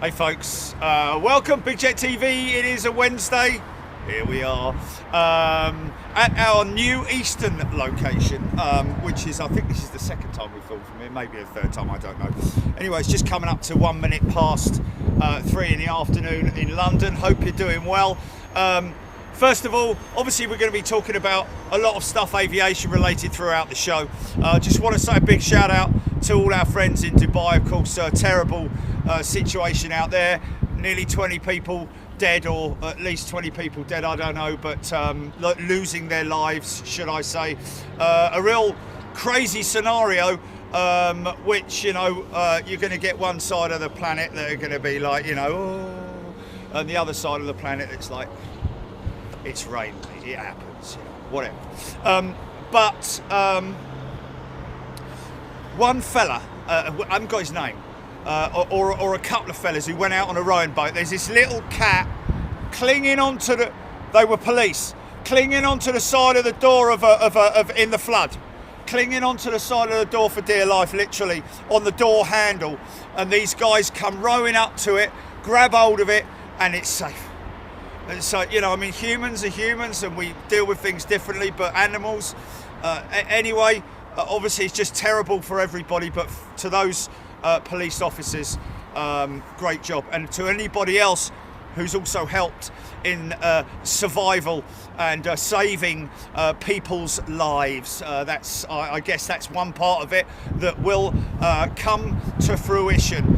Hey folks, welcome Big Jet TV. It is a Wednesday. Here we are at our new Eastern location, which is, I think this is the second time we filmed from here, maybe a third time, I don't know. Anyway, it's just coming up to 1 minute past 3 in the afternoon in London. Hope you're doing well. First of all, obviously we're going to be talking about a lot of stuff aviation related throughout the show. Just want to say a big shout out to all our friends in Dubai. Of course, terrible situation out there. Nearly 20 people dead, or at least 20 people dead, I don't know, but losing their lives, should I say. A real crazy scenario, which, you know, you're going to get one side of the planet that are going to be like, you know, oh, and the other side of the planet it's like, it's rain, it happens, you know, whatever. But one fella, I haven't got his name, or a couple of fellas who went out on a rowing boat. There's this little cat clinging onto the, they were police, clinging onto the side of the door of in the flood, clinging onto the side of the door for dear life, literally on the door handle. And these guys come rowing up to it, grab hold of it, and it's safe. And so, you know, I mean, humans are humans and we deal with things differently, but animals, anyway, obviously it's just terrible for everybody, but to those police officers, great job. And to anybody else who's also helped in survival and saving people's lives, that's, I guess that's one part of it that will come to fruition.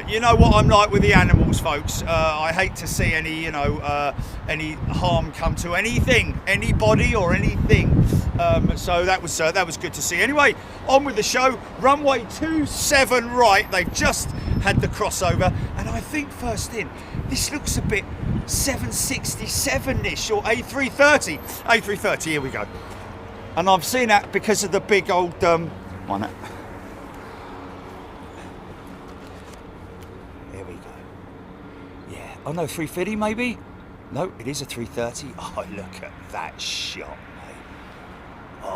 You know what I'm like with the animals, folks. I hate to see any, you know, any harm come to anything, anybody or anything. So that was good to see. Anyway, on with the show. Runway 27 right. They've just had the crossover, and I think first in, this looks a bit 767-ish or A330. A330. Here we go. And I've seen that because of the big old one. Oh no, 350 maybe? No, it is a 330. Oh, look at that shot, mate. Oh,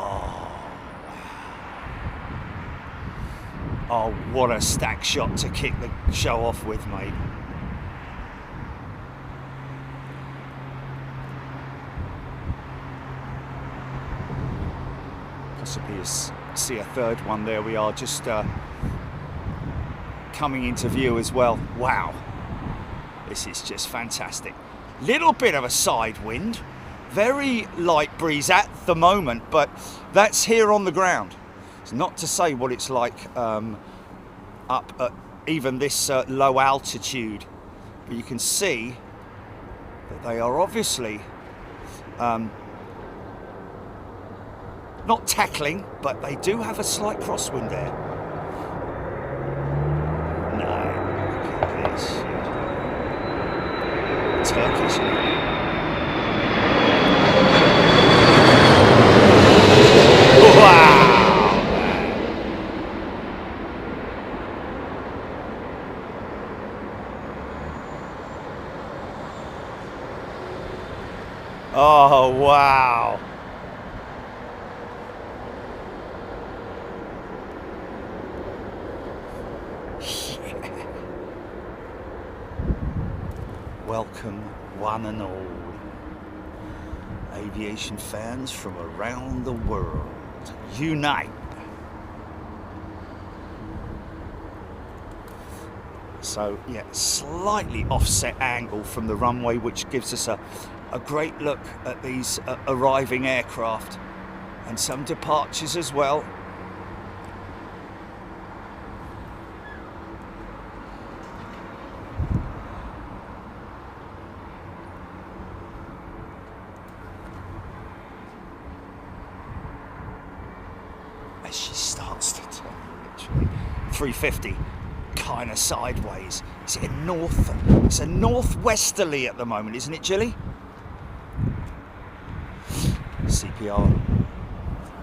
wow. Oh, what a stack shot to kick the show off with, mate. Possibly see a third one. There we are, just coming into view as well. Wow. This is just fantastic. Little bit of a side wind, very light breeze at the moment, but that's here on the ground. It's not to say what it's like up at even this low altitude, but you can see that they are obviously not tackling, but they do have a slight crosswind there. No, look at this. Turkish. Wow! Oh, wow! Welcome, one and all, aviation fans from around the world. Unite! So, yeah, slightly offset angle from the runway, which gives us a great look at these arriving aircraft and some departures as well. She starts to turn, literally 350, kind of sideways. Is it a north? It's a northwesterly at the moment, isn't it, Jilly? CPR,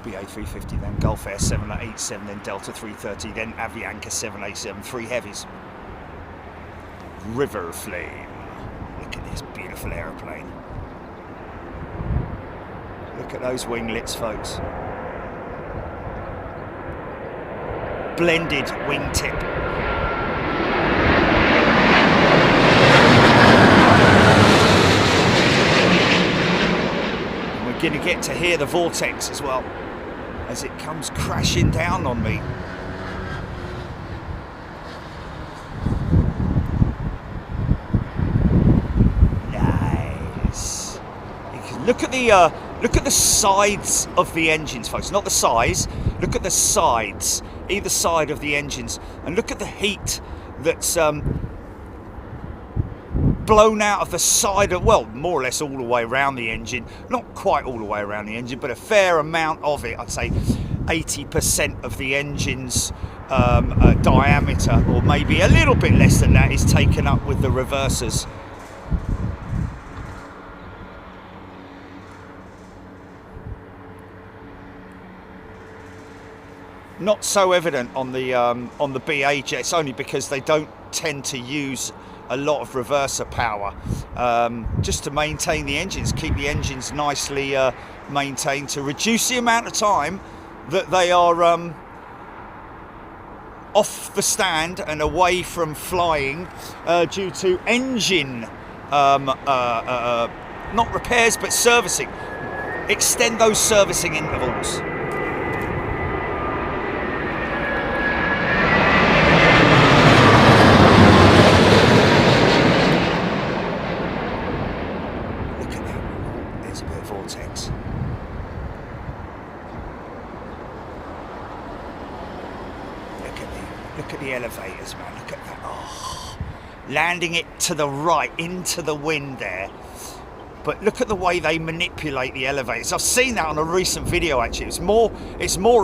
BA 350, then Gulf Air 787, then Delta 330, then Avianca 787, three heavies. River Flame. Look at this beautiful aeroplane. Look at those winglets, folks. blended wingtip. going to get to hear the vortex as well as it comes crashing down on me. Nice. You can look at the sides of the engines, folks. Not the size. Look at the sides, either side of the engines, and look at the heat that's blown out of the side of, well, more or less all the way around the engine. Not quite all the way around the engine, but a fair amount of it. I'd say 80% of the engine's diameter, or maybe a little bit less than that, is taken up with the reversers. Not so evident on the BA jets, only because they don't tend to use a lot of reverser power, just to maintain the engines, keep the engines nicely maintained, to reduce the amount of time that they are off the stand and away from flying due to engine not repairs but servicing. Extend those servicing intervals. Look at the elevators, man. Look at that. Oh, landing it to the right into the wind there. But look at the way they manipulate the elevators. I've seen that on a recent video actually. It's more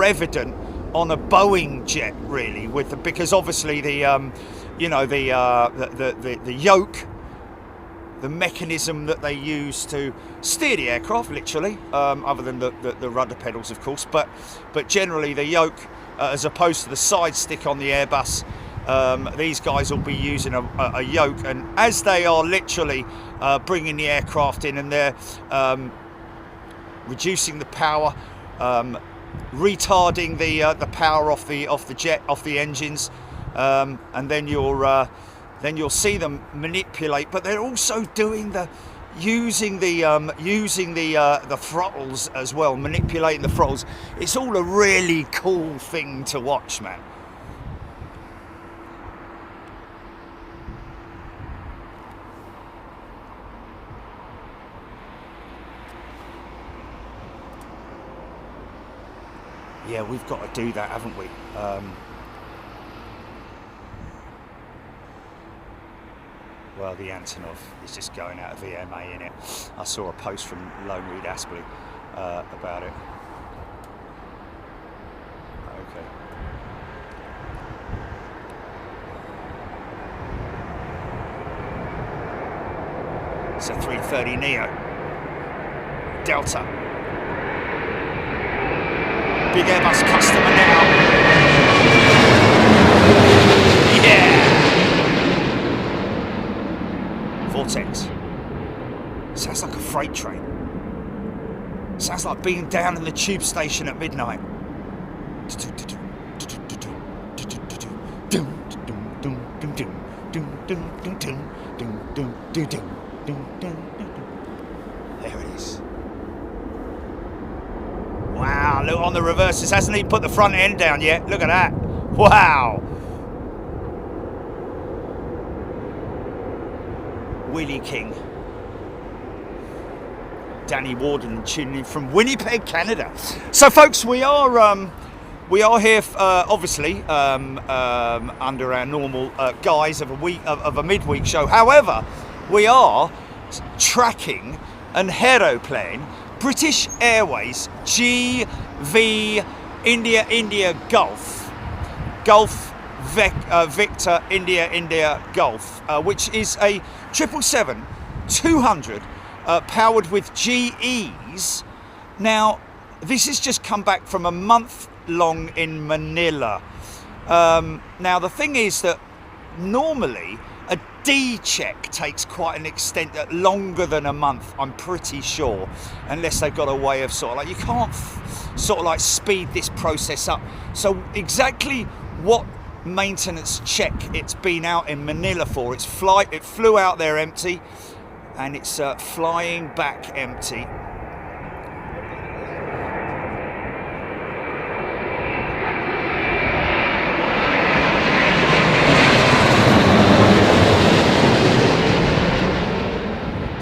evident on a Boeing jet really, because obviously the yoke, the mechanism that they use to steer the aircraft, literally, other than the rudder pedals, of course, but generally the yoke, as opposed to the side stick on the Airbus, these guys will be using a yoke, and as they are literally bringing the aircraft in, and they're reducing the power, retarding the power off the engines, and then you'll see them manipulate, but they're also doing using the throttles as well, manipulating the throttles. It's all a really cool thing to watch, man. Yeah, we've got to do that, haven't we? Well, the Antonov is just going out of VMA in it. I saw a post from Lone Reed Aspley about it. Okay. It's a 330 Neo. Delta. Big Airbus customer now. Yeah! Vortex. Sounds like a freight train. Sounds like being down in the tube station at midnight. There it is. Wow, look on the reverses. Hasn't even put the front end down yet. Look at that. Wow. Willie King. Danny Warden tuning in from Winnipeg, Canada. So, folks, we are here, obviously, under our normal guise of a midweek show. However, we are tracking an aeroplane, British Airways GV India Golf Victor India Golf, which is a 777-200 powered with GEs. Now, this has just come back from a month long in Manila. Now, the thing is that normally a D check takes quite an extent, longer than a month, I'm pretty sure, unless they've got a way of sort of like, you can't sort of like speed this process up. So exactly what maintenance check it's been out in Manila for? It flew out there empty, and it's flying back empty.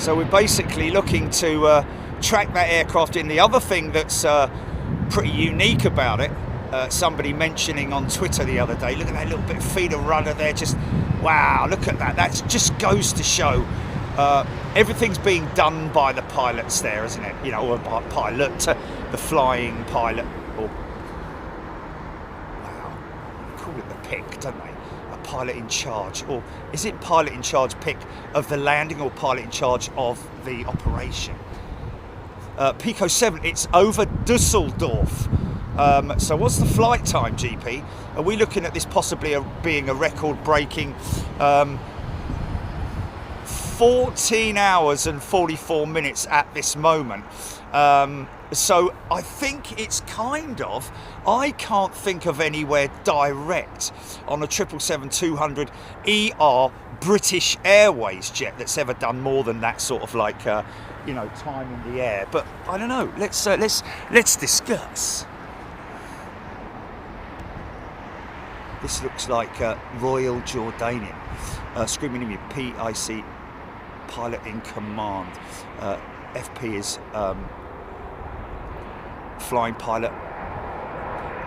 So we're basically looking to track that aircraft in. The other thing that's pretty unique about it, somebody mentioning on Twitter the other day, look at that little bit of feeder rudder there, just wow, look at that. That just goes to show everything's being done by the pilots there, isn't it? You know, or by pilot, the flying pilot, or wow, they call it the pick, don't they? A pilot in charge, or is it pilot in charge pick of the landing, or pilot in charge of the operation? Pico 7, it's over Dusseldorf. So what's the flight time, GP? Are we looking at this possibly being a record-breaking 14 hours and 44 minutes at this moment? So I think it's kind of, I can't think of anywhere direct on a 777-200 ER British Airways jet that's ever done more than that sort of like, you know, time in the air. But I don't know. Let's discuss. This looks like Royal Jordanian. Screaming in me, PIC, pilot in command. FP is flying pilot,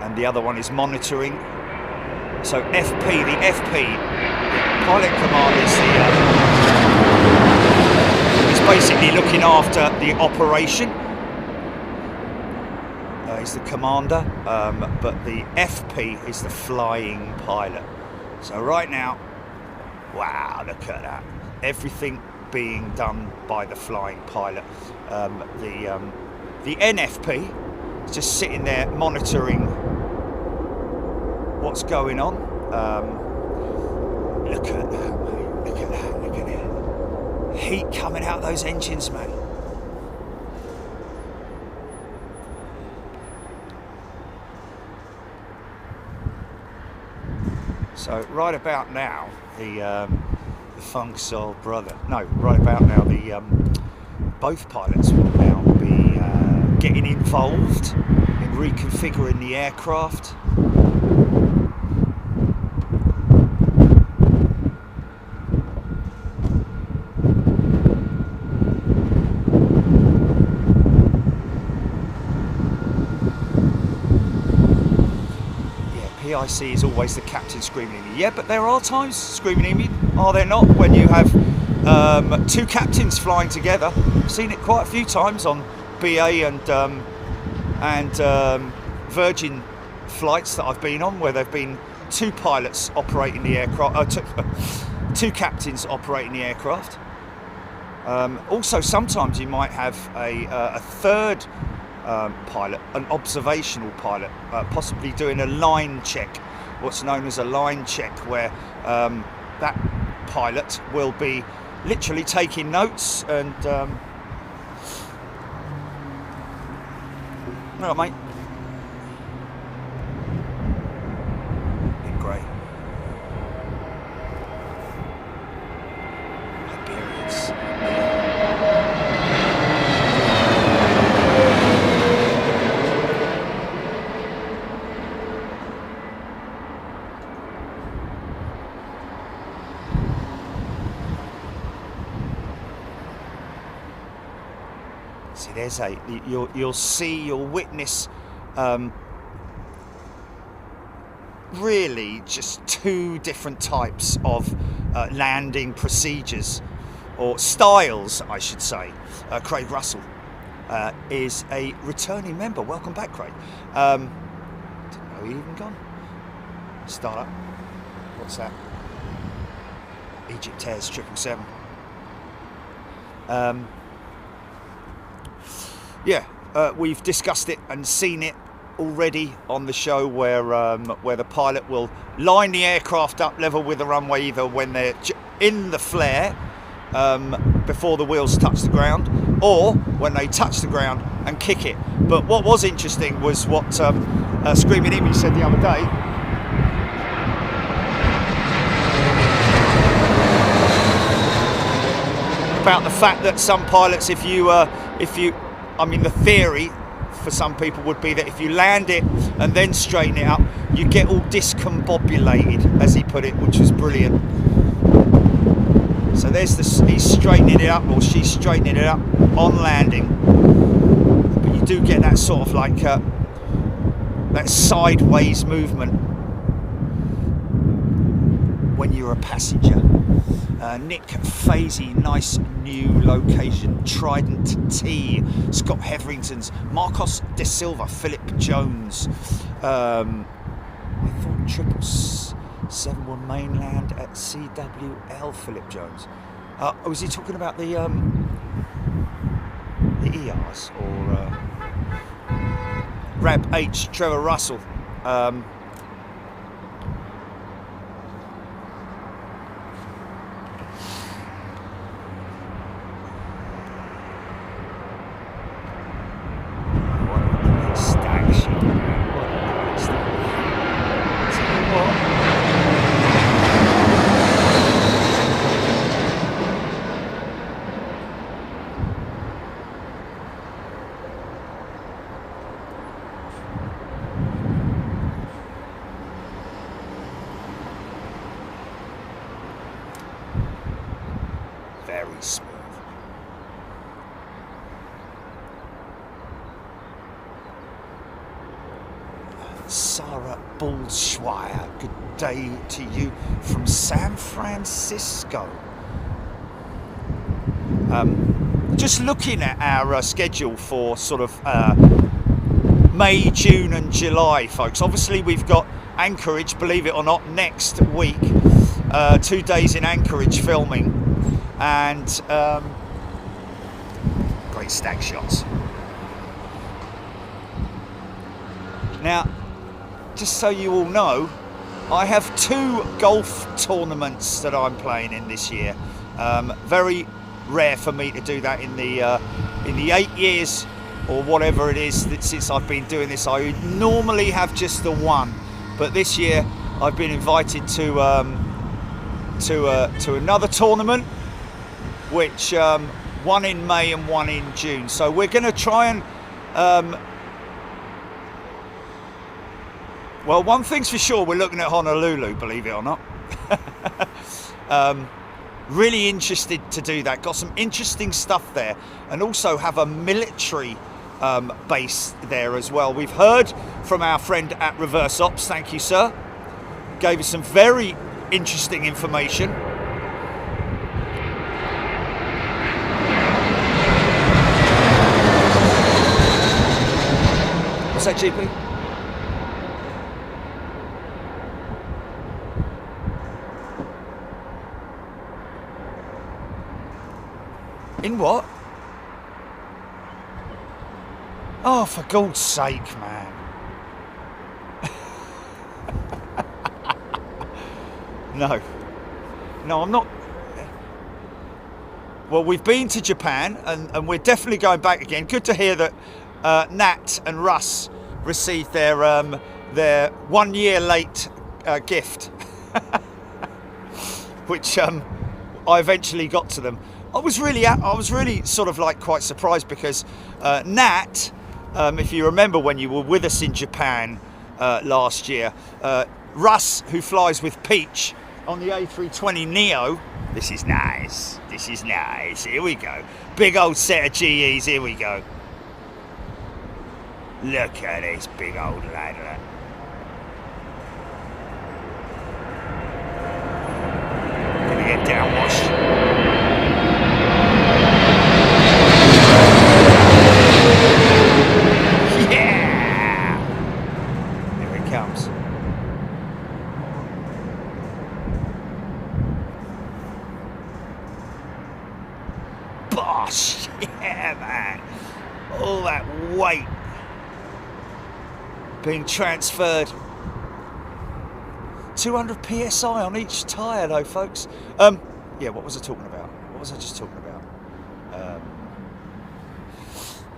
and the other one is monitoring. So FP, the FP, pilot command is basically looking after the operation. He's the commander, but the FP is the flying pilot. So right now, wow, look at that. Everything being done by the flying pilot. The NFP is just sitting there monitoring what's going on. Look at that, mate. Look at that, look at it. Heat coming out of those engines, mate. So right about now, the Funk Soul brother, no, right about now, both pilots will now be getting involved in reconfiguring the aircraft. PIC is always the captain screaming at me. Yeah, but there are times screaming at me, are there not, when you have two captains flying together? I've seen it quite a few times on BA and Virgin flights that I've been on, where there've been two pilots operating the aircraft, two captains operating the aircraft. Also, sometimes you might have a third pilot, an observational pilot, possibly doing a line check, what's known as a line check, where that pilot will be literally taking notes and all right, mate. Bit grey. Iberians. See, there's you'll witness really just two different types of landing procedures, or styles, I should say. Craig Russell is a returning member. Welcome back, Craig. Didn't know he'd even gone. Start up. What's that? Egypt Airs 777. We've discussed it and seen it already on the show, where the pilot will line the aircraft up level with the runway, either when they're in the flare before the wheels touch the ground, or when they touch the ground and kick it. But what was interesting was what Screaming Emu said the other day. About the fact that some pilots, I mean, the theory for some people would be that if you land it and then straighten it up, you get all discombobulated, as he put it, which was brilliant. So there's he's straightening it up, or she's straightening it up on landing. But you do get that sort of like that sideways movement when you're a passenger. Nick Fazy, nice new location. Trident T, Scott Hetherington's, Marcos De Silva, Philip Jones. I thought 777 mainland at CWL, Philip Jones. Was he talking about the ERs or Rab H, Trevor Russell? Very smooth. Sarah Bullschweier, good day to you from San Francisco. Just looking at our schedule for sort of May, June and July, folks. Obviously we've got Anchorage, believe it or not, next week. 2 days in Anchorage filming, and great stack shots. Now, just so you all know, I have 2 golf tournaments that I'm playing in this year. Very rare for me to do that in the 8 years or whatever it is that since I've been doing this. I normally have just the one, but this year I've been invited to another tournament, which one in May and one in June. So we're going to try and well, one thing's for sure, we're looking at Honolulu, believe it or not. Really interested to do that. Got some interesting stuff there, and also have a military base there as well. We've heard from our friend at Reverse Ops, thank you sir, gave us some very interesting information. What's that, GP? In what? Oh, for God's sake, man. No, I'm not. Well, we've been to Japan, and we're definitely going back again. Good to hear that Nat and Russ received their 1 year late gift, which I eventually got to them. I was really sort of like quite surprised because Nat, if you remember when you were with us in Japan last year, Russ, who flies with Peach on the A320neo. This is nice. Here we go. Big old set of GEs. Here we go. Look at this big old ladder. Gonna get downwashed. Yeah! Here it comes. Bosh! Yeah, man. All that weight being transferred. 200 psi on each tyre though, folks. Yeah, what was I talking about? What was I just talking about?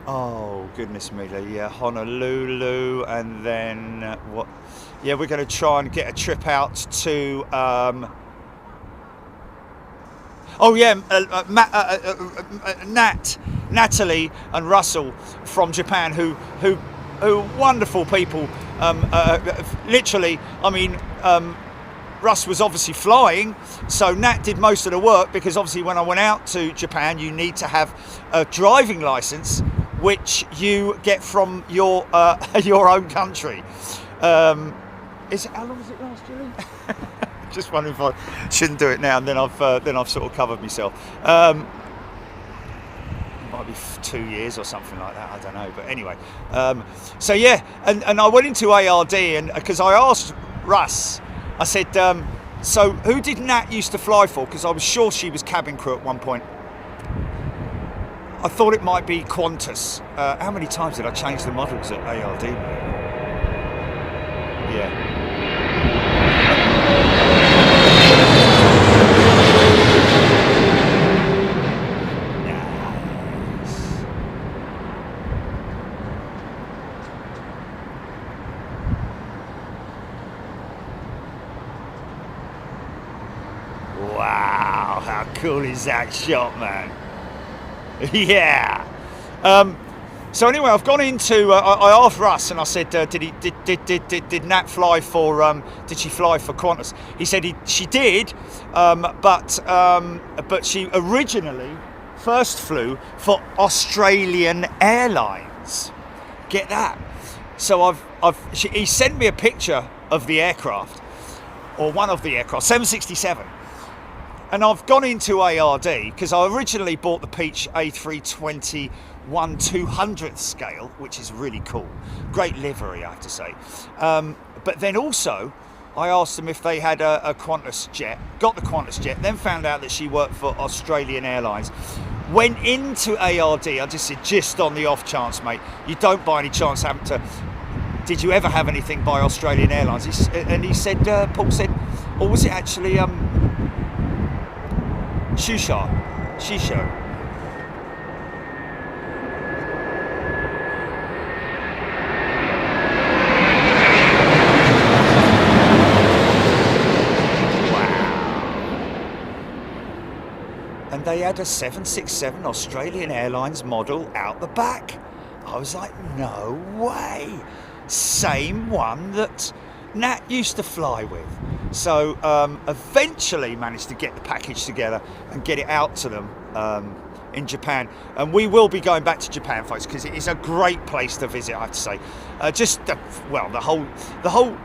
Oh goodness me, yeah, Honolulu, and then what? Yeah, we're going to try and get a trip out to oh yeah, Natalie and Russell from Japan, who wonderful people. Literally, I mean, Russ was obviously flying, so Nat did most of the work, because obviously when I went out to Japan, you need to have a driving license, which you get from your your own country. How long does it last, Julie? Just wondering if I shouldn't do it now, and then I've sort of covered myself. Might be 2 years or something like that, I don't know, but anyway. So yeah, and I went into ARD, and because I asked Russ, I said, so who did Nat used to fly for? Because I was sure she was cabin crew at one point. I thought it might be Qantas. How many times did I change the models at ARD? Yeah. Wow, how cool is that shot, man? Yeah. So anyway, I've gone into. I asked Russ, and I said, "Did Nat fly for? Did she fly for Qantas?" He said she did, but she originally first flew for Australian Airlines. Get that? So he sent me a picture of the aircraft, or one of the aircraft, 767. And I've gone into ARD because I originally bought the Peach A320 1/200th scale, which is really cool. Great livery, I have to say. But then also, I asked them if they had a Qantas jet. Got the Qantas jet, then found out that she worked for Australian Airlines. Went into ARD, I just said, just on the off chance, mate, you don't by any chance happen to... Did you ever have anything by Australian Airlines? He said, Paul said, or was it actually... Shisha. And they had a 767 Australian Airlines model out the back. I was like, no way. Same one that Nat used to fly with. So eventually managed to get the package together and get it out to them in Japan. And we will be going back to Japan, folks, because it is a great place to visit, I have to say. The whole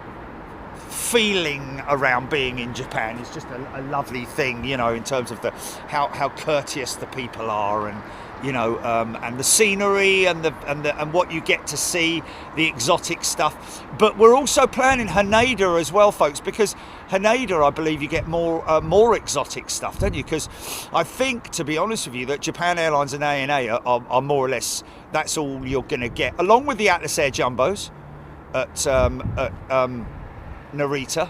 feeling around being in Japan is just a lovely thing, you know, in terms of how courteous the people are, and you know, and the scenery and what you get to see, the exotic stuff. But we're also planning Haneda as well, folks, because Haneda, I believe, you get more exotic stuff, don't you? Because I think, to be honest with you, that Japan Airlines and ANA are more or less, that's all you're going to get, along with the Atlas Air Jumbos at Narita.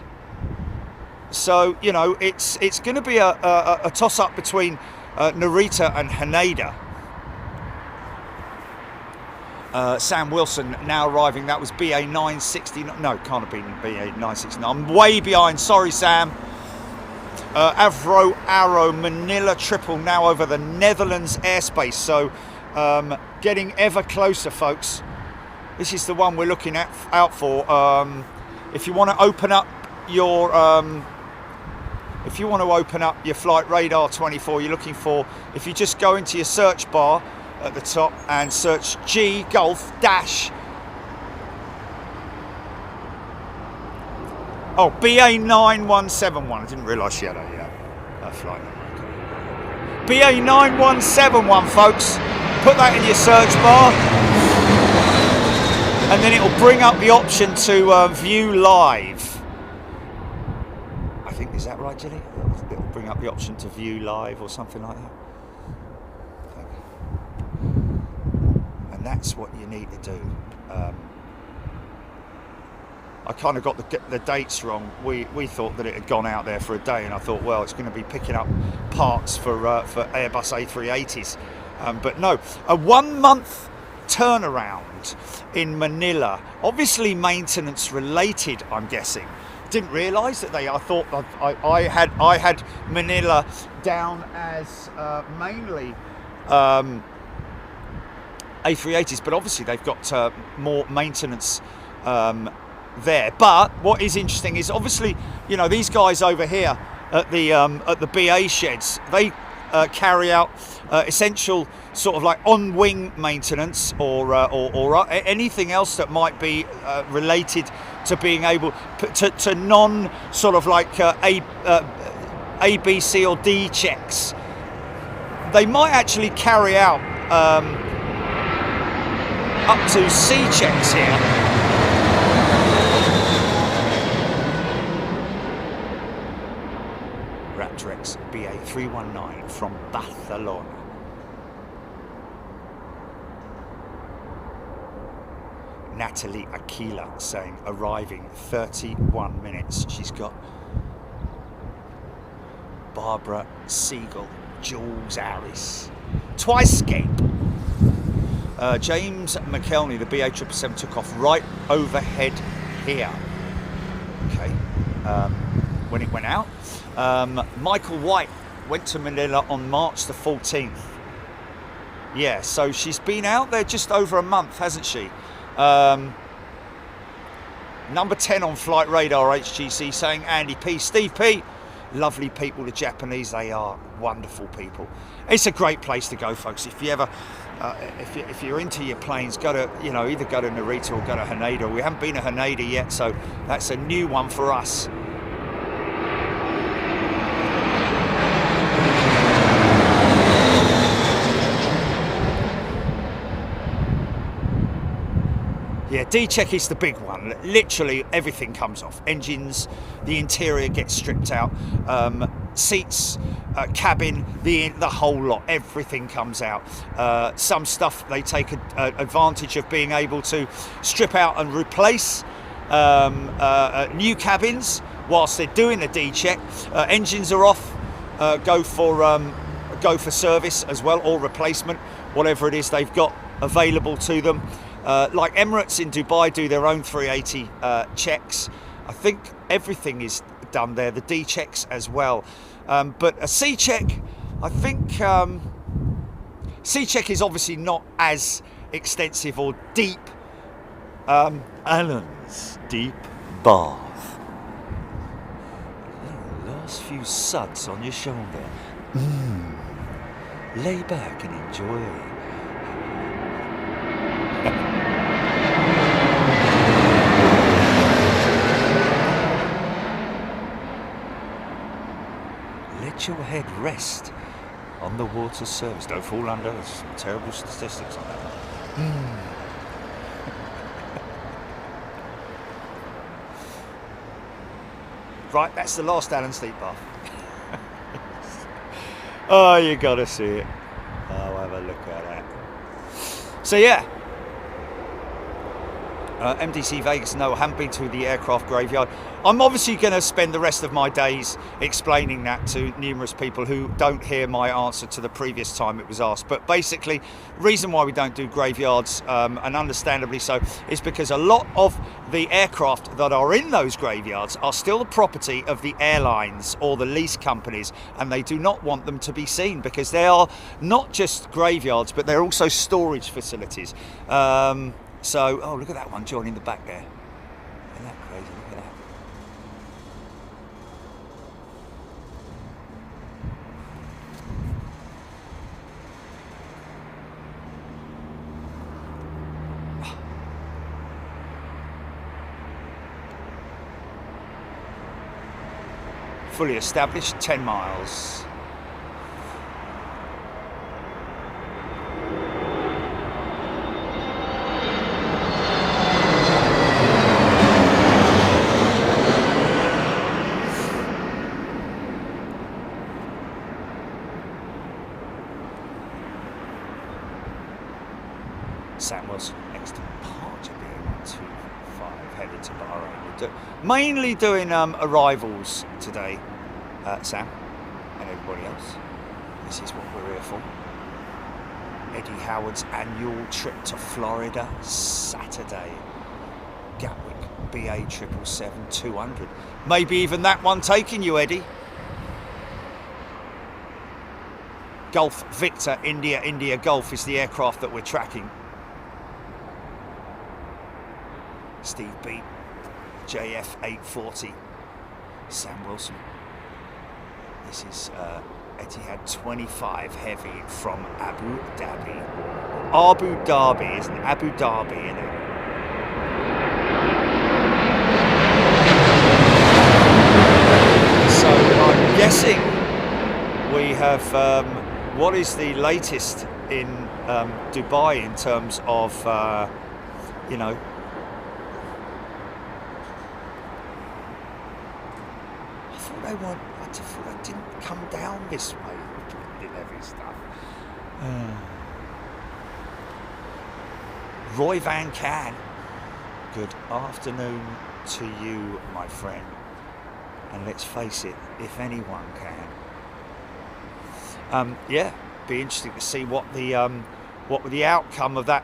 So, you know, it's going to be a toss-up between Narita and Haneda. Sam Wilson now arriving. That was BA 960. No, can't have been BA 969. I'm way behind. Sorry, Sam. Avro Arrow Manila Triple now over the Netherlands airspace. So getting ever closer, folks. This is the one we're looking out for. If you want to open up your flight radar 24, you're looking for, if you just go into your search bar at the top and search G Golf dash BA 9171. I didn't realise she had a flight number. BA 9171, folks. Put that in your search bar, and then it will bring up the option to view live. I think, is that right, Jilly? It will bring up the option to view live or something like that. And that's what you need to do. I kind of got the dates wrong. We thought that it had gone out there for a day, and I thought, well, it's going to be picking up parts for Airbus A380s. But no, a 1 month turnaround in Manila, obviously maintenance related, I'm guessing. Didn't realise that I thought I had Manila down as mainly A380s, but obviously they've got more maintenance there. But what is interesting is obviously, you know, these guys over here at the BA sheds, they carry out essential sort of like on-wing maintenance or anything else that might be related to being able to non sort of like A, B, C or D checks. They might actually carry out up to C checks here. Raptor X BA 319 from Barcelona. Natalie Aquila saying arriving 31 minutes. She's got Barbara Siegel, Jules Harris, Twicescape. James McKelney, the BA 777 took off right overhead here. Okay, when it went out. Michael White went to Manila on March the 14th. Yeah, so she's been out there just over a month, hasn't she? Number 10 on Flight Radar HGC saying Andy P. Steve P. Lovely people, the Japanese, they are wonderful people. It's a great place to go, folks. If you ever, if you're into your planes, go to, you know, either go to Narita or go to Haneda. We haven't been to Haneda yet, so that's a new one for us. Yeah, D-check is the big one. Literally everything comes off. Engines, the interior gets stripped out, seats, cabin, the whole lot. Everything comes out. Some stuff they take advantage of being able to strip out and replace new cabins whilst they're doing the D-check. Engines are off. Go for service as well, or replacement, whatever it is they've got available to them. Like Emirates in Dubai do their own 380 checks. I think everything is done there, the D checks as well. But a C check, I think C check is obviously not as extensive or deep. Alan's deep bath. Last few suds on your shoulder. Lay back and enjoy. Let your head rest on the water surface. Don't fall under. There's terrible statistics on that. Right, that's the last Alan Steep bath. Oh, you gotta see it. Oh, have a look at that. So yeah. MDC Vegas, no, I haven't been to the aircraft graveyard. I'm obviously going to spend the rest of my days explaining that to numerous people who don't hear my answer to the previous time it was asked. But basically, reason why we don't do graveyards, and understandably so, is because a lot of the aircraft that are in those graveyards are still the property of the airlines or the lease companies, and they do not want them to be seen because they are not just graveyards, but they're also storage facilities. So, oh, look at that one joining the back there. Isn't that crazy? Look at that. Fully established, 10 miles. Samuel's next departure being 125, headed to Bahrain. Mainly doing arrivals today, Sam and everybody else. This is what we're here for. Eddie Howard's annual trip to Florida, Saturday. Gatwick BA 777-200. Maybe even that one taking you, Eddie. Golf Victor India India Golf is the aircraft that we're tracking. Steve B. JF 840. Sam Wilson. This is Etihad 25 Heavy from Abu Dhabi. Abu Dhabi, isn't it? Abu Dhabi, isn't it? So I'm guessing we have, what is the latest in Dubai in terms of, you know, I thought they didn't come down this way. Did heavy stuff. Roy Van Can. Good afternoon to you, my friend. And let's face it, if anyone can. Yeah, be interesting to see what the outcome of that.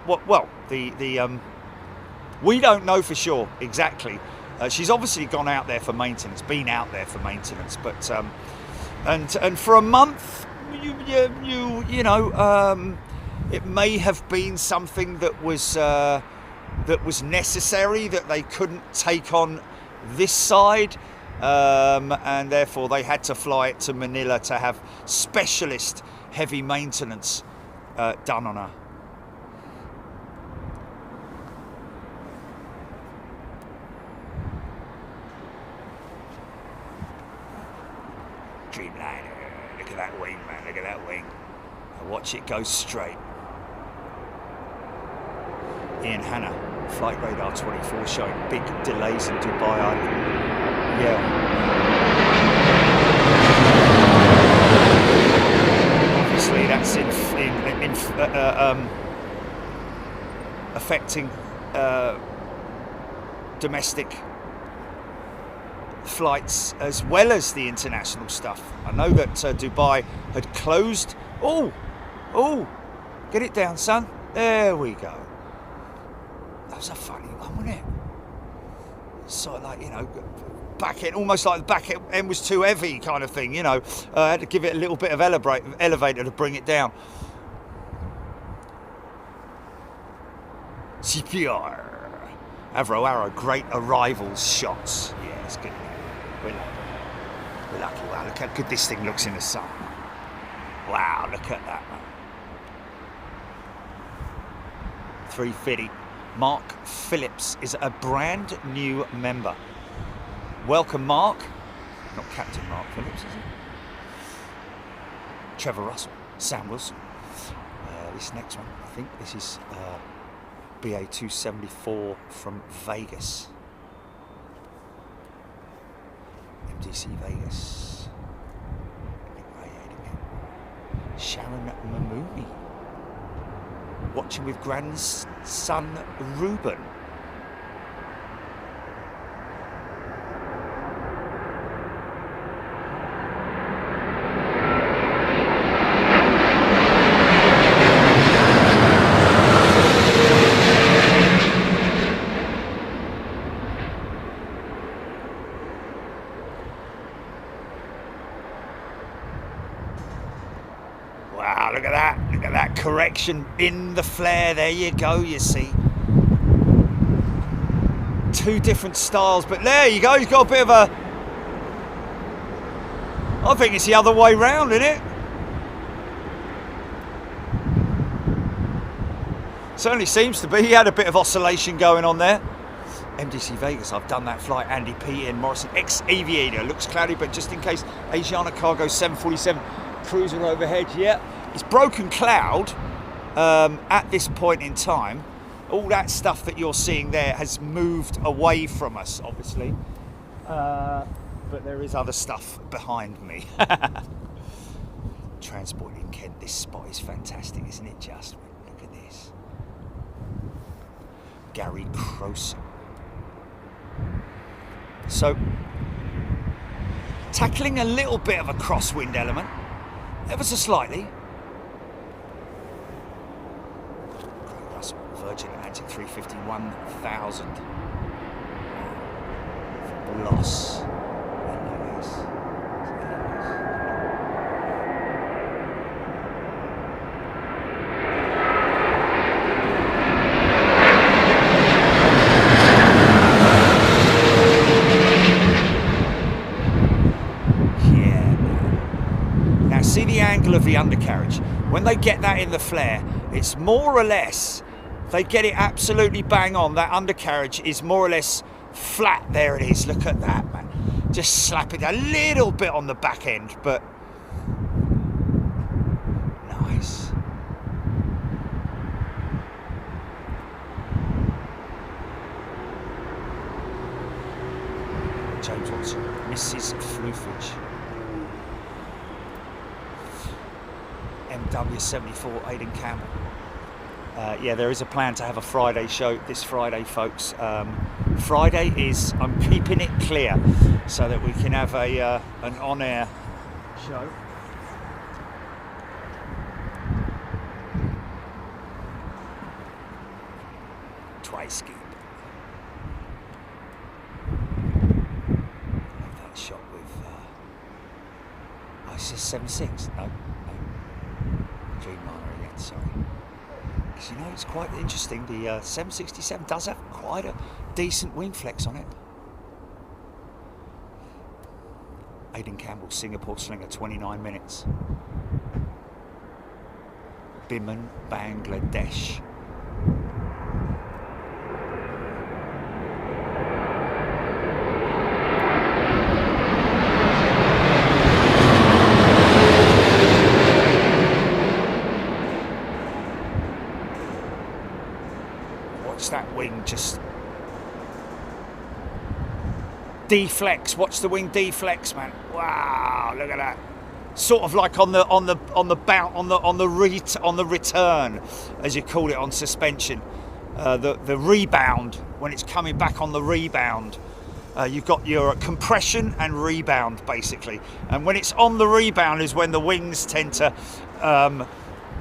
We don't know for sure exactly. She's obviously gone out there for maintenance, been out there for maintenance, but and for a month, you know, it may have been something that was necessary, that they couldn't take on this side, and therefore they had to fly it to Manila to have specialist heavy maintenance done on her. Dreamliner, look at that wing, man, look at that wing. Now watch it go straight. Ian Hanna, Flight Radar 24 showing big delays in Dubai. Yeah. Obviously that's affecting domestic flights as well as the international stuff. I know that Dubai had closed. Oh, get it down, son. There we go. That was a funny one, wasn't it? Sort of like, you know, back end, almost like the back end was too heavy kind of thing, you know. I had to give it a little bit of elevator to bring it down. CPR. Avro Arrow, great arrivals shots. Yeah, it's good. We're lucky. Wow, look how good this thing looks in the sun. Wow, look at that, man. 350. Mark Phillips is a brand new member. Welcome, Mark. Not Captain Mark Phillips, is it? Trevor Russell, Sam Wilson. This next one, I think this is BA 274 from Vegas. MDC Vegas. Sharon Mamouni. Watching with grandson Ruben. Wow, look at that. Look at that correction in the flare. There you go, you see. Two different styles, but there you go. He's got a bit of a... I think it's the other way round, isn't it? Certainly seems to be. He had a bit of oscillation going on there. MDC Vegas, I've done that flight. Andy P. in Morrison, ex-Aviator. Looks cloudy, but just in case. Asiana Cargo 747. Cruiser overhead, yeah. It's broken cloud at this point in time. All that stuff that you're seeing there has moved away from us, obviously. But there is other stuff behind me. Transport in Kent, this spot is fantastic, isn't it just? Look at this. Gary Croson. So, tackling a little bit of a crosswind element. Ever so slightly. Russell, Virgin Atlantic 351,000. Loss. the undercarriage. When they get that in the flare, it's more or less, they get it absolutely bang on. That undercarriage is more or less flat. There it is. Look at that, man. Just slap it a little bit on the back end, but nice. James Watson, Mrs. Floofage. MW74 Aidan Campbell. Yeah, there is a plan to have a Friday show this Friday, folks. Friday is, I'm keeping it clear so that we can have a an on-air show. Twice keep. Love that shot with. Oh, it says 7.6. No. Dreamliner again, sorry. Because you know, it's quite interesting. The 767 does have quite a decent wing flex on it. Aidan Campbell, Singapore Slinger, 29 minutes. Biman, Bangladesh. That wing just deflex. Watch the wing deflex, man. Wow, look at that. Sort of like on the return, as you call it on suspension. The rebound, when it's coming back on the rebound, you've got your compression and rebound basically. And when it's on the rebound is when the wings tend to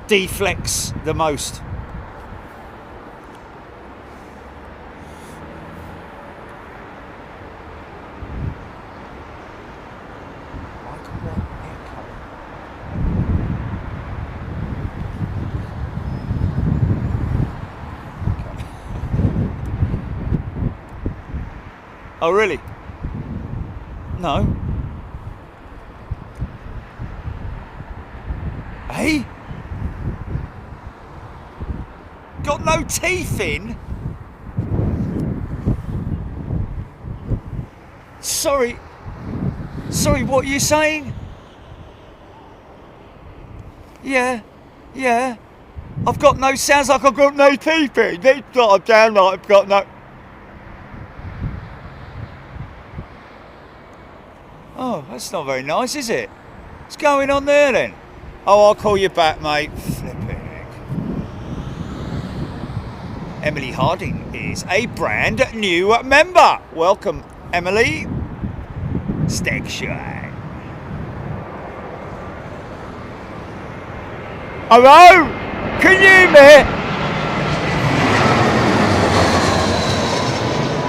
deflex the most. Oh, really? No. Hey? Got no teeth in? Sorry, what are you saying? Yeah. I've got no, sounds like I've got no teeth in. It's not damn like I've got no. Oh, that's not very nice, is it? What's going on there then? Oh, I'll call you back, mate. Flipping heck. Emily Harding is a brand new member. Welcome, Emily. Stegshire. Hello? Can you hear me?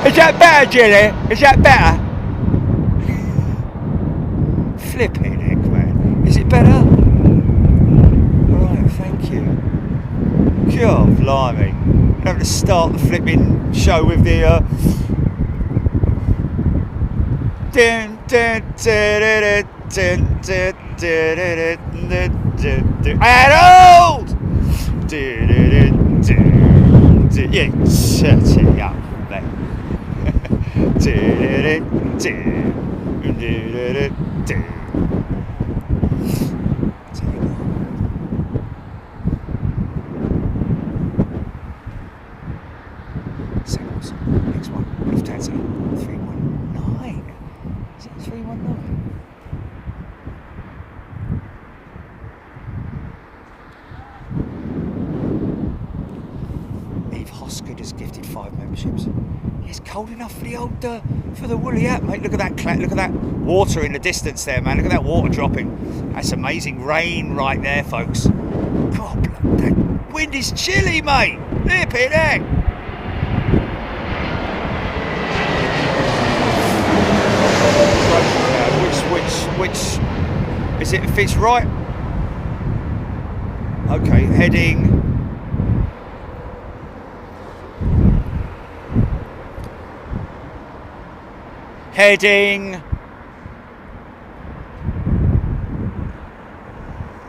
Is that better, Jenny? Is that better? Flipping heck, man. Is it better? Right, thank you. God, blimey. I'm having to start the flipping show with the Harold! Yeah, shut it up, man. Seconds. Next one. Lufthansa 319. Is it 319? Eve Hoskard has gifted 5 memberships. It's cold enough for the old for the woolly hat, mate. Look at that look at that water in the distance there, man. Look at that water dropping. That's amazing rain right there, folks. God, that wind is chilly, mate. Flipping heck. Which is it? If it's right. Okay, heading.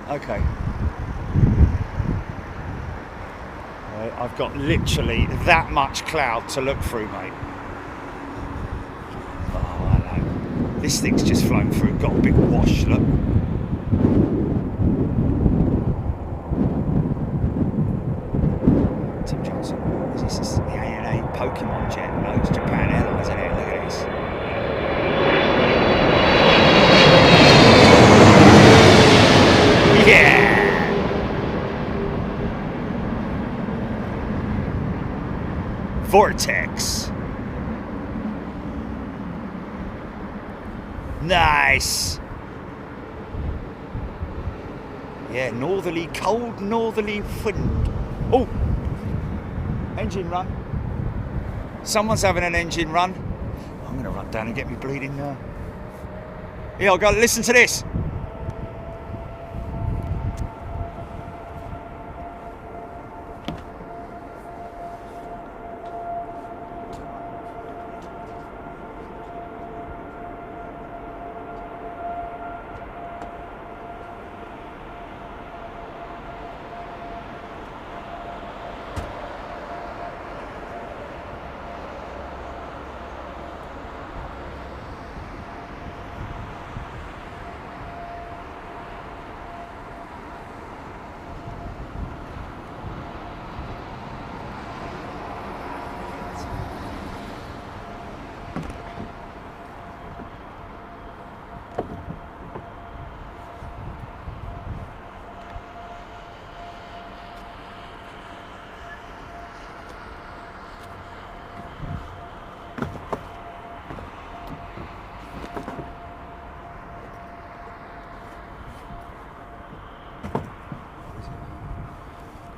Okay, Okay. I've got literally that much cloud to look through, mate. Oh, hello. This thing's just flown through. Got a big wash, look. Tim Johnson. Is this the ANA Pokemon jet? No, it's Japan Airlines, isn't it? Look at this. Yeah! Vortex. Nice. Yeah, northerly, cold northerly wind. Oh, engine run. Someone's having an engine run. I'm going to run down and get me bleeding now. Yeah, I've got to listen to this.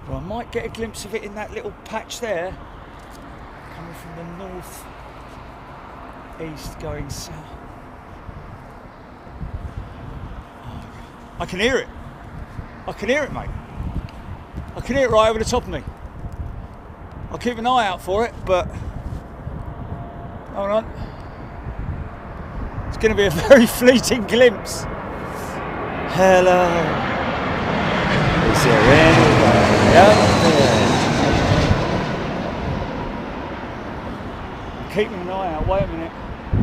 Well, I might get a glimpse of it in that little patch there, coming from the north east going south. Oh, I can hear it. I can hear it, mate. I can hear it right over the top of me. I'll keep an eye out for it, but hold on. It's going to be a very fleeting glimpse. Hello. Is there anybody out there? I'm keeping an eye out. Wait a minute.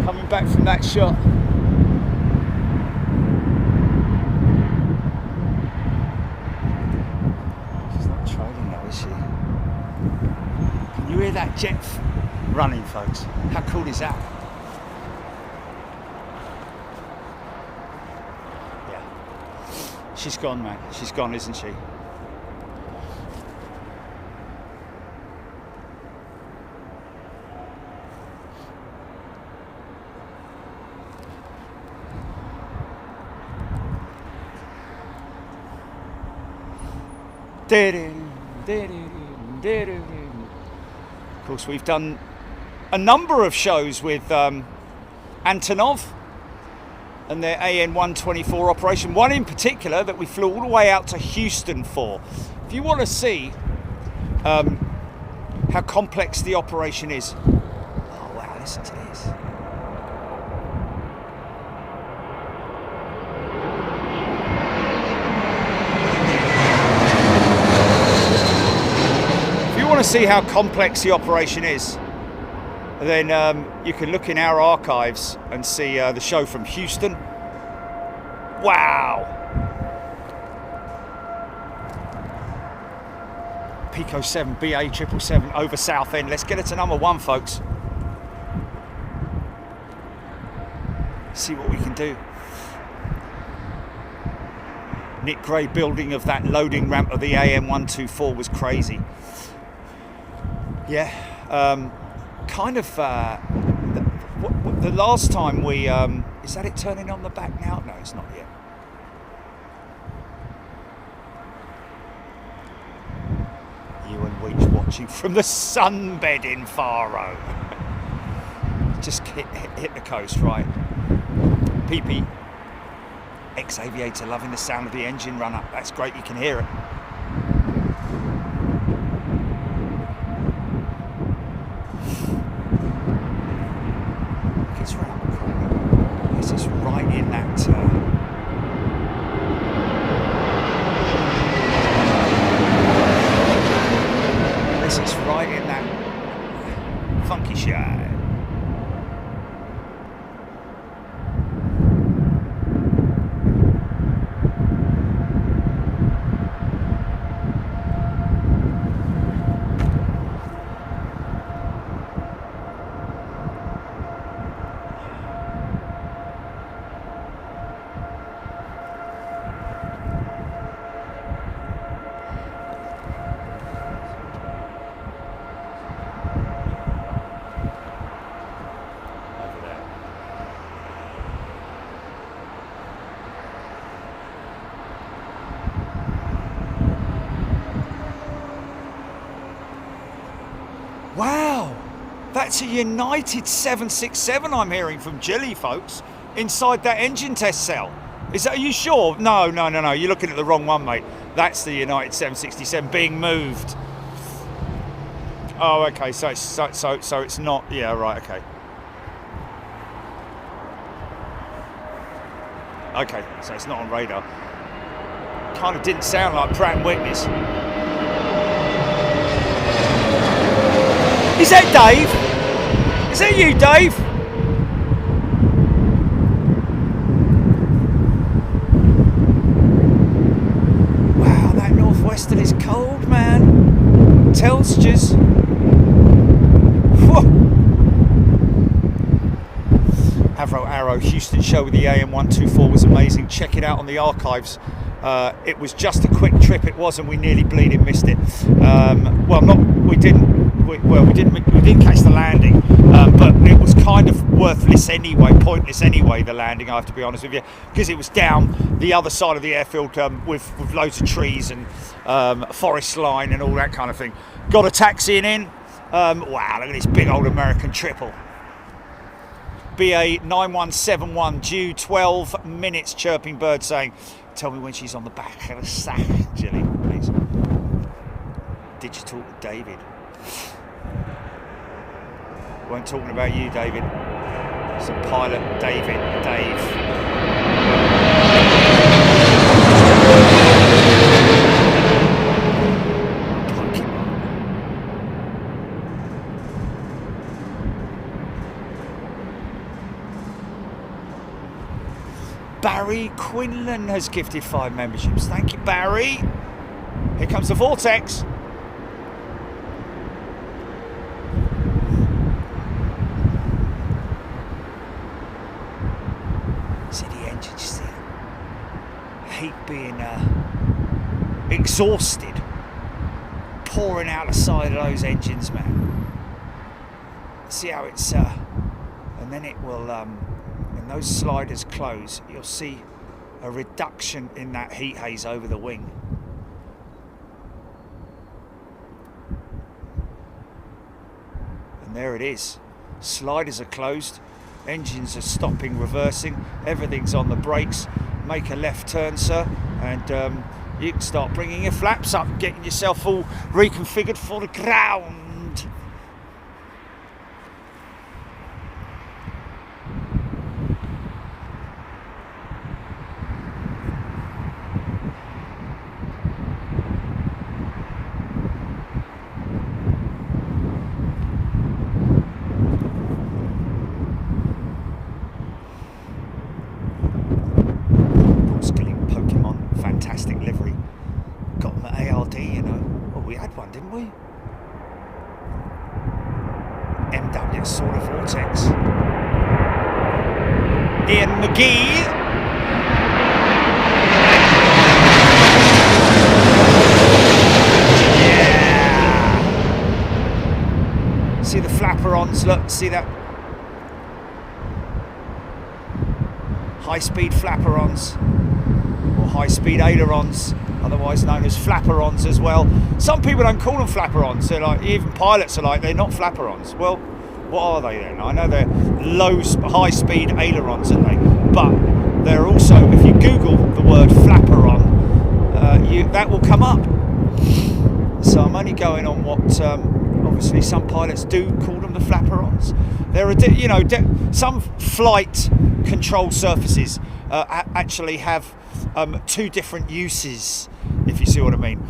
Coming back from that shot. She's not trailing though, is she? Can you hear that jet running, folks? How cool is that? She's gone, man. She's gone, isn't she? Of course, we've done a number of shows with Antonov and their AN-124 operation. One in particular that we flew all the way out to Houston for. If you want to see how complex the operation is. Oh wow, listen to this. If you want to see how complex the operation is, then you can look in our archives and see the show from Houston. Wow! Pico 7 BA 777 over Southend. Let's get it to number 1, folks. See what we can do. Nick Gray building of that loading ramp of the AN-124 was crazy. Yeah. Kind of the last time we is that it turning on the back now? No, it's not yet. Ewan Weech watching from the sunbed in Faro. Just hit the coast, right? PP ex-aviator loving the sound of the engine run up. That's great, you can hear it. It's right. This is right in that Aviation. Wow, that's a United 767 I'm hearing from Jilly, folks, inside that engine test cell. Are you sure? No, you're looking at the wrong one, mate. That's the United 767 being moved. Oh, okay, so it's not, yeah, right, okay. Okay, so it's not on radar. Kind of didn't sound like Pratt & Whitney's. Is that Dave? Is that you, Dave? Wow, that Northwestern is cold, man. Telsters. Heathrow Arrow Houston show with the AM124 was amazing. Check it out on the archives. It was just a quick trip. It was, and we nearly bleeding missed it. We didn't catch the landing, but it was kind of worthless anyway, pointless anyway, the landing, I have to be honest with you, because it was down the other side of the airfield with loads of trees and forest line and all that kind of thing. Got a taxiing in. Wow, look at this big old American triple. BA 9171 due 12 minutes, chirping bird saying, tell me when she's on the back of the sack, Jilly, please. Did you talk to David? Weren't talking about you, David. It's a pilot, Dave. Barry Quinlan has gifted 5 memberships. Thank you, Barry. Here comes the vortex. See the engine, you see it? Heat being exhausted, pouring out the side of those engines, man. See how it's, and then it will, when those sliders close, you'll see a reduction in that heat haze over the wing. And there it is. Sliders are closed. Engines are stopping, reversing, everything's on the brakes. Make a left turn, sir, and you can start bringing your flaps up, getting yourself all reconfigured for the ground. See the flapperons, look, see that? High-speed flapperons, or high-speed ailerons, otherwise known as flapperons as well. Some people don't call them flapperons, they're like, even pilots are like, they're not flapperons. Well, what are they then? I know they're high-speed ailerons, aren't they? But they're also, if you Google the word flapperon, that will come up. So I'm only going on what obviously some pilots do call them the flapperons. There are, some flight control surfaces actually have 2 different uses, if you see what I mean.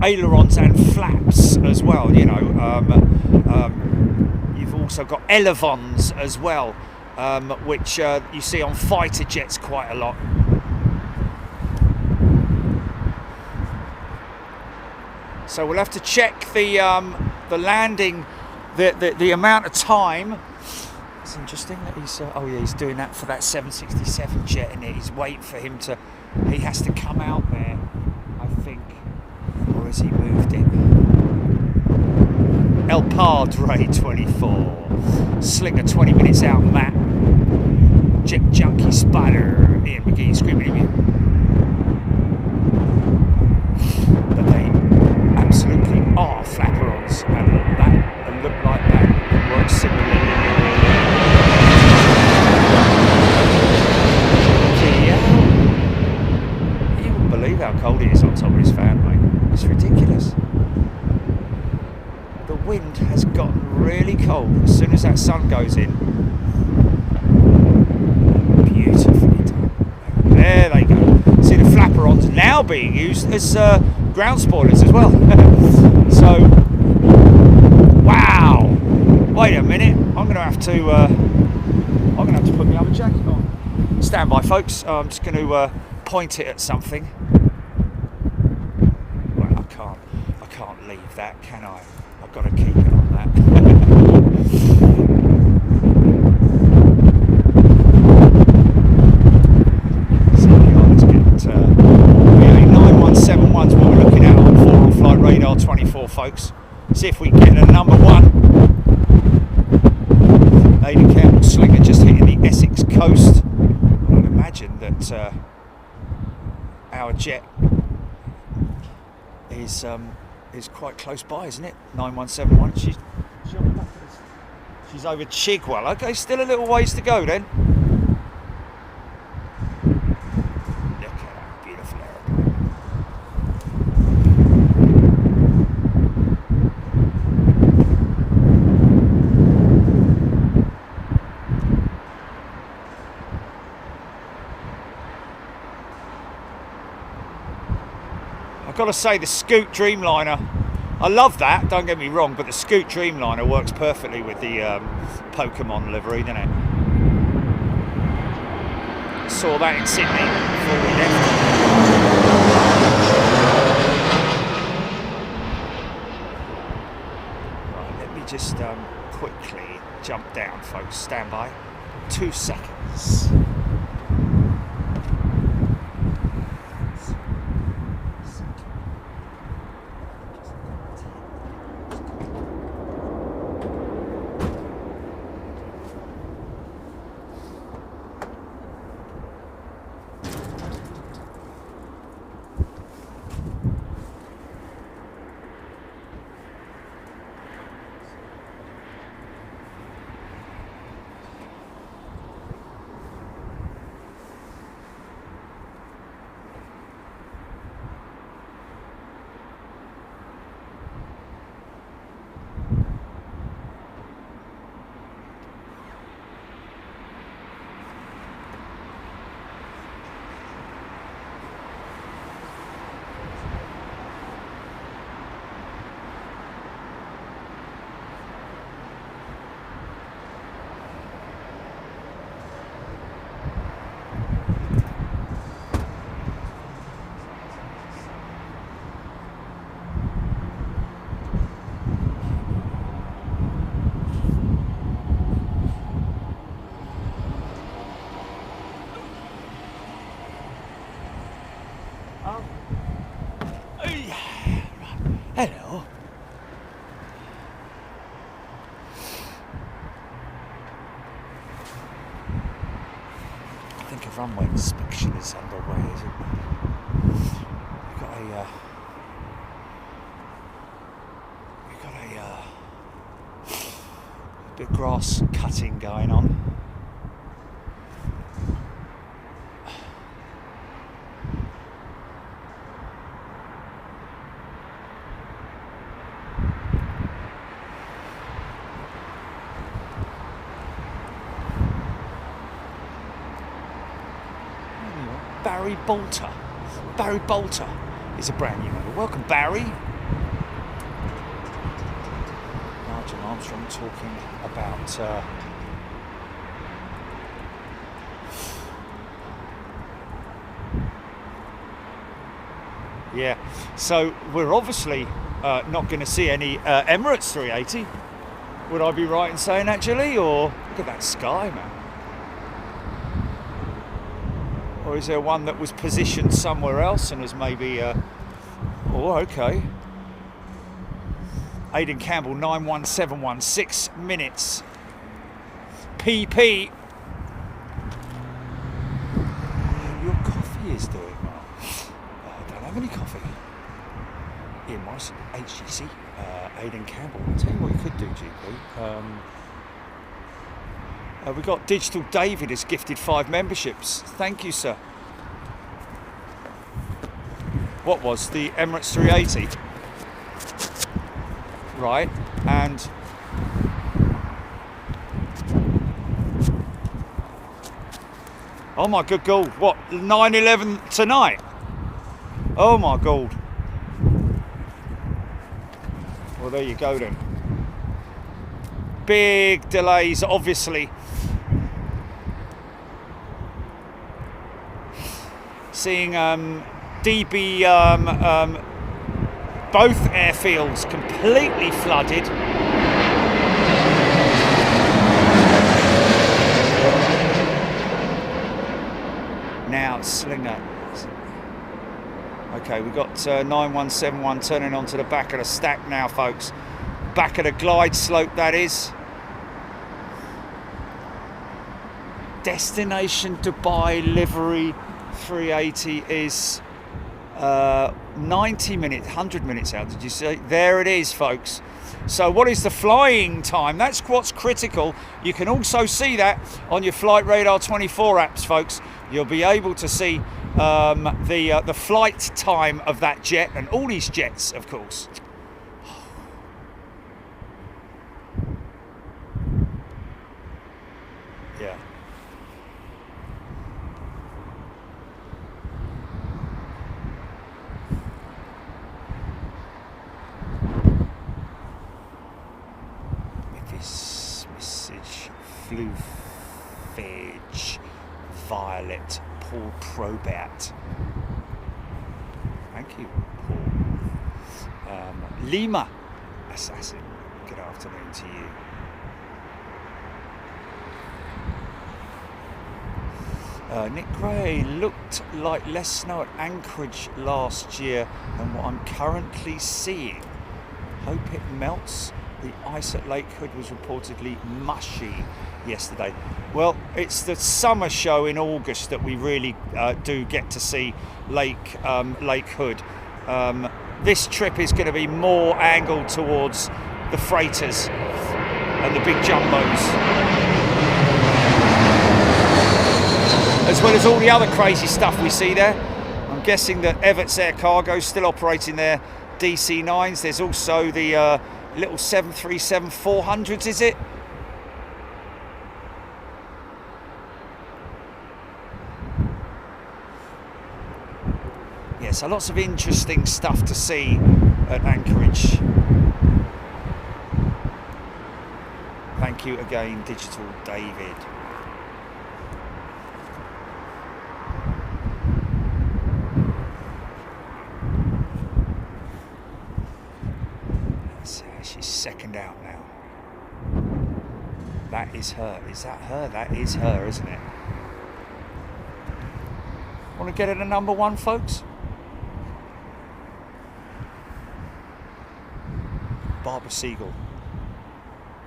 ailerons and flaps as well. You know, you've also got elevons as well, which you see on fighter jets quite a lot. So we'll have to check the landing, the amount of time. It's interesting that he's oh yeah, he's doing that for that 767 jet, and he's waiting for him to. He has to come out there, I think, or has he moved it? El Padre 24, Slinger 20 minutes out, Matt. Jet Junkie Spider, Ian McGee screaming at you. But they absolutely are flapperons, and look like that works similarly. You wouldn't believe how cold it is on top of this fan, mate. It's ridiculous. The wind has gotten really cold as soon as that sun goes in. Beautifully done. There they go. See the flapperons now being used as ground spoilers as well. So, wow! Wait a minute. I'm gonna have to put my other jacket on. Stand by, folks. I'm just going to point it at something. Well, I can't leave that, can I? I've got to keep it on that. So let's get the 9171's what we're looking at on 4 on flight radar 24, folks. See if we can get a number 1. Lady Campbell Slinger just hitting the Essex coast. I would imagine that our jet is quite close by, isn't it? 9171. She's on the back of this. She's over Chigwell. Okay, still a little ways to go then. Look at that beautiful aeroplane. I've got to say, the Scoot Dreamliner, I love that, don't get me wrong, but the Scoot Dreamliner works perfectly with the Pokemon livery, doesn't it? Saw that in Sydney before we left. Right, let me just quickly jump down, folks. Stand by. 2 seconds. Hello. I think a runway inspection is underway, is it? We've got a bit of grass cutting going on. Barry Bolter is a brand new member. Welcome, Barry. Jim Armstrong talking about yeah, so we're obviously not going to see any Emirates 380. Would I be right in saying that, Julie? Or look at that sky, man. Or is there one that was positioned somewhere else and has maybe... oh, okay. Aidan Campbell, 91716, 6 minutes. PP. Your coffee is doing well. I don't have any coffee. Ian Morrison, HGC, Aidan Campbell. I'll tell you what you could do, GP. We got Digital David has gifted 5 memberships. Thank you, sir. What was the Emirates 380? Right, and oh my good God, what, 9/11 tonight? Oh my God. Well, there you go then. Big delays, obviously. Seeing DB both airfields completely flooded. Now Slinger. Okay, we've got 9171 turning onto the back of the stack now, folks. Back of the glide slope, that is. Destination Dubai livery 380 is 90 minutes, 100 minutes out, did you see? There it is, folks. So what is the flying time? That's what's critical. You can also see that on your Flight Radar 24 apps, folks. You'll be able to see the flight time of that jet and all these jets, of course. Yeah. This message flew Fedge Violet Paul Probert. Thank you, Paul. Lima Assassin. Good afternoon to you. Nick Gray, looked like less snow at Anchorage last year than what I'm currently seeing. Hope it melts. The ice at Lake Hood was reportedly mushy yesterday. Well, it's the summer show in August that we really do get to see Lake Hood. This trip is going to be more angled towards the freighters and the big jumbos, as well as all the other crazy stuff we see there. I'm guessing that Everts Air Cargo is still operating their DC-9s. There's also the little 737-400s, is it? Yeah, so lots of interesting stuff to see at Anchorage. Thank you again, Digital David. She's second out now. That is her. Is that her? That is her, isn't it? Want to get her to number 1, folks? Barbara Siegel.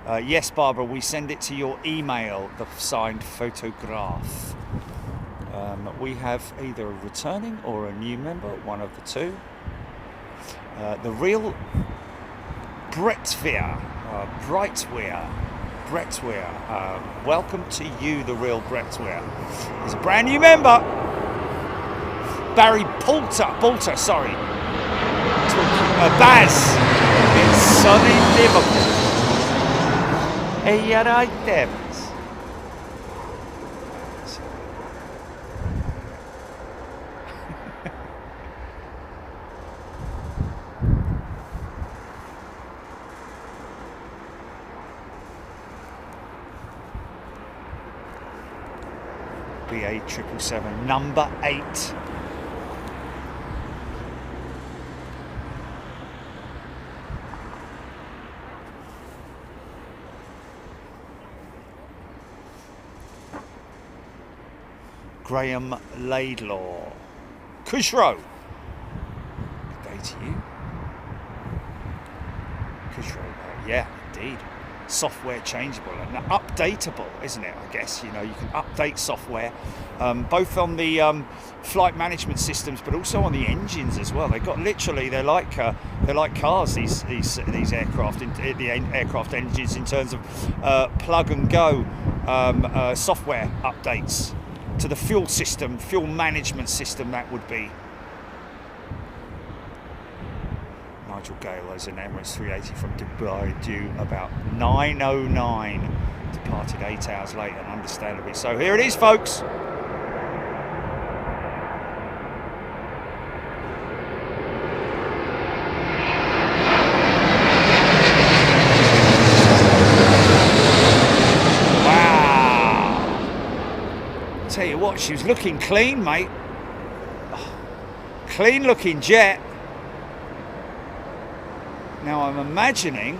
Yes, Barbara, we send it to your email, the signed photograph. We have either a returning or a new member, one of the two. The real Bretweir, welcome to you, the real Bretweir. There's a brand new member, Barry Poulter, sorry. Baz in sunny Liverpool. Hey, you're right there. BA 777, number 8. Graham Laidlaw. Kushro. Good day to you. Kushro, yeah, indeed. Software changeable and updatable, isn't it? I guess, you know, you can update software both on the flight management systems, but also on the engines as well. They've got literally, they're like cars. These aircraft, the aircraft engines, in terms of plug and go software updates to the fuel system, fuel management system. That would be. Nigel Gale has an Emirates 380 from Dubai, due about 9:09, departed 8 hours later, understandably. So here it is, folks. Wow. Tell you what, she was looking clean, mate. Clean looking jet. Now I'm imagining,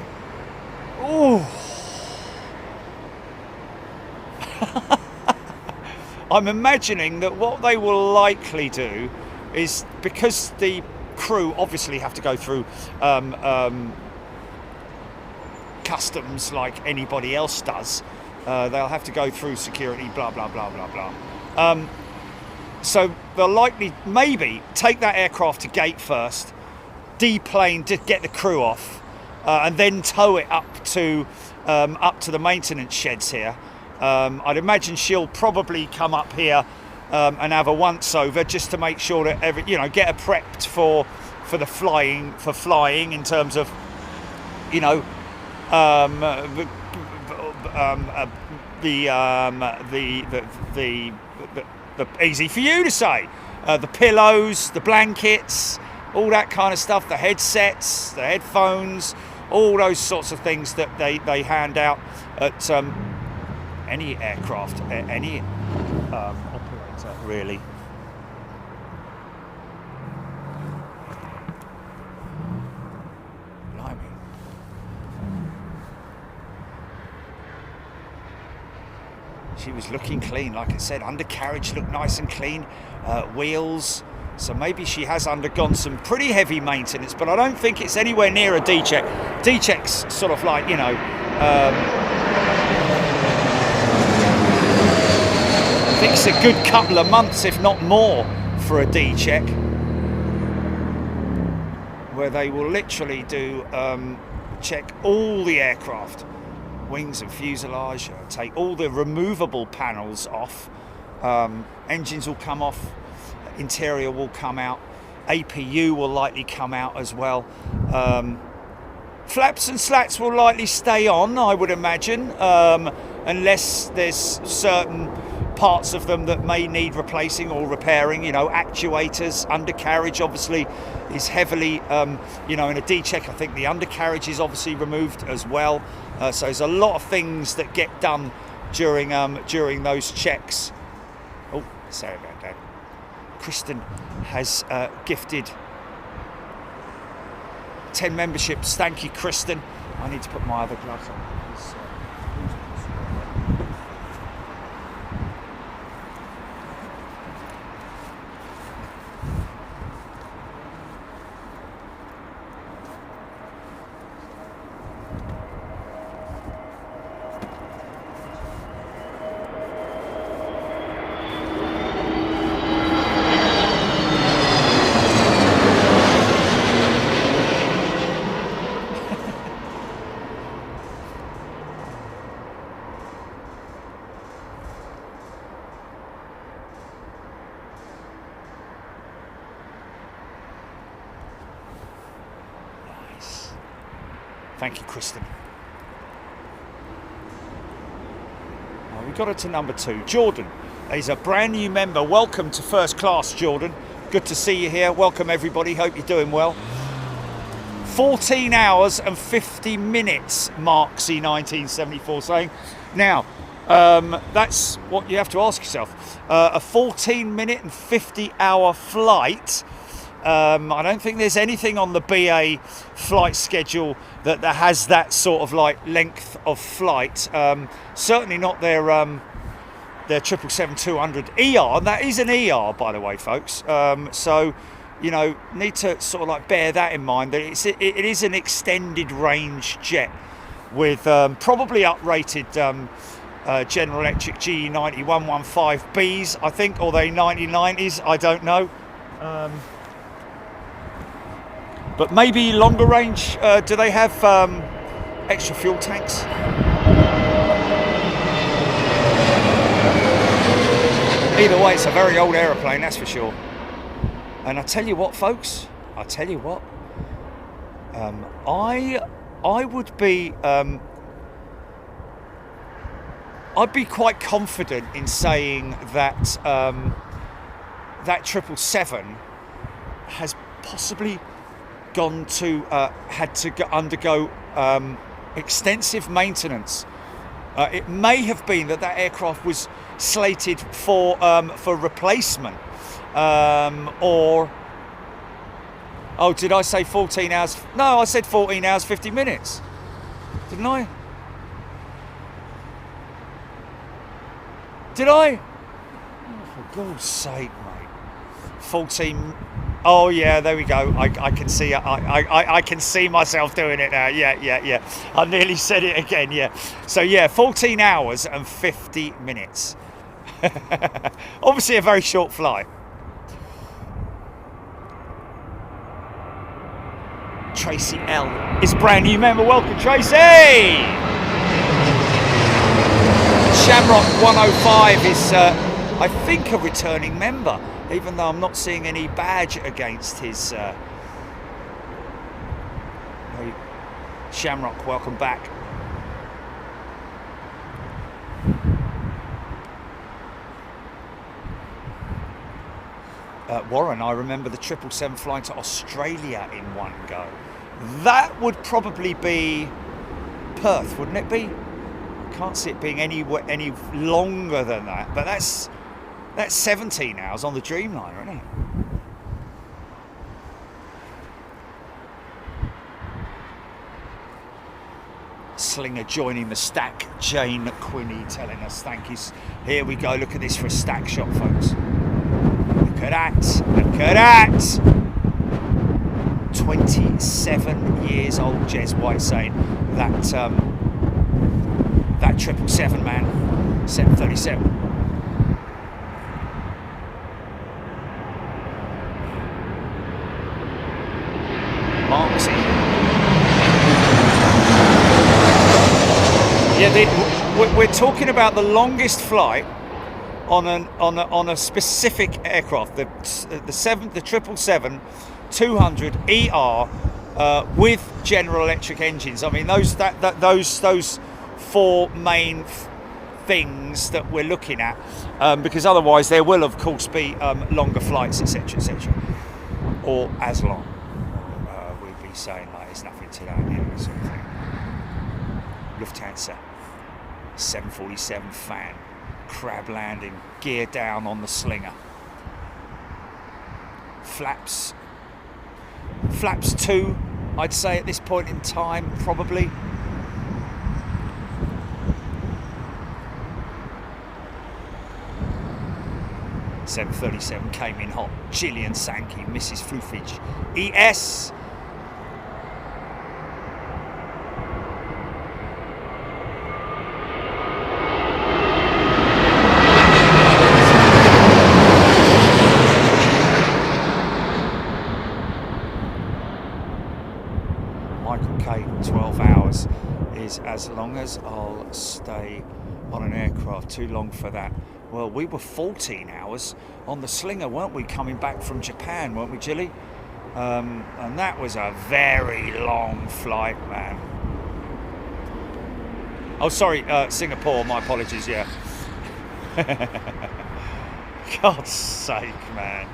I'm imagining that what they will likely do is, because the crew obviously have to go through customs like anybody else does, they'll have to go through security, blah, blah, blah, blah, blah. So they'll likely maybe take that aircraft to gate first, deplane to get the crew off, and then tow it up to the maintenance sheds here. I'd imagine she'll probably come up here and have a once over, just to make sure that get her prepped for the flying in terms of the easy for you to say, the pillows, the blankets, all that kind of stuff, the headsets, the headphones, all those sorts of things that they hand out at any aircraft, any operator, really. Blimey. She was looking clean, like I said. Undercarriage looked nice and clean, wheels. So maybe she has undergone some pretty heavy maintenance, but I don't think it's anywhere near a D-check. D-check's sort of like, I think it's a good couple of months, if not more, for a D-check, where they will literally do check all the aircraft, wings and fuselage, take all the removable panels off, engines will come off, interior will come out, APU will likely come out as well. Flaps and slats will likely stay on, I would imagine, unless there's certain parts of them that may need replacing or repairing. Actuators, undercarriage obviously is heavily, in a D-check, I think the undercarriage is obviously removed as well. So there's a lot of things that get done during those checks. Oh, sorry about that. Kristen has gifted 10 memberships. Thank you, Kristen. I need to put my other gloves on. Thank you, Kristen. We got it to number 2. Jordan is a brand new member. Welcome to first class, Jordan. Good to see you here. Welcome, everybody. Hope you're doing well. 14 hours and 50 minutes, Mark C1974 saying. Now, That's what you have to ask yourself. A 14-minute and 50-hour flight. I don't think there's anything on the BA flight schedule that has that sort of like length of flight. Certainly not their 777-200 ER, and that is an ER, by the way, folks. So, you know, need to sort of like bear that in mind, that it is an extended range jet with probably uprated General Electric GE90 115Bs, I think, or they 9090s, I don't know. But maybe longer range. Do they have extra fuel tanks? Either way, it's a very old aeroplane, that's for sure. And I tell you what, folks, I'd be quite confident in saying that that 777 has possibly had to undergo extensive maintenance. It may have been that aircraft was slated for replacement, or did I say 14 hours? No, I said 14 hours 50 minutes, didn't I? Did I? Oh, for God's sake, mate. 14. Oh yeah, there we go. I can see. I can see myself doing it now. Yeah. I nearly said it again. Yeah. So yeah, 14 hours and 50 minutes. Obviously, a very short flight. Tracy L is a brand new member. Welcome, Tracy. Shamrock 105 is, I think, a returning member, even though I'm not seeing any badge against his. Shamrock, welcome back. Warren, I remember the 777 flying to Australia in one go. That would probably be Perth, wouldn't it be? Can't see it being any longer than that, but that's 17 hours on the Dreamliner, isn't it? Slinger joining the stack. Jane Quinney telling us thank you. Here we go. Look at this for a stack shot, folks. Look at that. Look at that. 27 years old. Jez White saying that. That 777, man, 737. Marksy. Yeah, we're talking about the longest flight on a specific aircraft, the 777-200 ER with General Electric engines. I mean, those four main things that we're looking at, because otherwise there will of course be longer flights, etc, or as long. We'd be saying like there's nothing to that, sort of thing. Lufthansa 747 fan, crab landing, gear down on the Slinger. Flaps 2, I'd say at this point in time, probably. .737 came in hot. Gillian Sankey, Mrs. Flufage, ES. Michael K, 12 hours is as long as I'll stay on an aircraft. Too long for that. Well, we were 14 hours on the Slinger, weren't we, coming back from Japan, weren't we, Jilly? And that was a very long flight, man. Oh, sorry, Singapore, my apologies, yeah. God's sake, man.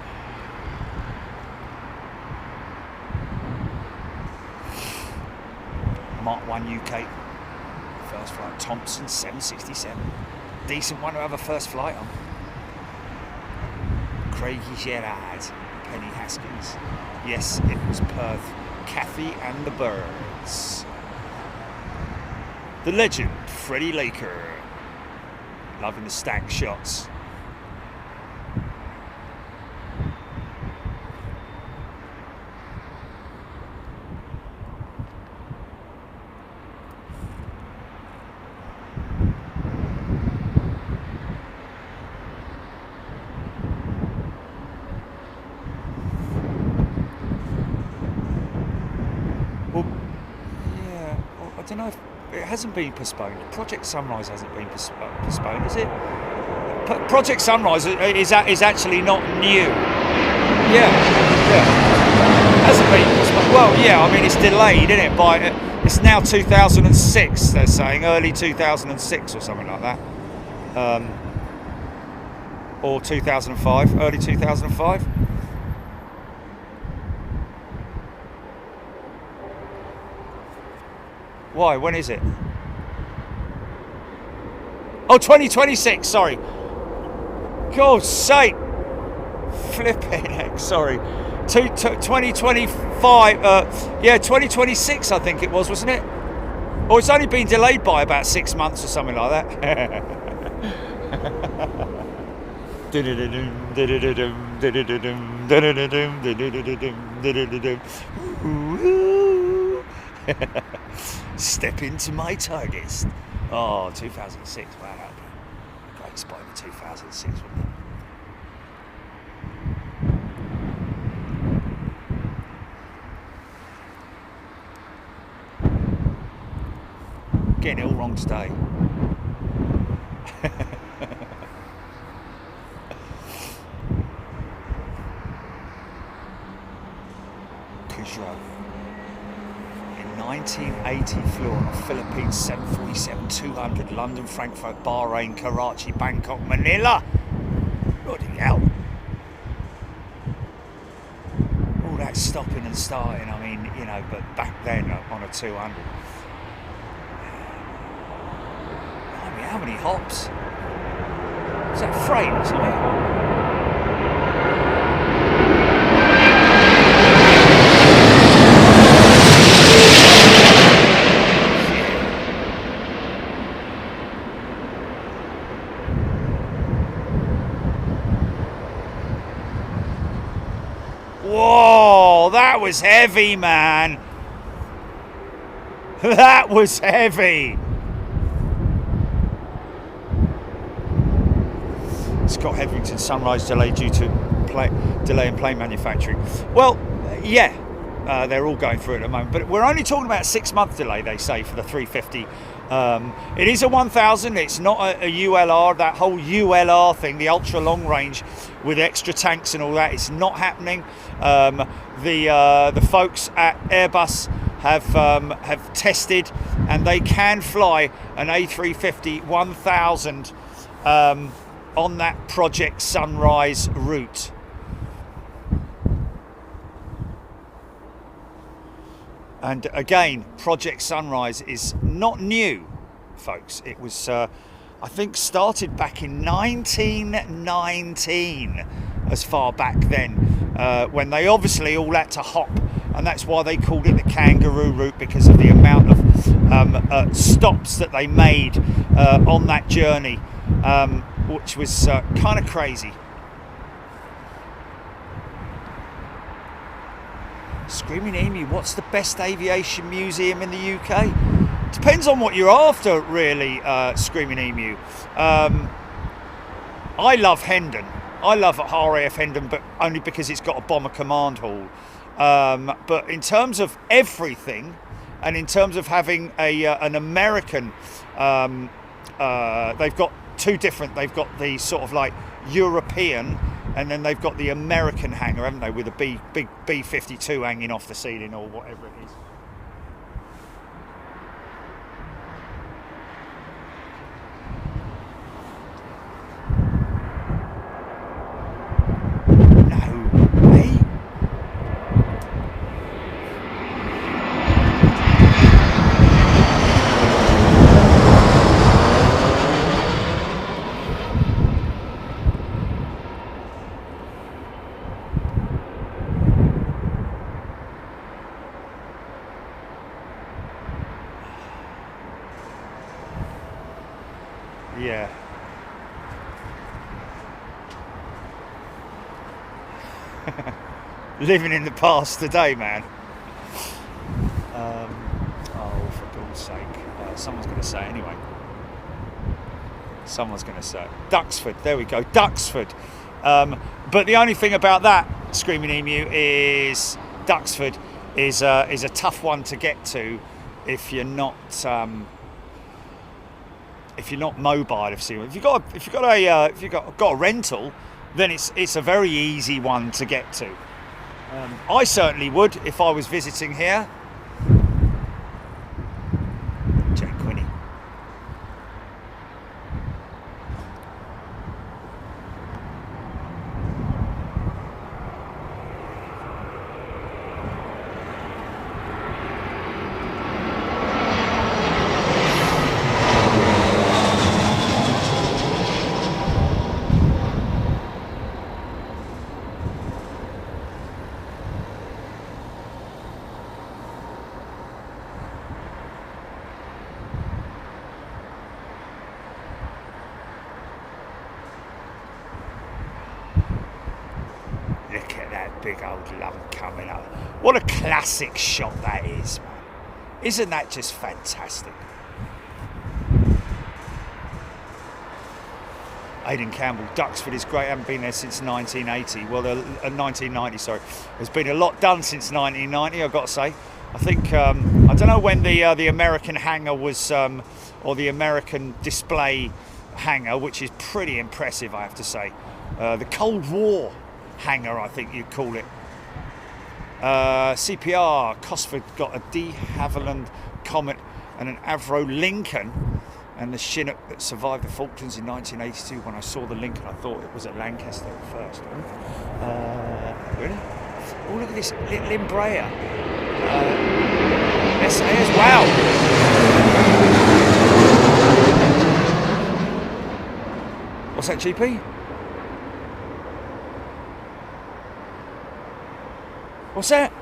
Mark 1 UK, first flight, Thompson 767. Decent one to have a first flight on. Craigie Gerard, Penny Haskins. Yes, it was Perth. Kathy and the Birds. The legend, Freddie Laker. Loving the stack shots. I don't know if it hasn't been postponed. Project Sunrise hasn't been postponed, is it? Project Sunrise is actually not new. Yeah. Hasn't been postponed. Well, yeah, I mean, it's delayed, isn't it? It's now 2006, they're saying, early 2006 or something like that. Or 2005, early 2005. Why? When is it? Oh, 2026, sorry. God's sake. Flipping heck, sorry. 2025, yeah, 2026 I think it was, wasn't it? Or it's only been delayed by about 6 months or something like that. Step into my target. Oh, 2006. Wow, that would be a great spot in 2006, wouldn't it? Getting it all wrong today. Peugeot. 1980 flew on a Philippines 747-200 London, Frankfurt, Bahrain, Karachi, Bangkok, Manila. Bloody hell. All that stopping and starting, I mean, you know, but back then on a 200. I mean, how many hops? Is that freight or something? Whoa, that was heavy, man. That was heavy. Scott Hetherington, Sunrise delay due to delay in plane manufacturing. Well, yeah, they're all going through it at the moment, but we're only talking about a 6-month delay, they say, for the 350. It is a 1000, it's not a ULR, that whole ULR thing, the ultra long range with extra tanks and all that, it's not happening. The folks at Airbus have tested, and they can fly an A350 1000 on that Project Sunrise route. And again, Project Sunrise is not new, folks. It was, I think, started back in 1919, as far back then, when they obviously all had to hop, and that's why they called it the kangaroo route, because of the amount of stops that they made on that journey, which was kind of crazy. Screaming Emu, what's the best aviation museum in the UK? Depends on what you're after, really, Screaming Emu. I love Hendon. I love RAF Hendon, but only because it's got a bomber command hall. But in terms of everything, and in terms of having an American, they've got two different. They've got the sort of like European, and then they've got the American hangar, haven't they, with a big B-52 hanging off the ceiling or whatever it is. Yeah. Living in the past today, man. Oh, for God's sake. Someone's going to say it anyway. Someone's going to say it. Duxford, there we go, Duxford. But the only thing about that, Screaming Emu, is Duxford is a tough one to get to if you're not mobile. If you've got a rental, then it's a very easy one to get to. I certainly would if I was visiting here. Jack Quinny. Look at that big old lump coming up. What a classic shot that is, man. Isn't that just fantastic? Aidan Campbell, Duxford is great, haven't been there since 1980. Well, 1990, sorry. There's been a lot done since 1990, I've got to say. I think, I don't know when the American hangar was, or the American display hangar, which is pretty impressive, I have to say. The Cold War hangar, I think you'd call it. CPR, Cosford got a de Havilland Comet and an Avro Lincoln, and the Chinook that survived the Falklands in 1982. When I saw the Lincoln, I thought it was at Lancaster at first. Really? Oh, look at this little Embraer. SAS, wow! What's that, GP? What's that?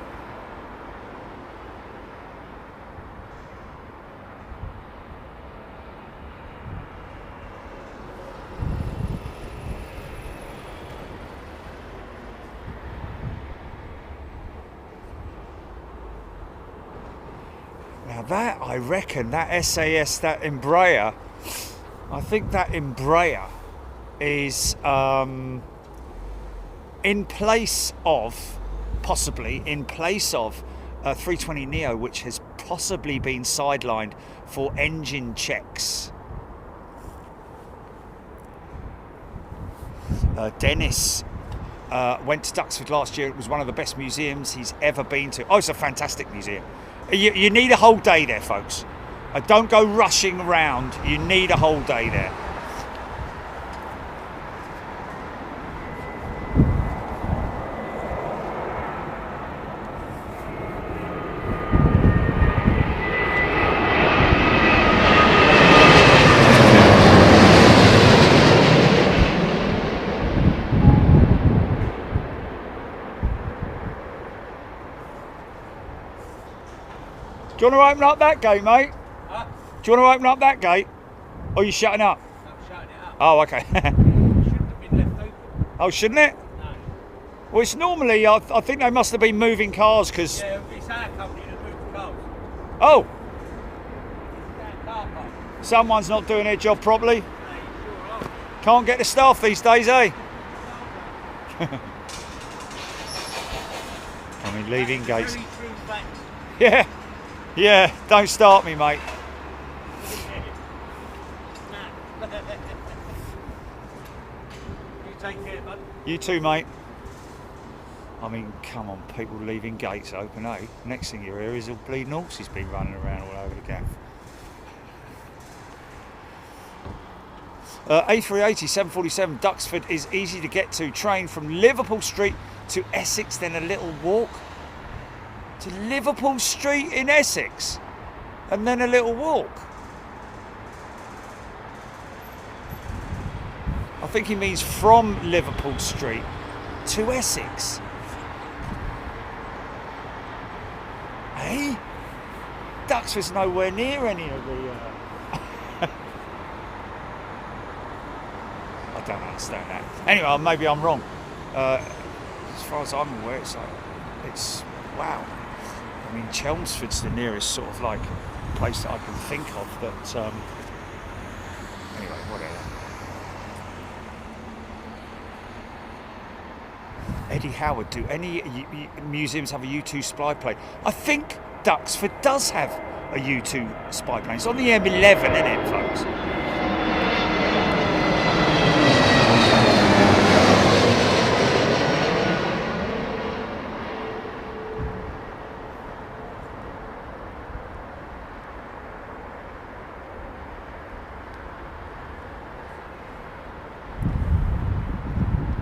Now that, I reckon, that SAS, that Embraer, I think that Embraer is in place of, possibly in place of a 320neo, which has possibly been sidelined for engine checks. Dennis went to Duxford last year. It was one of the best museums he's ever been to. Oh, it's a fantastic museum. You need a whole day there, folks. Don't go rushing around. You need a whole day there. Do you want to open up that gate, mate? Huh? Do you want to open up that gate? Or are you shutting up? I'm shutting it up. Oh, okay. Shouldn't have been left open. Oh, shouldn't it? No. Well, it's normally, I think they must have been moving cars because... Yeah, it's our company that moved the cars. Oh! It's our car park. Someone's not doing their job properly. No, you sure are. Can't get the staff these days, eh? I mean, leaving gates. Very true fact. Yeah. Yeah, don't start me, mate. Nah. You take care, bud. You too, mate. I mean, come on, people leaving gates open, eh? Next thing you hear is all bleeding horses been running around all over the gaff. A380 747 Duxford is easy to get to. Train from Liverpool Street to Essex, then a little walk to Liverpool Street in Essex, and then a little walk. I think he means from Liverpool Street to Essex. Hey, Duxford's nowhere near any of the... don't understand that. Anyway, maybe I'm wrong. As far as I'm aware, it's wow. I mean, Chelmsford's the nearest sort of like place that I can think of that. Anyway, whatever. Eddie Howard, do any museums have a U2 spy plane? I think Duxford does have a U2 spy plane. It's on the M11, isn't it, folks?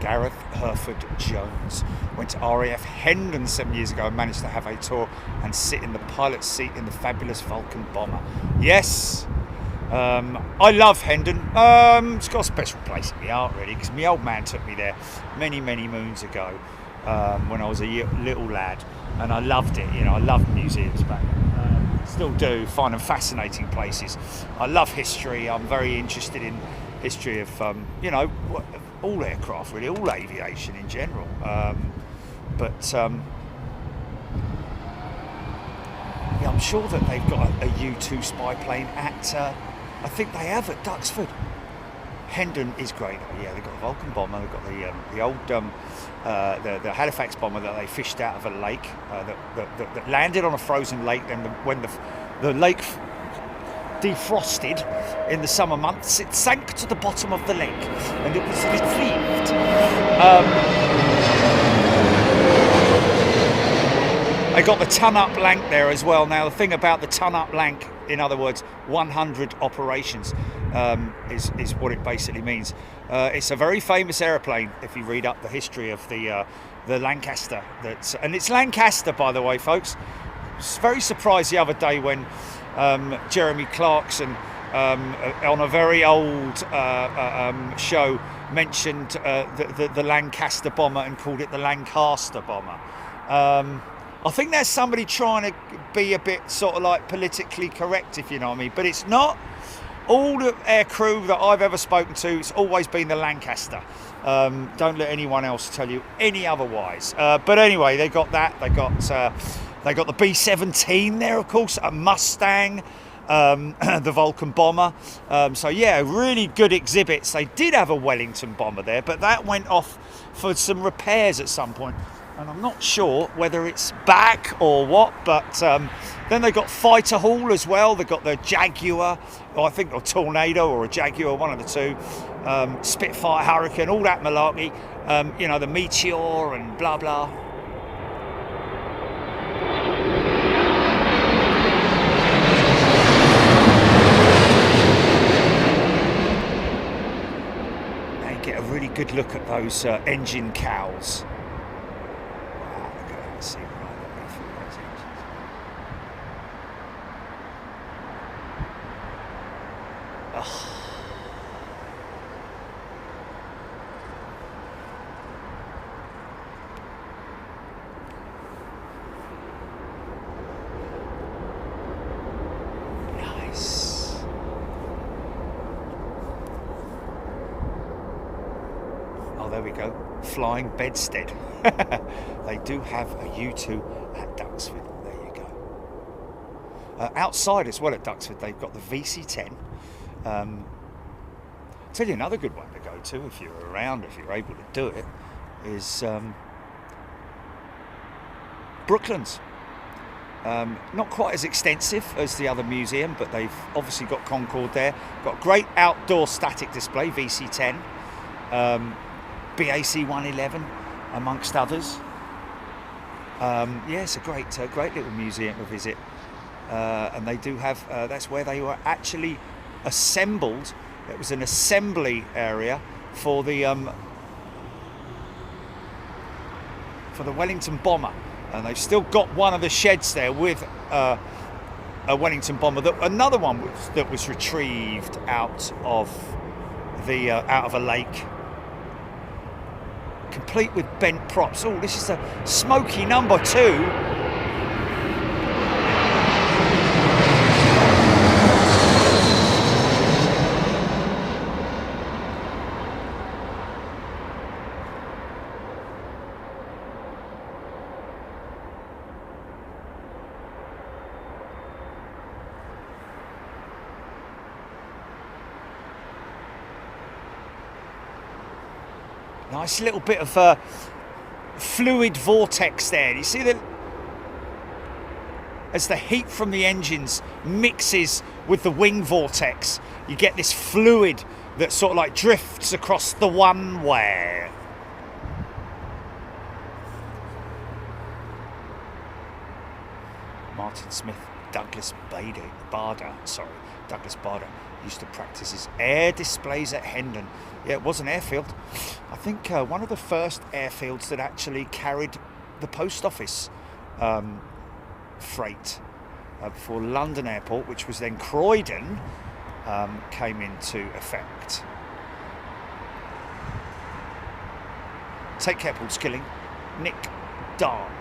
Gareth Herford Jones went to RAF Hendon 7 years ago and managed to have a tour and sit in the pilot's seat in the fabulous Vulcan bomber. Yes, I love Hendon. It's got a special place in my heart, really, because my old man took me there many moons ago when I was a little lad, and I loved it. You know, I loved museums back then. Still do, find them fascinating places. I love history. I'm very interested in history of you know, all aircraft, really, all aviation in general. Yeah, I'm sure that they've got a U2 spy plane at, I think they have at Duxford. Hendon is great. Yeah, they've got a Vulcan bomber. They've got the old the Halifax bomber that they fished out of a lake that landed on a frozen lake. Then when the lake defrosted in the summer months, it sank to the bottom of the lake and it was retrieved. They got the ton-up lank there as well. Now, the thing about the ton-up lank, in other words, 100 operations, is what it basically means. It's a very famous aeroplane if you read up the history of the Lancaster. And it's Lancaster, by the way, folks. I was very surprised the other day when Jeremy Clarkson on a very old show mentioned the Lancaster bomber and called it the Lancaster bomber. I think there's somebody trying to be a bit sort of like politically correct, if you know what I mean, but it's not. All the air crew that I've ever spoken to, it's always been the Lancaster. Don't let anyone else tell you any otherwise. But anyway, they got that. They got the B-17 there, of course, a Mustang, the Vulcan bomber. So yeah, really good exhibits. They did have a Wellington bomber there, but that went off for some repairs at some point. And I'm not sure whether it's back or what, but then they got Fighter Hall as well. They got the Jaguar, or I think a Tornado or a Jaguar, one of the two. Spitfire, Hurricane, all that malarkey. You know, the Meteor and blah blah. Now you get a really good look at those engine cowls. See right away from those engines. Oh. Nice. Oh, there we go. Flying bedstead. They do have a U2 at Duxford. There you go. Outside as well at Duxford, they've got the VC-10. Tell you another good one to go to if you're around, if you're able to do it, is Brooklands. Not quite as extensive as the other museum, but they've obviously got Concorde there. Got great outdoor static display, VC-10, BAC 111. Amongst others. Yeah, it's a great little museum to visit, and they do have. That's where they were actually assembled. It was an assembly area for the Wellington bomber, and they've still got one of the sheds there with a Wellington bomber. Another one that was retrieved out of a lake. Complete with bent props. Oh, this is a smoky number 2. Nice little bit of fluid vortex there. You see that as the heat from the engines mixes with the wing vortex, you get this fluid that sort of like drifts across the runway. Martin Smith, Douglas Bader used to practice his air displays at Hendon. Yeah, it was an airfield. I think one of the first airfields that actually carried the post office freight before London Airport, which was then Croydon, came into effect. Take care, Paul Skilling. Nick Dark.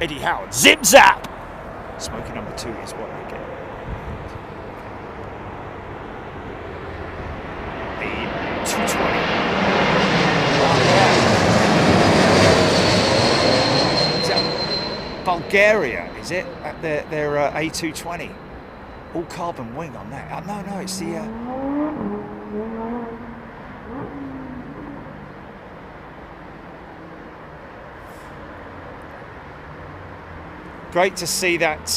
Eddie Howard. Zip Zap! Smoking number 2 is what I get. The 220. Is that Bulgaria, is it? At their A220. All carbon wing on that. No, it's the... Great to see that.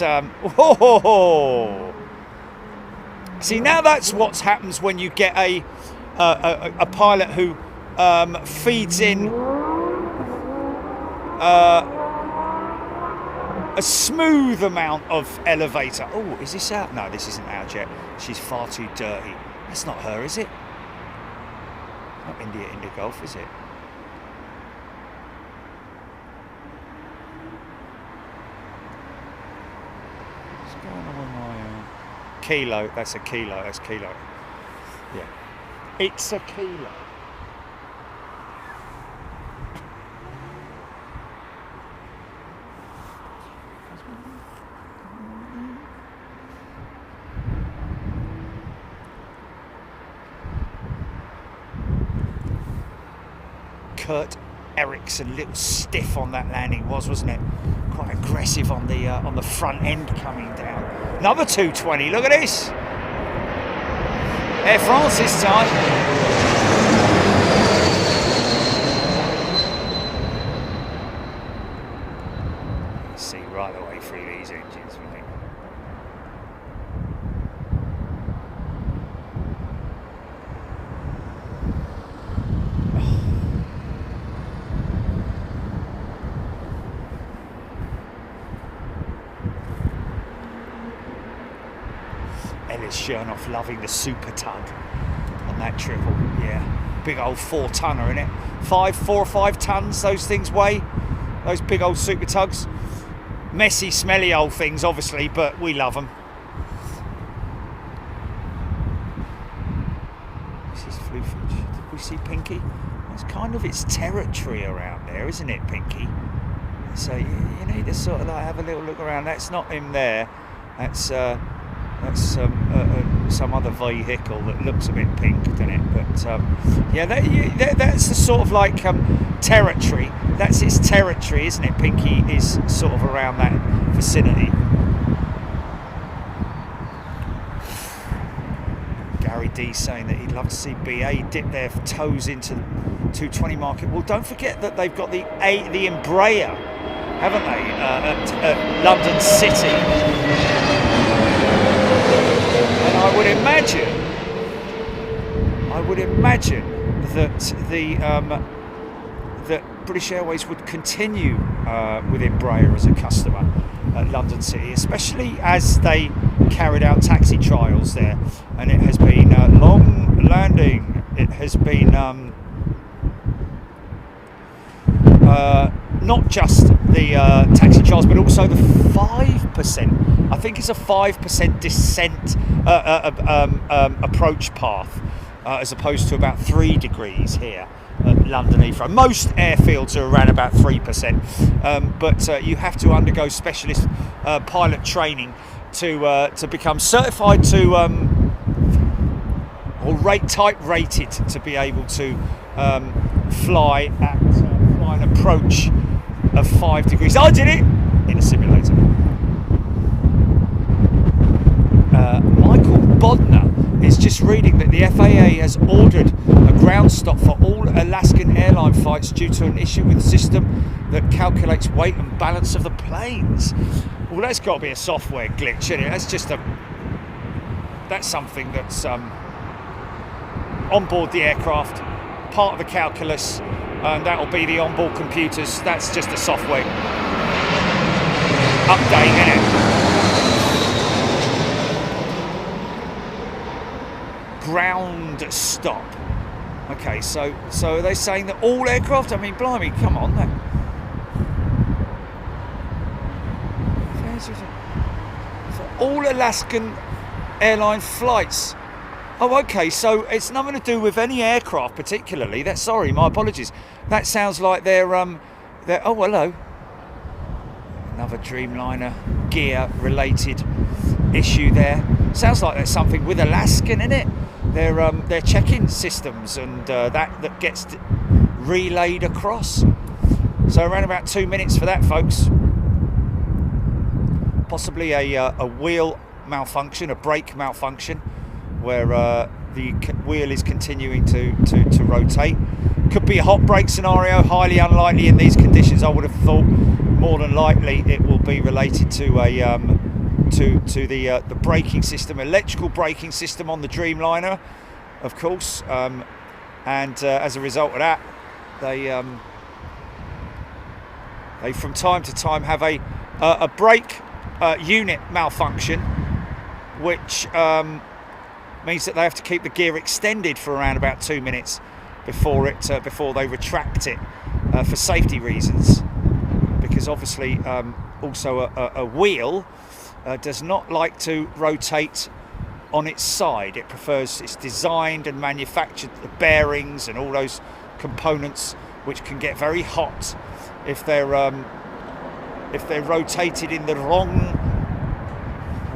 See, now that's what happens when you get a pilot who feeds in a smooth amount of elevator. Oh, is this out? No, this isn't out yet. She's far too dirty. That's not her, is it? Not India Golf, is it? Kilo, that's a kilo, that's kilo. Yeah. It's a kilo. Kurt Ericsson, little stiff on that landing wasn't it? Quite aggressive on the front end coming down. Another 220, look at this. Air France this time. You see right the way through these engines, we think. Chernoff loving the super tug on that triple. Yeah, big old 4-tonner in it. 4 or 5 tons those things weigh, those big old super tugs. Messy, smelly old things obviously, but we love them. This is Flufage. Did we see Pinky? It's kind of its territory around there, isn't it, Pinky? So you need to sort of like have a little look around. That's not him there. That's some other vehicle that looks a bit pink, doesn't it? But yeah, that's the sort of like territory. That's its territory, isn't it? Pinky is sort of around that vicinity. Gary D saying that he'd love to see BA dip their toes into the 220 market. Well, don't forget that they've got the Embraer, haven't they, at London City. And I would imagine that that British Airways would continue with Embraer as a customer at London City, especially as they carried out taxi trials there, and it has been long landing. It has been not just the taxi trials, but also the 5%. I think it's a 5% descent approach path, as opposed to about 3 degrees here at London Heathrow. Most airfields are around about 3%, but you have to undergo specialist pilot training to become certified to or type rated to be able to fly an approach of 5 degrees. I did it in a simulator. Michael Bodner is just reading that the FAA has ordered a ground stop for all Alaskan airline flights due to an issue with the system that calculates weight and balance of the planes. Well, that's got to be a software glitch, isn't it? That's something that's on board the aircraft, part of the calculus, and that'll be the onboard computers. That's just a software update, isn't it? Ground stop. Okay, so are they saying that all aircraft? I mean, blimey, come on, then. For all Alaskan airline flights. Oh, okay, so it's nothing to do with any aircraft particularly. Sorry, my apologies. That sounds like they're oh, hello. Another Dreamliner gear related issue there. Sounds like there's something with Alaskan in it. Their check-in systems and that gets relayed across. So around about 2 minutes for that, folks. Possibly a wheel malfunction, a brake malfunction, where the wheel is continuing to rotate. Could be a hot brake scenario, highly unlikely in these conditions. I would have thought more than likely it will be related to the braking system, electrical braking system on the Dreamliner, of course, and as a result of that, they from time to time have a brake unit malfunction, which means that they have to keep the gear extended for around about 2 minutes before they retract it for safety reasons, because obviously also a wheel does not like to rotate on its side. It's designed and manufactured, the bearings and all those components, which can get very hot if they're rotated in the wrong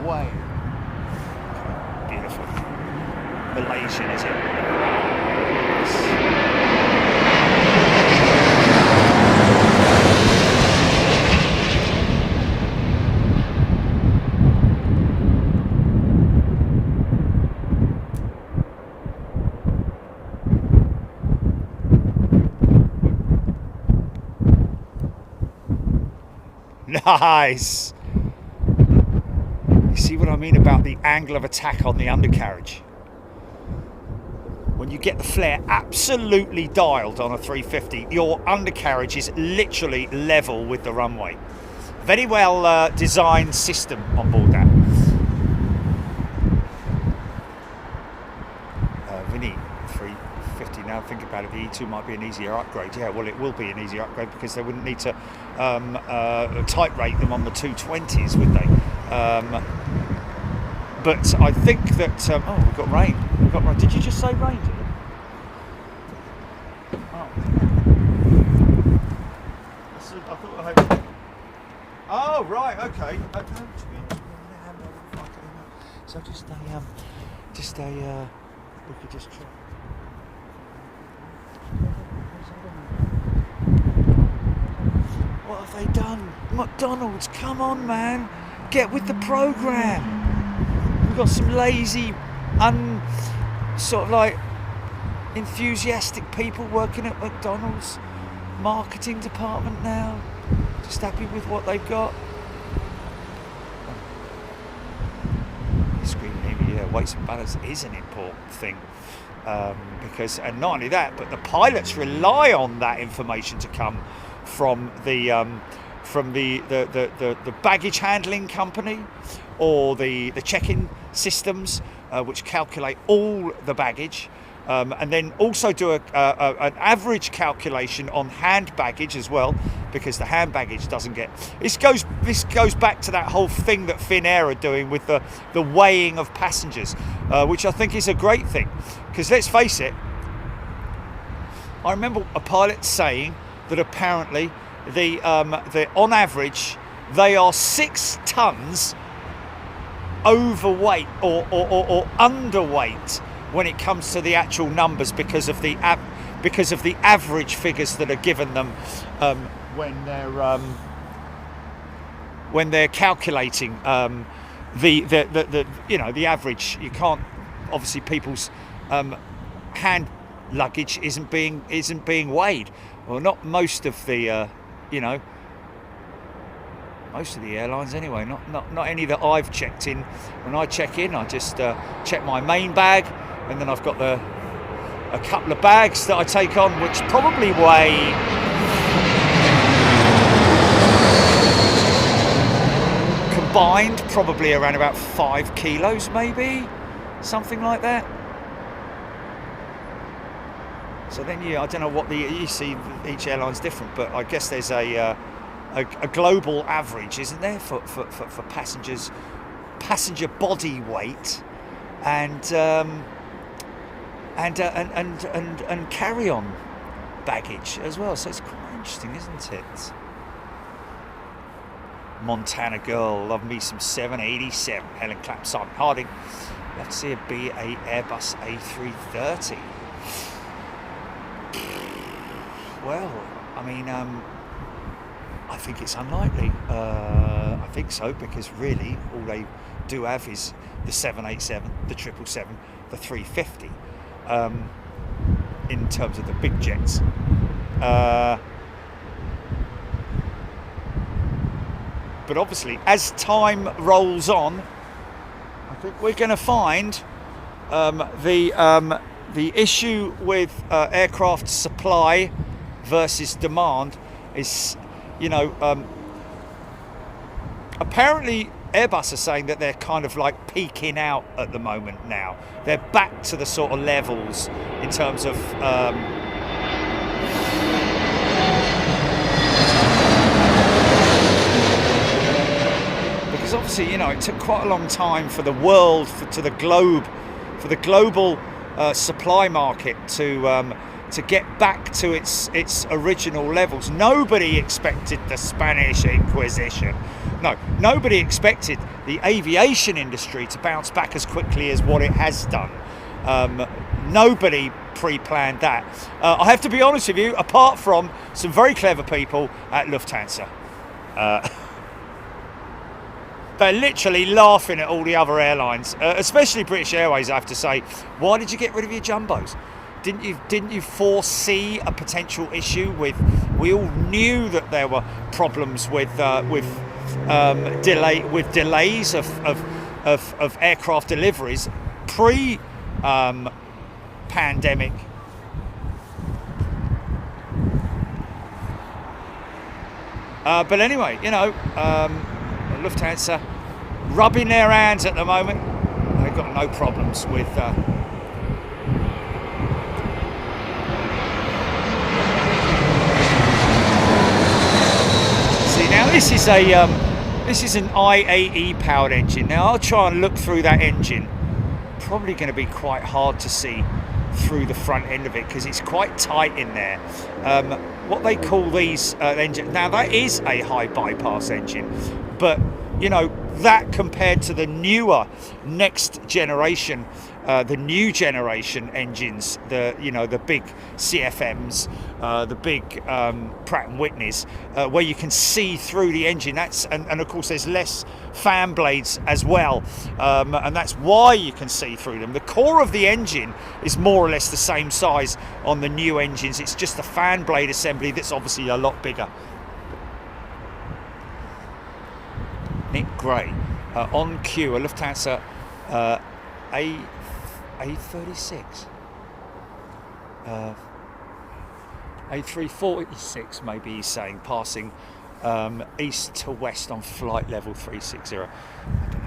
way. Beautiful. Malaysian, is it? Nice. You see what I mean about the angle of attack on the undercarriage? When you get the flare absolutely dialed on a 350, your undercarriage is literally level with the runway. Very well designed system on board that. Vinny, 350 now, think about it, the E2 might be an easier upgrade. Yeah, well, it will be an easier upgrade because they wouldn't need to type rate them on the 220s, would they? But I think that oh, we've got rain. Did you just say rain? Did you? Oh. Oh, right, okay. So just we could just try. What have they done? McDonald's, come on, man. Get with the program. We've got some lazy, sort of like enthusiastic people working at McDonald's marketing department now. Just happy with what they've got. Weights and balance is an important thing, because, and not only that, but the pilots rely on that information to come from the baggage handling company or the check-in systems, which calculate all the baggage, and then also do an average calculation on hand baggage as well, because the hand baggage doesn't get. This goes back to that whole thing that Finnair are doing with the weighing of passengers, which I think is a great thing, because let's face it, I remember a pilot saying that apparently the on average they are 6 tons overweight or underweight when it comes to the actual numbers, because of the average figures that are given them when they're calculating the average. You can't obviously people's hand luggage isn't being weighed. Well, not most of the most of the airlines anyway. Not any that I've checked in. When I check in, I just check my main bag, and then I've got a couple of bags that I take on, which probably weigh combined probably around about 5 kilos, maybe something like that. So then, I don't know what you see. Each airline's different, but I guess there's a global average, isn't there, for passenger body weight and carry-on baggage as well. So it's quite interesting, isn't it? Montana girl, love me some 787. Helen Clapp, Simon Harding. Let's see a Airbus A330. Well, I mean, I think it's unlikely. I think so, because really all they do have is the 787, the 777, the 350 in terms of the big jets. But obviously, as time rolls on, I think we're going to find the issue with aircraft supply versus demand is, apparently Airbus are saying that they're kind of like peaking out at the moment now. They're back to the sort of levels in terms of because obviously, it took quite a long time for the world, for the global supply market to get back to its original levels. Nobody expected the Spanish Inquisition. No, nobody expected the aviation industry to bounce back as quickly as what it has done. Nobody pre-planned that. I have to be honest with you, apart from some very clever people at Lufthansa. They're literally laughing at all the other airlines, especially British Airways, I have to say. Why did you get rid of your jumbos? Didn't you foresee a potential issue with? We all knew that there were problems with delays of aircraft deliveries pre-pandemic. But anyway, Lufthansa rubbing their hands at the moment. They've got no problems with. See, now this is an IAE powered engine. Now I'll try and look through that engine. Probably going to be quite hard to see through the front end of it because it's quite tight in there. What they call these engines, now that is a high bypass engine, but that compared to the newer next generation, the new generation engines, the big CFMs, the big Pratt and Whitneys, where you can see through the engine. And of course there's less fan blades as well, and that's why you can see through them. The core of the engine is more or less the same size on the new engines. It's just the fan blade assembly that's obviously a lot bigger. Nick Gray, on queue, a Lufthansa A36, A346 maybe he's saying, passing east to west on flight level 360. I don't know.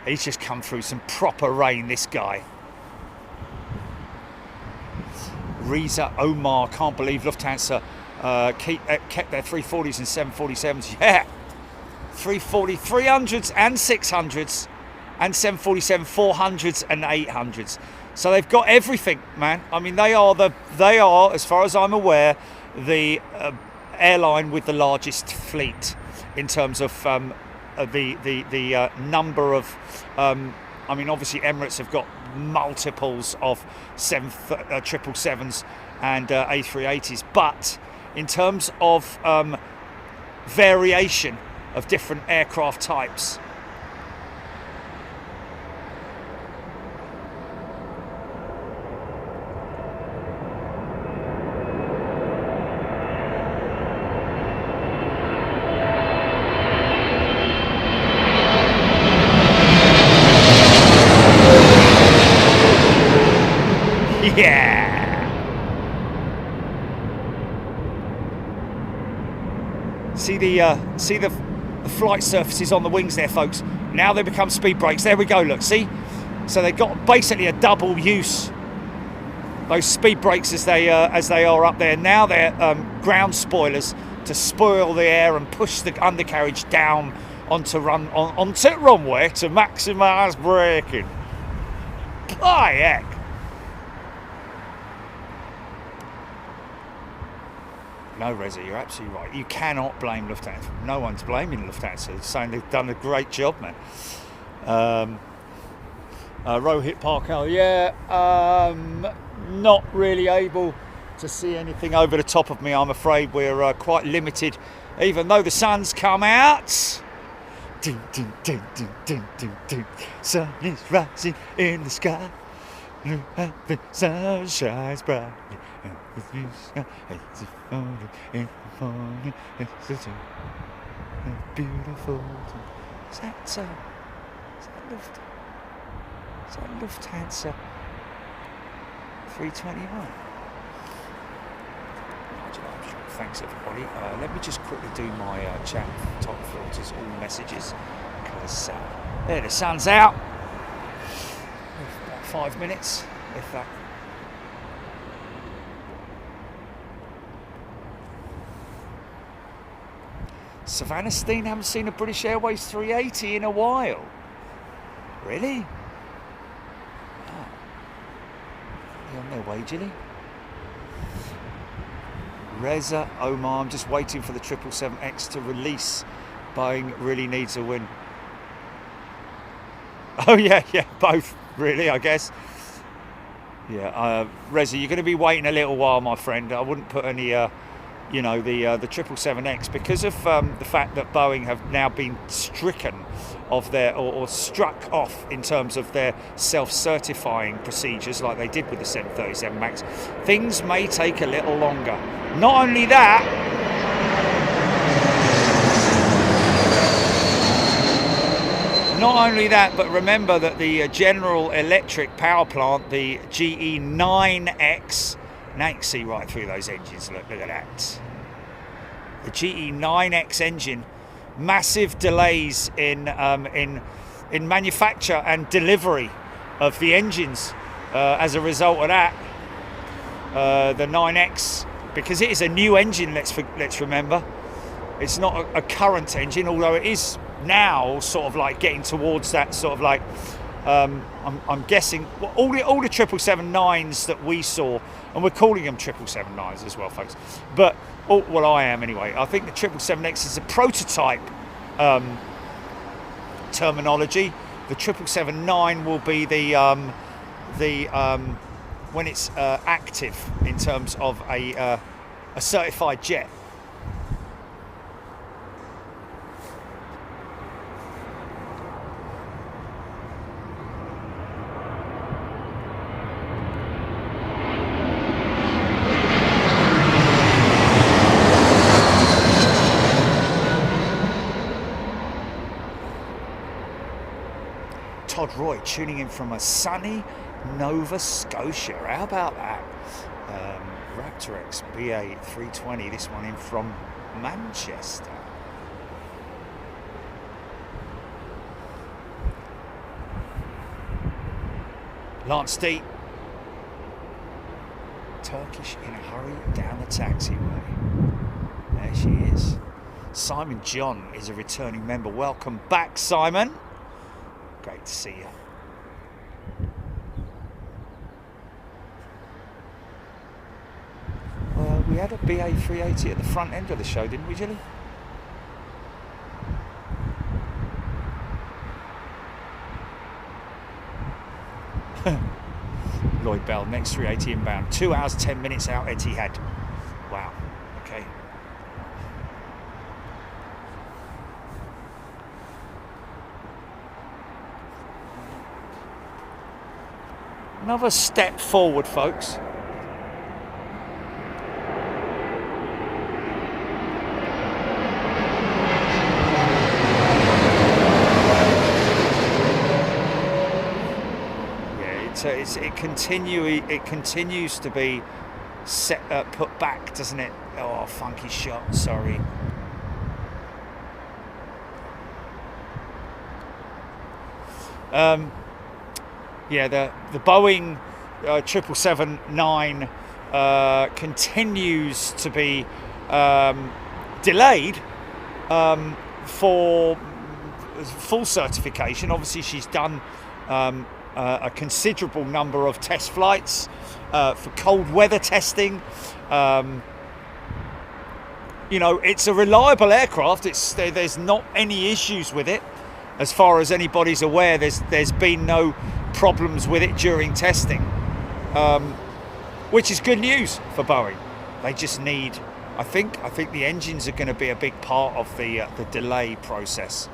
He's just come through some proper rain, this guy. Reza Omar, can't believe Lufthansa kept their 340s and 747s. Yeah, 340, 300s and 600s, and 747, 400s and 800s. So they've got everything, man. I mean, they are, as far as I'm aware, the airline with the largest fleet in terms of the number of. I mean, obviously Emirates have got multiples of 777s and A380s, but in terms of variation of different aircraft types. Yeah. See the flight surfaces on the wings there, folks. Now they become speed brakes. There we go. Look, see. So they've got basically a double use. Those speed brakes as they are up there. Now they're ground spoilers to spoil the air and push the undercarriage down onto runway to maximise braking. By heck. No, Reza, you're absolutely right. You cannot blame Lufthansa. No one's blaming Lufthansa. They're saying they've done a great job, man. Rohit Parkal, yeah. Not really able to see anything over the top of me. I'm afraid we're quite limited, even though the sun's come out. Ding, ding, ding, ding, ding, ding, ding. Sun is rising in the sky. The sun shines bright. It's beautiful. Is that Lufthansa 321? Thanks everybody. Let me just quickly do my chat top filters, all messages, because there the sun's out. About 5 minutes, if that. Savannah Steen, haven't seen a British Airways 380 in a while. Really? Oh. Are on their way, Jilly? Reza Omar, I'm just waiting for the 777X to release. Boeing really needs a win. Oh yeah, both, really, I guess. Yeah, Reza, you're going to be waiting a little while, my friend. I wouldn't put any... the 777X, because of the fact that Boeing have now been stricken of their or struck off in terms of their self-certifying procedures like they did with the 737 MAX. Things may take a little longer. Not only that, but remember that the General Electric power plant, the GE9X. Now you can see right through those engines. Look at that. The GE9X engine, massive delays in manufacture and delivery of the engines as a result of that. The 9X, because it is a new engine. Let's remember, it's not a current engine, although it is now sort of like getting towards that sort of like. I'm guessing all the 777-9s that we saw, and we're calling them 777-9s as well, folks. But I am anyway. I think the 777X is a prototype terminology. The 777-9 will be the when it's active in terms of a certified jet. Todd Roy tuning in from a sunny Nova Scotia. How about that? Raptor X BA 320, this one in from Manchester. Lance D. Turkish in a hurry down the taxiway. There she is. Simon John is a returning member. Welcome back, Simon. Great to see you. We had a BA 380 at the front end of the show, didn't we, Jilly? Lloyd Bell, next 380 inbound. 2 hours, 10 minutes out Etihad. Wow. Okay. Another step forward, folks. It continues to be put back, doesn't it? Oh, funky shot. Sorry. Yeah, the Boeing 777-9 continues to be delayed for full certification. Obviously, she's done a considerable number of test flights for cold weather testing. You know, it's a reliable aircraft. There's not any issues with it, as far as anybody's aware. There's been no problems with it during testing, which is good news for Boeing. They just need, I think the engines are going to be a big part of the delay process.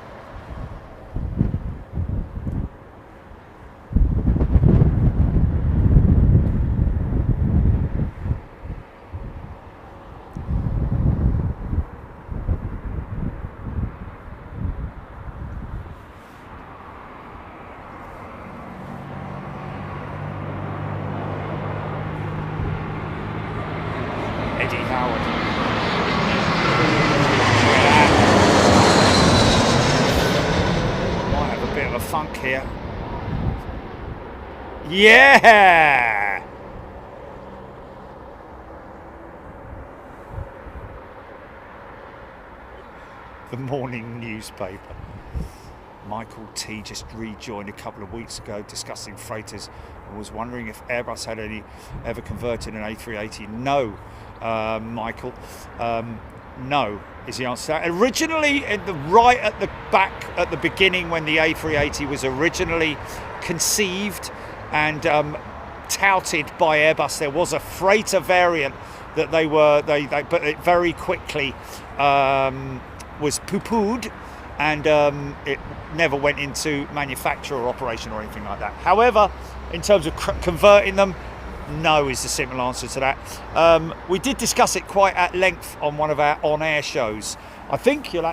Here. Yeah! The morning newspaper. Michael T just rejoined a couple of weeks ago discussing freighters and was wondering if Airbus had ever converted an A380. No, Michael. No is the answer to that. Originally, right at the back, at the beginning, when the A380 was originally conceived and touted by Airbus, there was a freighter variant that but it very quickly was poo-pooed, and it never went into manufacture or operation or anything like that. However, in terms of converting them, no is the simple answer to that. We did discuss it quite at length on one of our on-air shows. I think if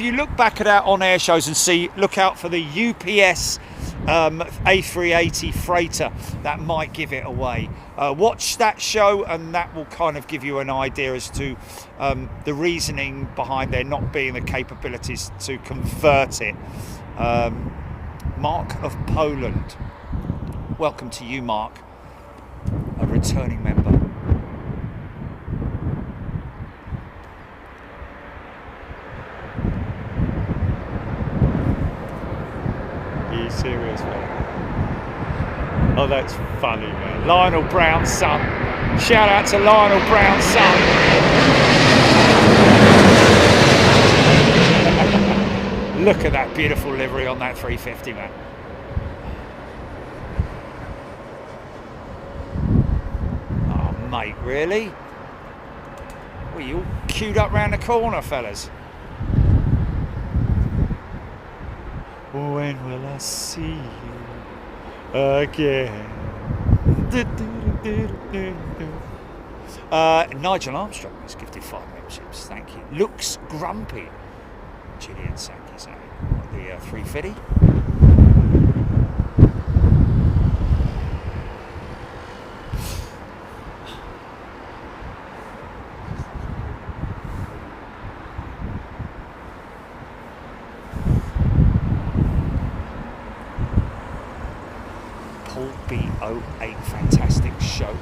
you look back at our on-air shows and look out for the UPS A380 freighter, that might give it away. Watch that show and that will kind of give you an idea as to the reasoning behind there not being the capabilities to convert it. Mark of Poland. Welcome to you, Mark, a returning member. Are you serious, man? Oh, that's funny, man. Lionel Brown's son. Shout out to Lionel Brown's son. Look at that beautiful livery on that 350, man. Mate, really? Well, you all queued up round the corner, fellas. When will I see you again? Nigel Armstrong has gifted 5 memberships. Thank you. Looks grumpy. Gillian Sankey saying the 350. B08, fantastic show.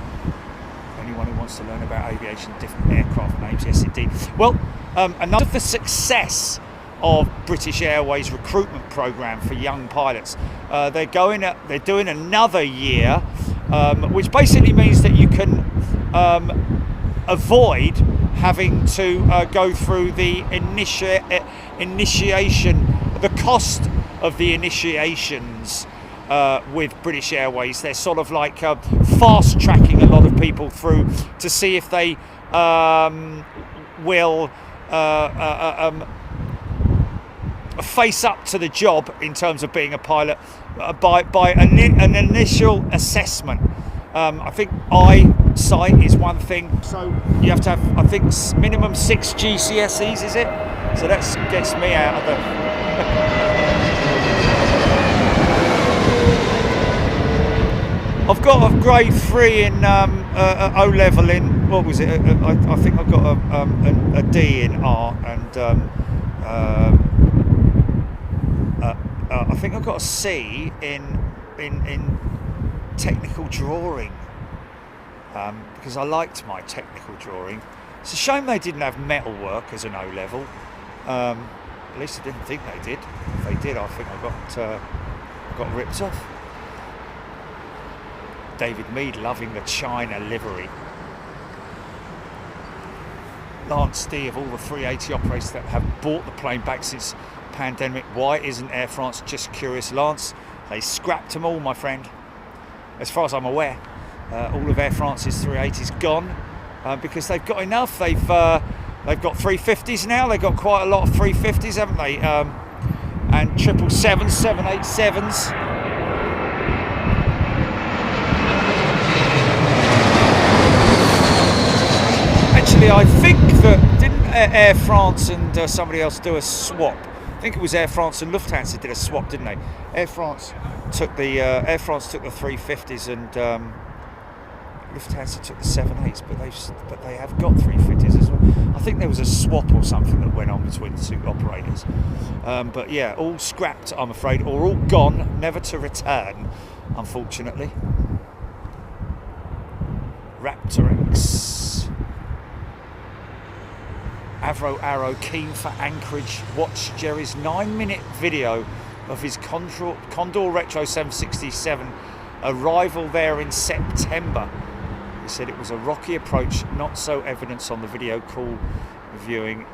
Anyone who wants to learn about aviation, different aircraft names, yes indeed. Well, another of the success of British Airways recruitment program for young pilots. They're doing another year, which basically means that you can avoid having to go through the initiation, the cost of the initiations with British Airways. They're sort of like fast tracking a lot of people through to see if they will face up to the job in terms of being a pilot by an initial assessment. I think eyesight is one thing, so you have to have, I think, minimum 6 GCSEs, is it? So that gets me out of the... I've got a grade 3 in O level in, what was it? I think I've got a D in art, and I think I've got a C in technical drawing, because I liked my technical drawing. It's a shame they didn't have metal work as an O level. At least I didn't think they did. If they did, I think I got ripped off. David Mead loving the China livery. Lance D, of all the 380 operators that have bought the plane back since pandemic, why isn't Air France just curious? Lance, they scrapped them all, my friend. As far as I'm aware, all of Air France's 380s gone because they've got enough. They've got 350s now. They've got quite a lot of 350s, haven't they? And 777s, 787s. Actually, I think that didn't Air France and somebody else do a swap? I think it was Air France and Lufthansa did a swap, didn't they? Air France took the 350s and Lufthansa took the 78s, but they have got 350s as well. I think there was a swap or something that went on between the two operators. But yeah, all scrapped, I'm afraid, or all gone, never to return, unfortunately. Raptor X. Avro Arrow keen for Anchorage. Watch Jerry's 9-minute video of his Condor Retro 767 arrival there in September. He said it was a rocky approach, not so evidence on the video call viewing.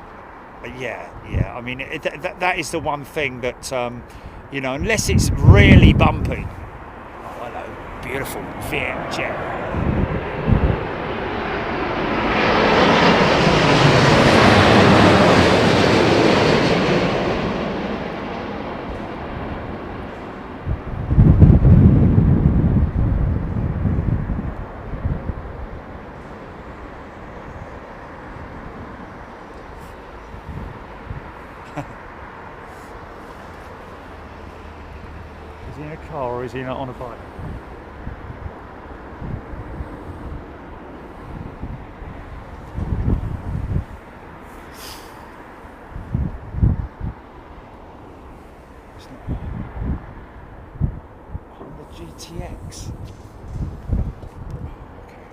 Yeah. I mean, that is the one thing that, unless it's really bumpy. Oh, hello. Beautiful Viet jet. Is he in a car or is he not on a bike? It's not on the GTX. Okay.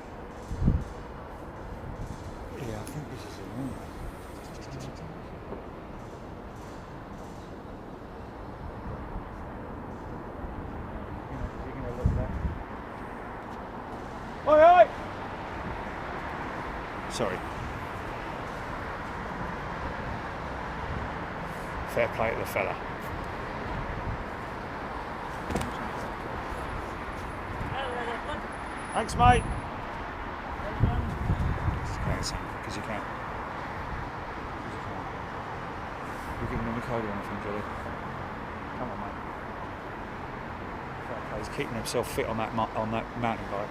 Yeah, I think this is a Runway. Oi! Sorry. Fair play to the fella. Thanks, mate. Because you can. You're giving him a code or anything, Johnny? Come on, mate. Fair play. He's keeping himself fit on that mountain bike.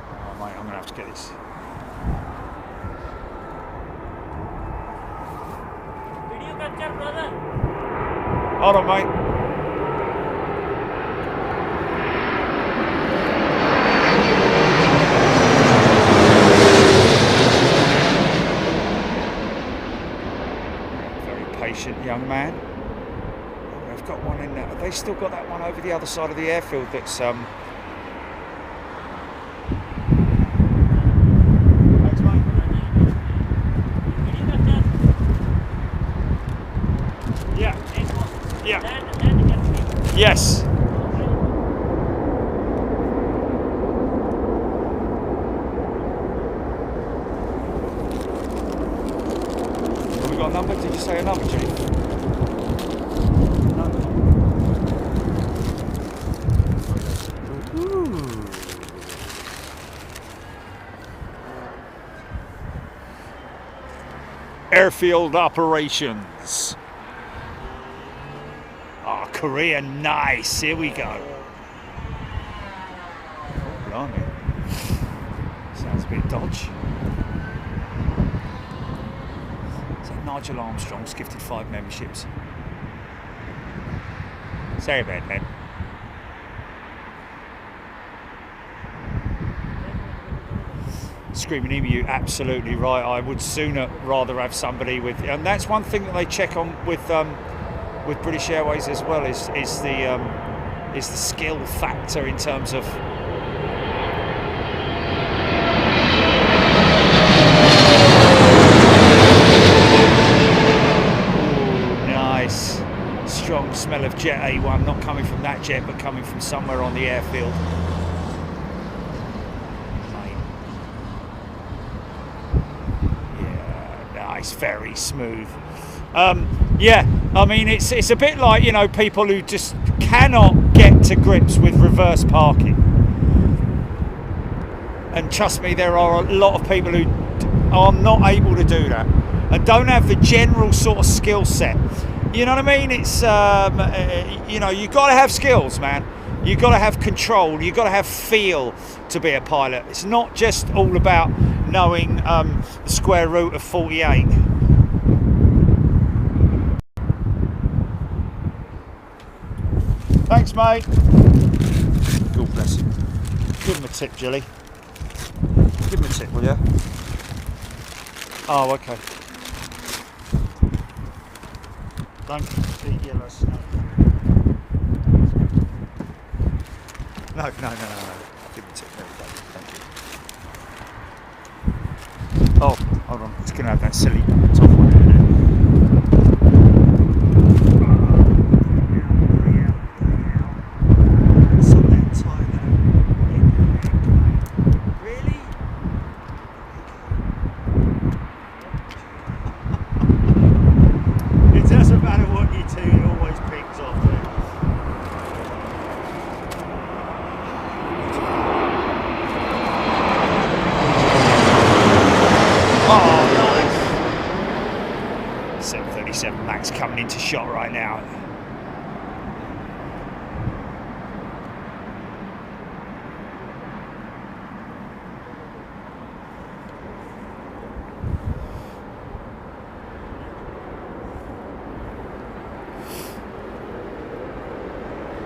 Oh, mate, I'm going to have to get this. Video capture, brother. Hold on, mate. Very patient young man. Oh, they've got one in there. Have they still got that one over the other side of the airfield that's Yes. Have we got a number? Did you say a number, Chief? No. airfield operations. Oh, Korea, nice. Here we go. Oh, blimey. Sounds a bit dodge. Is that Nigel Armstrong's gifted 5 memberships? Sorry about that. Screaming Emu, absolutely right. I would sooner rather have somebody with, and that's one thing that they check on with British Airways as well is the skill factor in terms of. Ooh, nice, strong smell of Jet A1, not coming from that jet, but coming from somewhere on the airfield. Very smooth. Yeah, I mean it's a bit like, you know, people who just cannot get to grips with reverse parking, and trust me, there are a lot of people who are not able to do that and don't have the general sort of skill set. You know what I mean? It's you know, you got to have skills, man. You got to have control. You got to have feel to be a pilot. It's not just all about knowing the square root of 48. Thanks, mate. God bless him. Give him a tip, Jilly. Give him a tip, will you? Oh, okay. Don't eat yellow snow. No. Give him a tip. There we go. Thank you. Oh, hold on. It's going to have that silly top one in there. Coming into shot right now.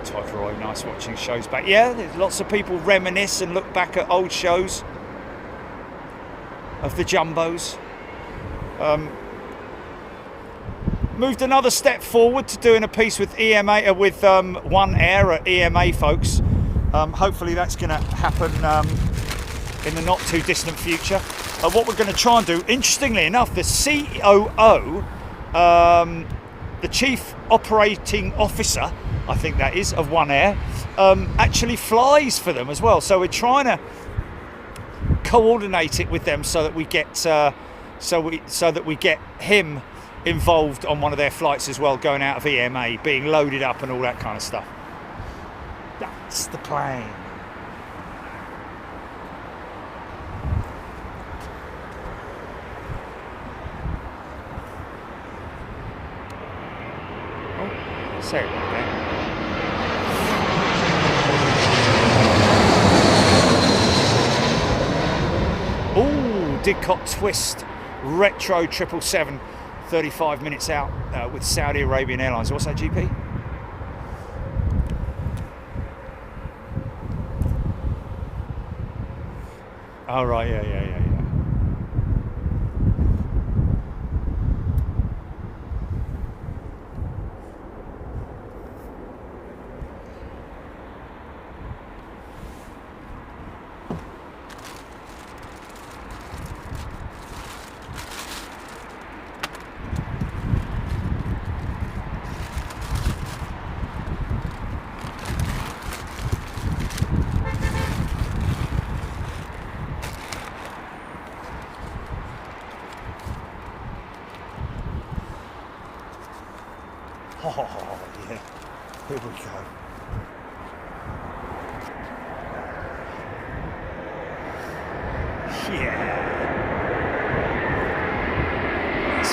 Typhoid, nice watching shows back. Yeah, there's lots of people reminisce and look back at old shows of the jumbos. Moved another step forward to doing a piece with EMA with One Air at EMA, folks. Hopefully that's going to happen in the not too distant future. What we're going to try and do, interestingly enough, the COO, the Chief Operating Officer, I think that is, of One Air, actually flies for them as well. So we're trying to coordinate it with them so that we get so that we get him involved on one of their flights as well, going out of EMA, being loaded up and all that kind of stuff. That's the plane. Oh, sorry about that. Oh, Didcot twist, retro 777. 35 minutes out with Saudi Arabian Airlines. What's that, GP? Oh, right, yeah. Oh, yeah. Here we go. Yeah. It's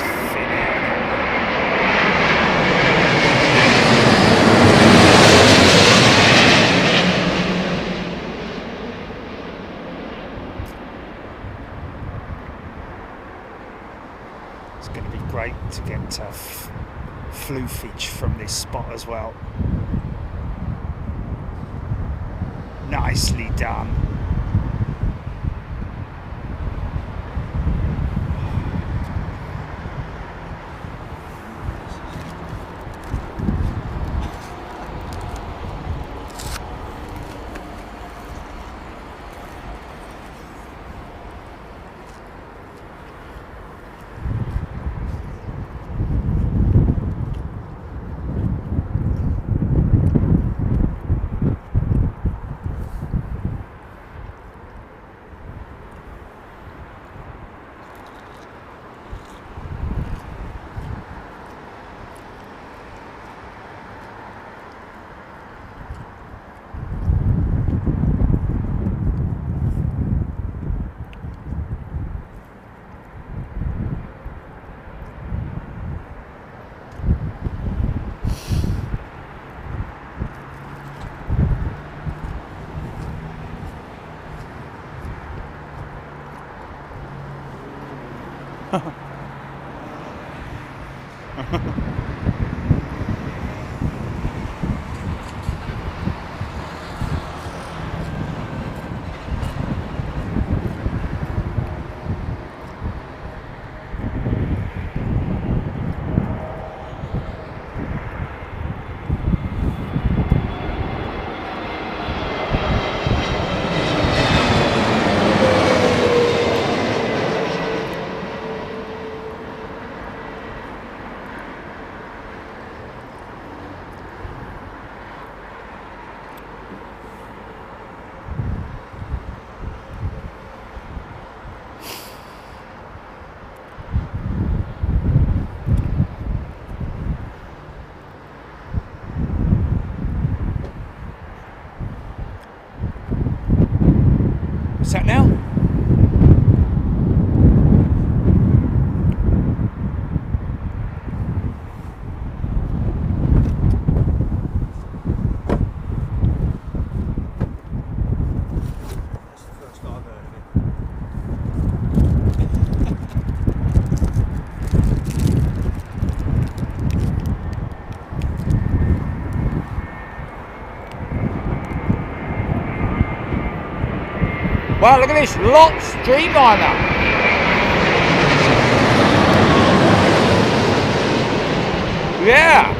great to get floofage from this spot as well. Nicely done. What's that now? That's the first I've heard of it. Wow, look at this, lot streamliner. Yeah.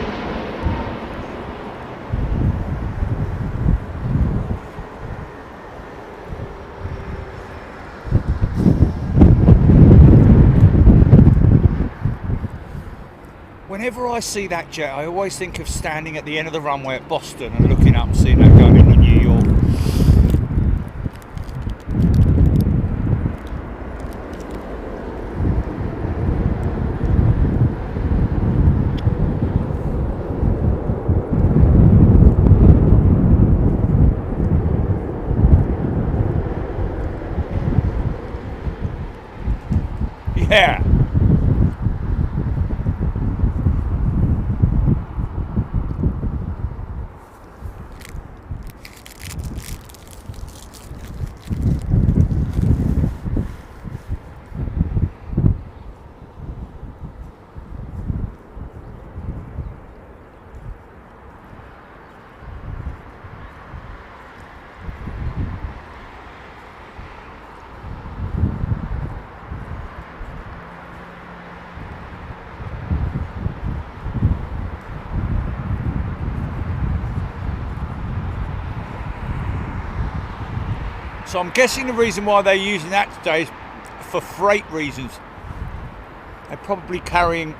Whenever I see that jet, I always think of standing at the end of the runway at Boston and looking up and seeing that going into New York. Yeah. So I'm guessing the reason why they're using that today is for freight reasons. They're probably carrying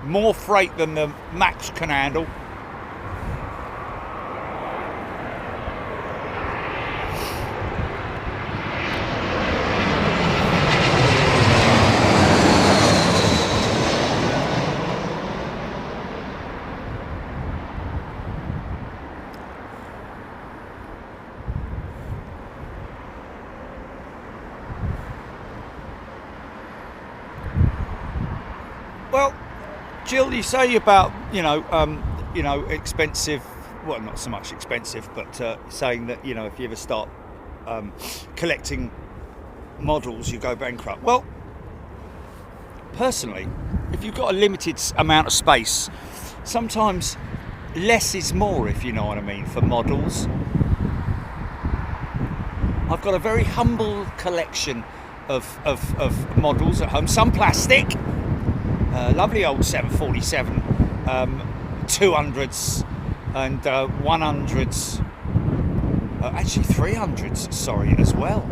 more freight than the Max can handle. Well, Jill, you say about expensive. Well, not so much expensive, but saying that if you ever start collecting models, you go bankrupt. Well, personally, if you've got a limited amount of space, sometimes less is more, if you know what I mean, for models. I've got a very humble collection of models at home. Some plastic, lovely old 747, 200s and 100s, actually 300s, sorry, as well.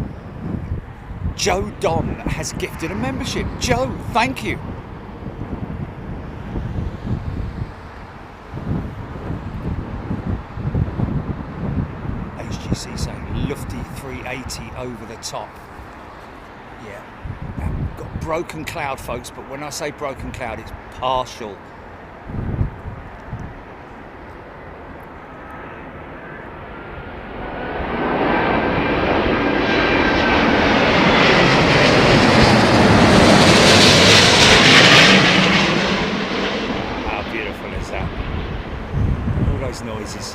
Joe Don has gifted a membership. Joe, thank you. HGC saying Lufty 380 over the top. Yeah, I've got broken cloud, folks, but when I say broken cloud, it's partial. Noises.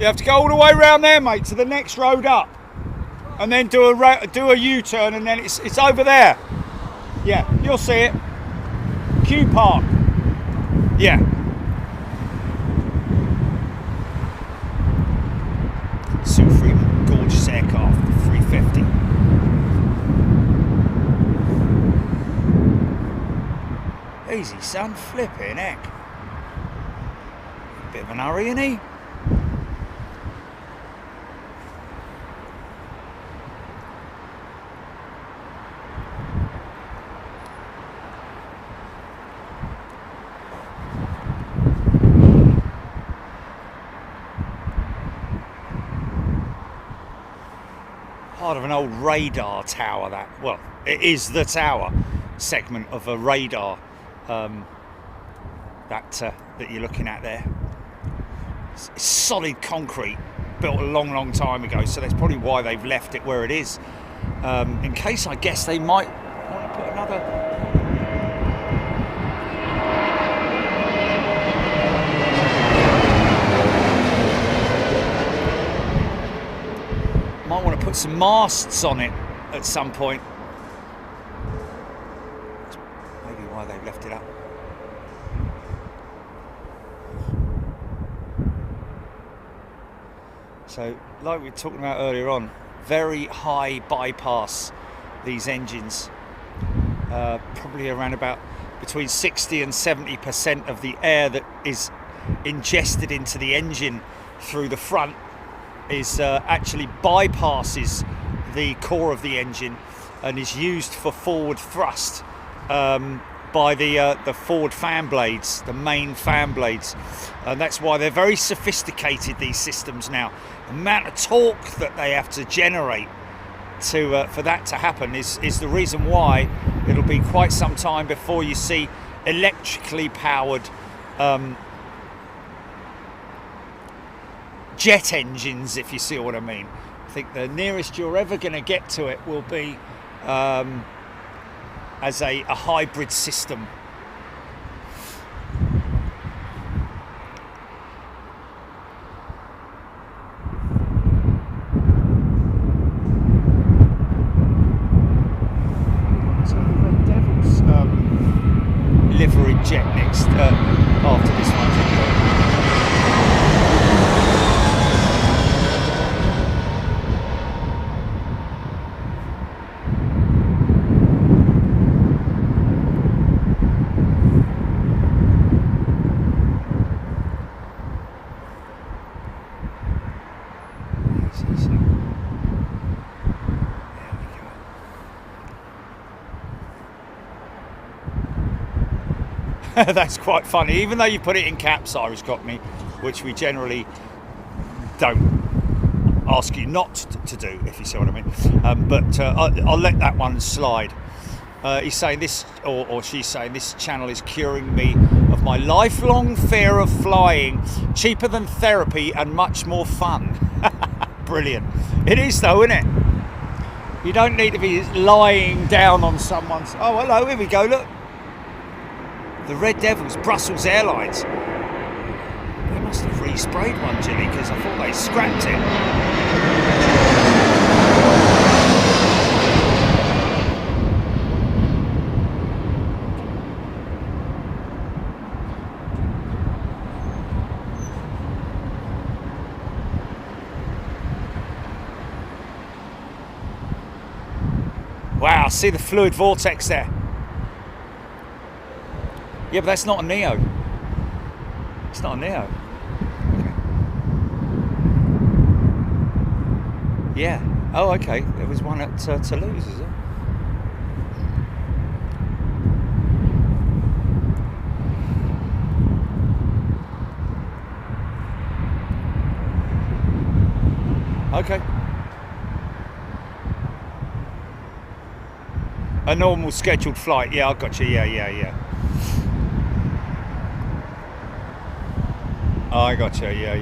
You have to go all the way around there, mate, to the next road up, and then do a U-turn, and then it's over there. Yeah, you'll see it. Q Park. Yeah. Sue Freeman, gorgeous aircraft, the 350. Easy, son, flipping heck. Bit of an hurry, ain't he? Part of an old radar tower, that, well, it is the tower segment of a radar that you're looking at there. It's solid concrete, built a long time ago, so that's probably why they've left it where it is, in case, I guess, they might want to put another put some masts on it at some point. That's maybe why they've left it up. So, like we were talking about earlier on, very high bypass, these engines. Probably around about between 60 and 70% of the air that is ingested into the engine through the front is actually bypasses the core of the engine and is used for forward thrust by the forward fan blades, the main fan blades, and that's why they're very sophisticated, these systems now. The amount of torque that they have to generate to for that to happen is the reason why it'll be quite some time before you see electrically powered jet engines, if you see what I mean. I think the nearest you're ever going to get to it will be as a hybrid system. So the Red Devils livery jet next after this one. That's quite funny, even though you put it in caps, Irish Cockney, which we generally don't ask you not to do, if you see what I mean. But I'll let that one slide. He's saying this, or she's saying this channel is curing me of my lifelong fear of flying, cheaper than therapy and much more fun. Brilliant. It is though, isn't it? You don't need to be lying down on someone's... Oh, hello, here we go, look. The Red Devils, Brussels Airlines. They must have resprayed one, Jilly, because I thought they scrapped it. Wow, see the fluid vortex there. Yeah, but that's not a Neo. It's not a Neo. Okay. Yeah. Oh, okay. There was one at Toulouse, is it? Okay. A normal scheduled flight. Yeah, I got you. Yeah. Oh, I got you. Yeah.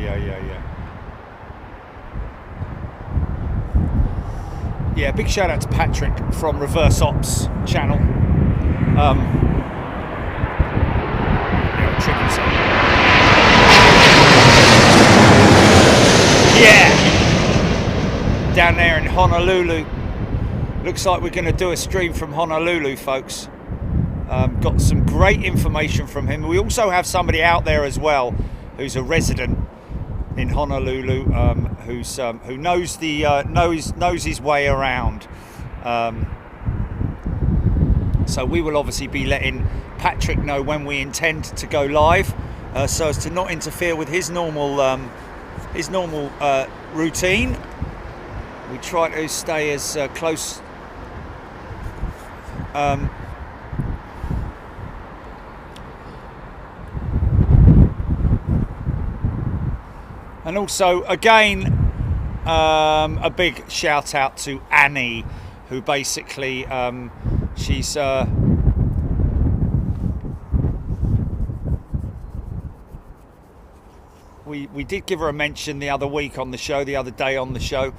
Yeah, big shout out to Patrick from Reverse Ops channel. Yeah. Down there in Honolulu. Looks like we're going to do a stream from Honolulu, folks. Got some great information from him. We also have somebody out there as well who's a resident in Honolulu, who knows the knows his way around. So we will obviously be letting Patrick know when we intend to go live, so as to not interfere with his normal routine. We try to stay as close. And also, again, a big shout out to Annie, who basically she's we did give her a mention the other day on the show.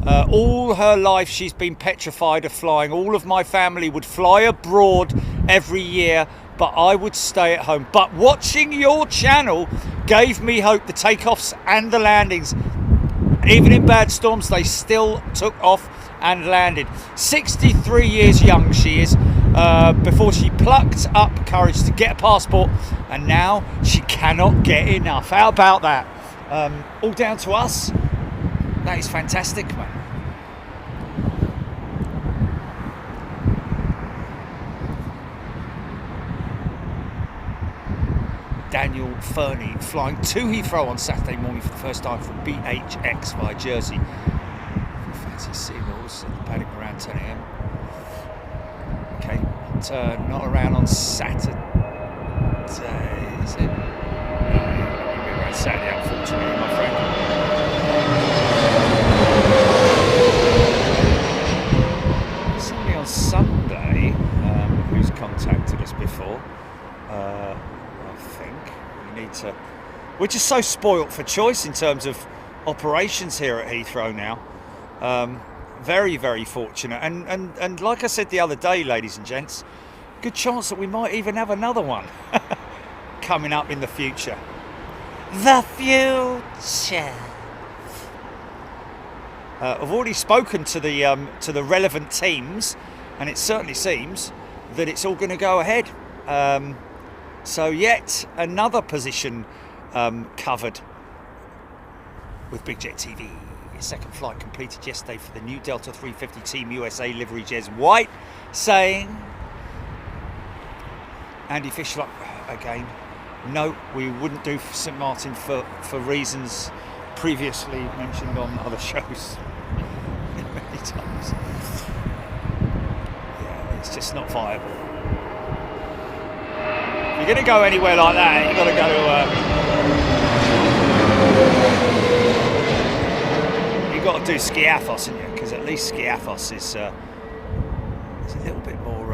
All her life she's been petrified of flying. All of my family would fly abroad every year, but I would stay at home. But watching your channel gave me hope. The takeoffs and the landings, even in bad storms, they still took off and landed. 63 years young she is, before she plucked up courage to get a passport, and now she cannot get enough. How about that? All down to us. That is fantastic, man. Daniel Fernie flying to Heathrow on Saturday morning for the first time from BHX via Jersey. Fancy seagulls in the paddock around 10 a.m. Okay, not around on Saturday, is it? No, around Saturday, unfortunately, my friend. Somebody on Sunday who's contacted us before. We're just so spoilt for choice in terms of operations here at Heathrow now. Very, very fortunate. And like I said the other day, ladies and gents, good chance that we might even have another one coming up in the future. The future. I've already spoken to the relevant teams, and it certainly seems that it's all going to go ahead. So yet another position covered with Big Jet TV. Second flight completed yesterday for the new Delta 350 Team USA livery Jez White, saying Andy Fisher again, no, we wouldn't do St Martin for reasons previously mentioned on other shows many times. Yeah, it's just not viable. If you're going to go anywhere like that, you've got to go to... you've got to do Skiathos, haven't you? Because at least Skiathos is a little bit more...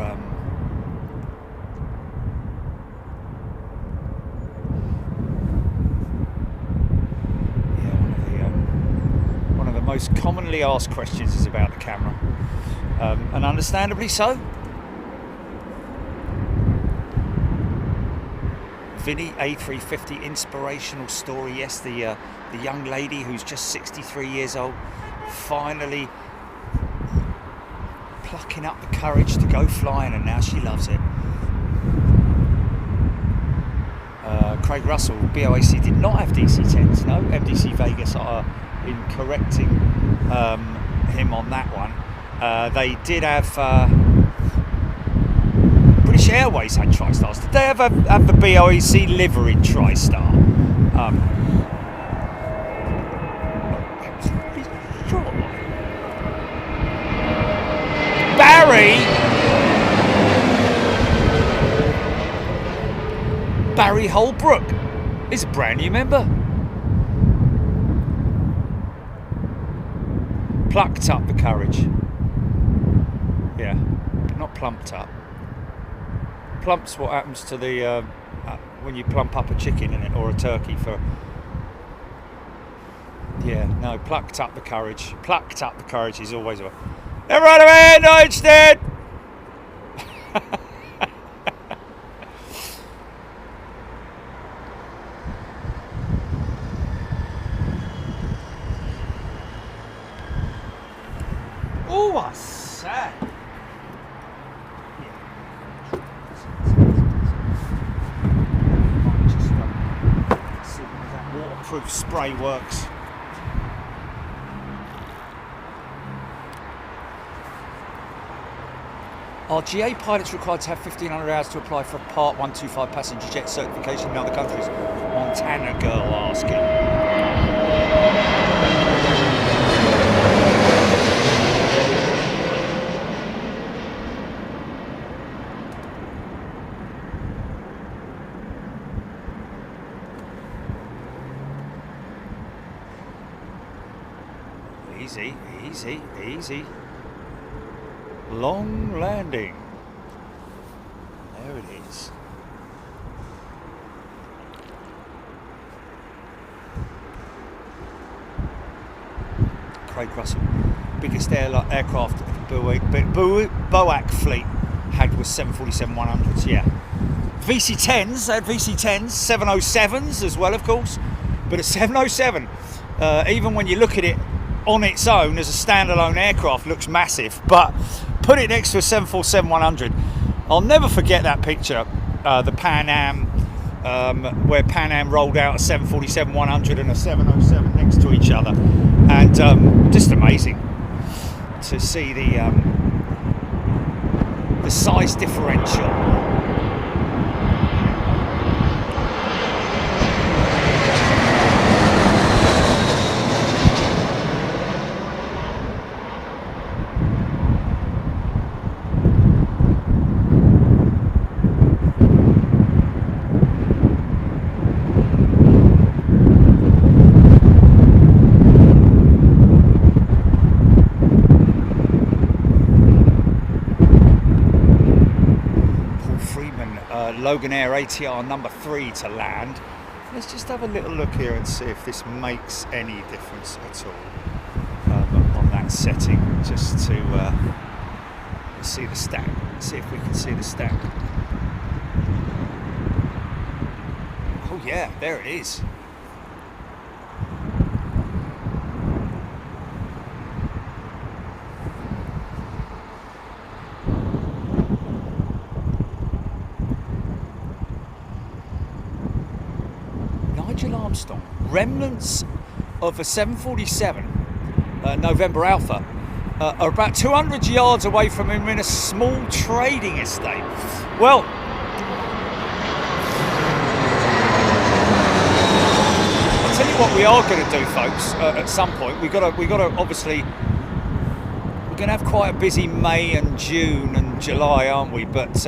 most commonly asked questions is about the camera, and understandably so. Vinny A350 inspirational story. Yes, the young lady who's just 63 years old, finally plucking up the courage to go flying, and now she loves it. Craig Russell, BOAC did not have DC-10s, no. MDC Vegas are in correcting him on that one. They did have British Airways had TriStars. Did they have the BOAC liveried TriStar? Barry Holbrook is a brand new member. Plucked up the courage. Yeah, not plumped up. Plump's what happens to the when you plump up a chicken in it, or a turkey for. Yeah, no, plucked up the courage. Plucked up the courage is always a. Everyone away, Deutschland! Oh, what's sad? See if that waterproof spray works. Are GA pilots required to have 1,500 hours to apply for a Part 125 passenger jet certification in other countries? Montana girl asking. Easy, easy, easy. Long landing. There it is. Craig Russell. Biggest aircraft BOAC fleet had was 747-100s, yeah. VC-10s, they had VC-10s, 707s as well, of course. But a 707, even when you look at it on its own as a standalone aircraft, looks massive, but put it next to a 747-100. I'll never forget that picture, the Pan Am, where Pan Am rolled out a 747-100 and a 707 next to each other, and just amazing to see the size differential. Logan Air ATR number 3 to land. Let's just have a little look here and see if this makes any difference at all on that setting, just to see the stack, see if we can see the stack. Oh yeah, there it is. Armstrong. Remnants of a 747 November Alpha are about 200 yards away from him in a small trading estate. Well, I'll tell you what we are going to do, folks. At some point, we got to obviously, we're going to have quite a busy May and June and July, aren't we? But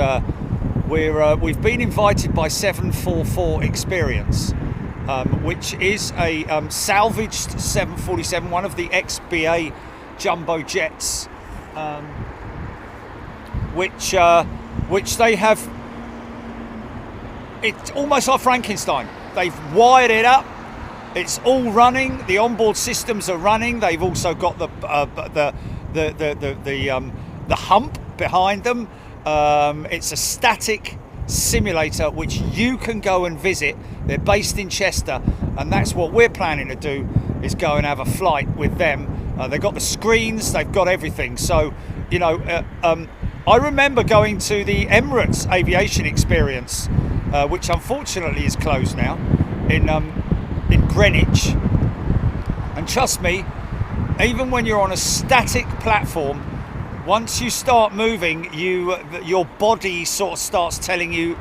we've been invited by 744 Experience. Which is a salvaged 747, one of the XBA jumbo jets, which they have. It's almost like Frankenstein. They've wired it up, It's all running. The onboard systems are running. They've also got the hump behind them. It's a static simulator which you can go and visit. They're based in Chester, and that's what we're planning to do, is go and have a flight with them. They've got the screens, they've got everything. So, you know, I remember going to the Emirates Aviation Experience, which unfortunately is closed now, in Greenwich. And trust me, even when you're on a static platform, once you start moving, your body sort of starts telling you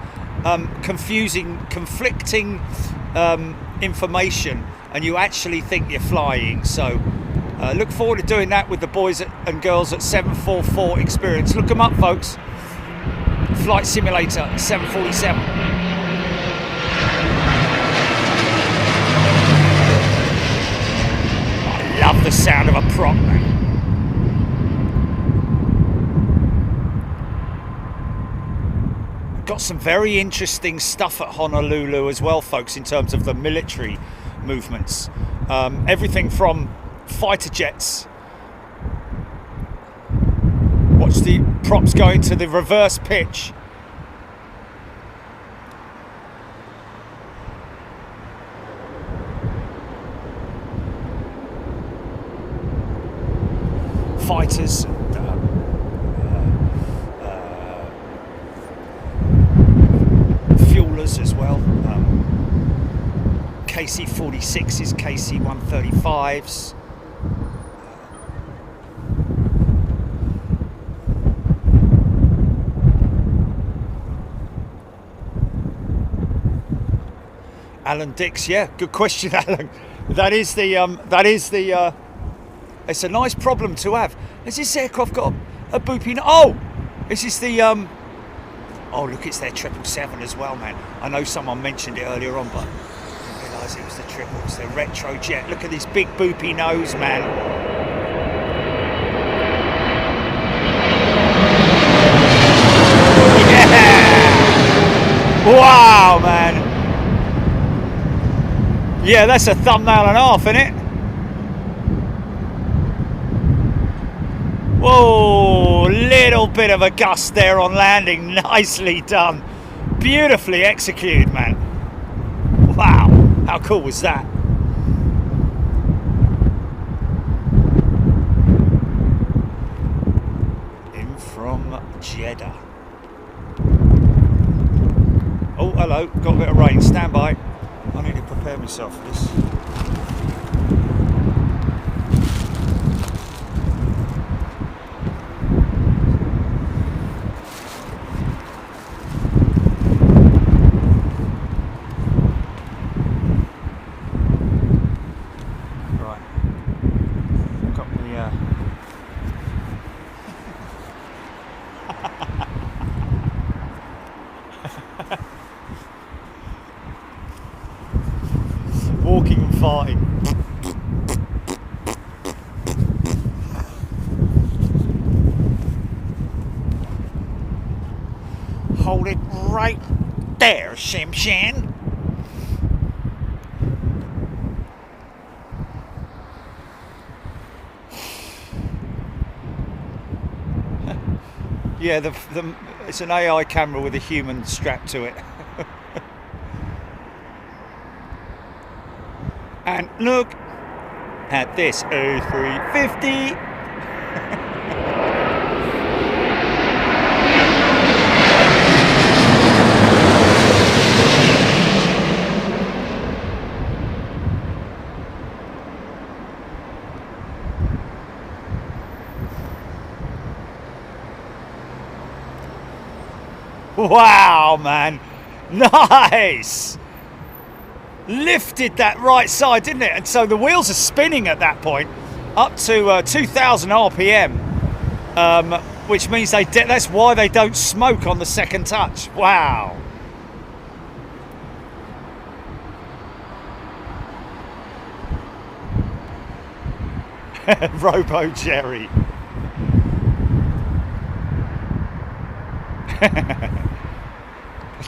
conflicting information, and you actually think you're flying. So look forward to doing that with the boys and girls at 744 Experience. Look them up, folks. Flight Simulator 747. I love the sound of a prop, man. Got some very interesting stuff at Honolulu as well, folks, in terms of the military movements. Everything from fighter jets. Watch the props going to the reverse pitch. Fighters. Fuelers as well. KC-46s, KC-135s. Alan Dix, yeah, good question, Alan. That is the it's a nice problem to have. Has this aircraft got a booping? Oh, this is the oh, look, it's their 777 as well, man. I know someone mentioned it earlier on, but I didn't realise it was the triple. It's the retro jet. Look at this big boopy nose, man. Yeah! Wow, man. Yeah, that's a thumbnail and a half, isn't it? Whoa, little bit of a gust there on landing. Nicely done. Beautifully executed, man. Wow, how cool was that? In from Jeddah. Oh, hello, got a bit of rain. Stand by. I need to prepare myself for this. Right. Got the walking and farting. Hold it right there, Shimshan. Yeah, it's an AI camera with a human strapped to it. And look at this A350. Wow, man. Nice. Lifted that right side, didn't it? And so the wheels are spinning at that point up to 2,000 RPM, which means that's why they don't smoke on the second touch. Wow. Robo Jerry.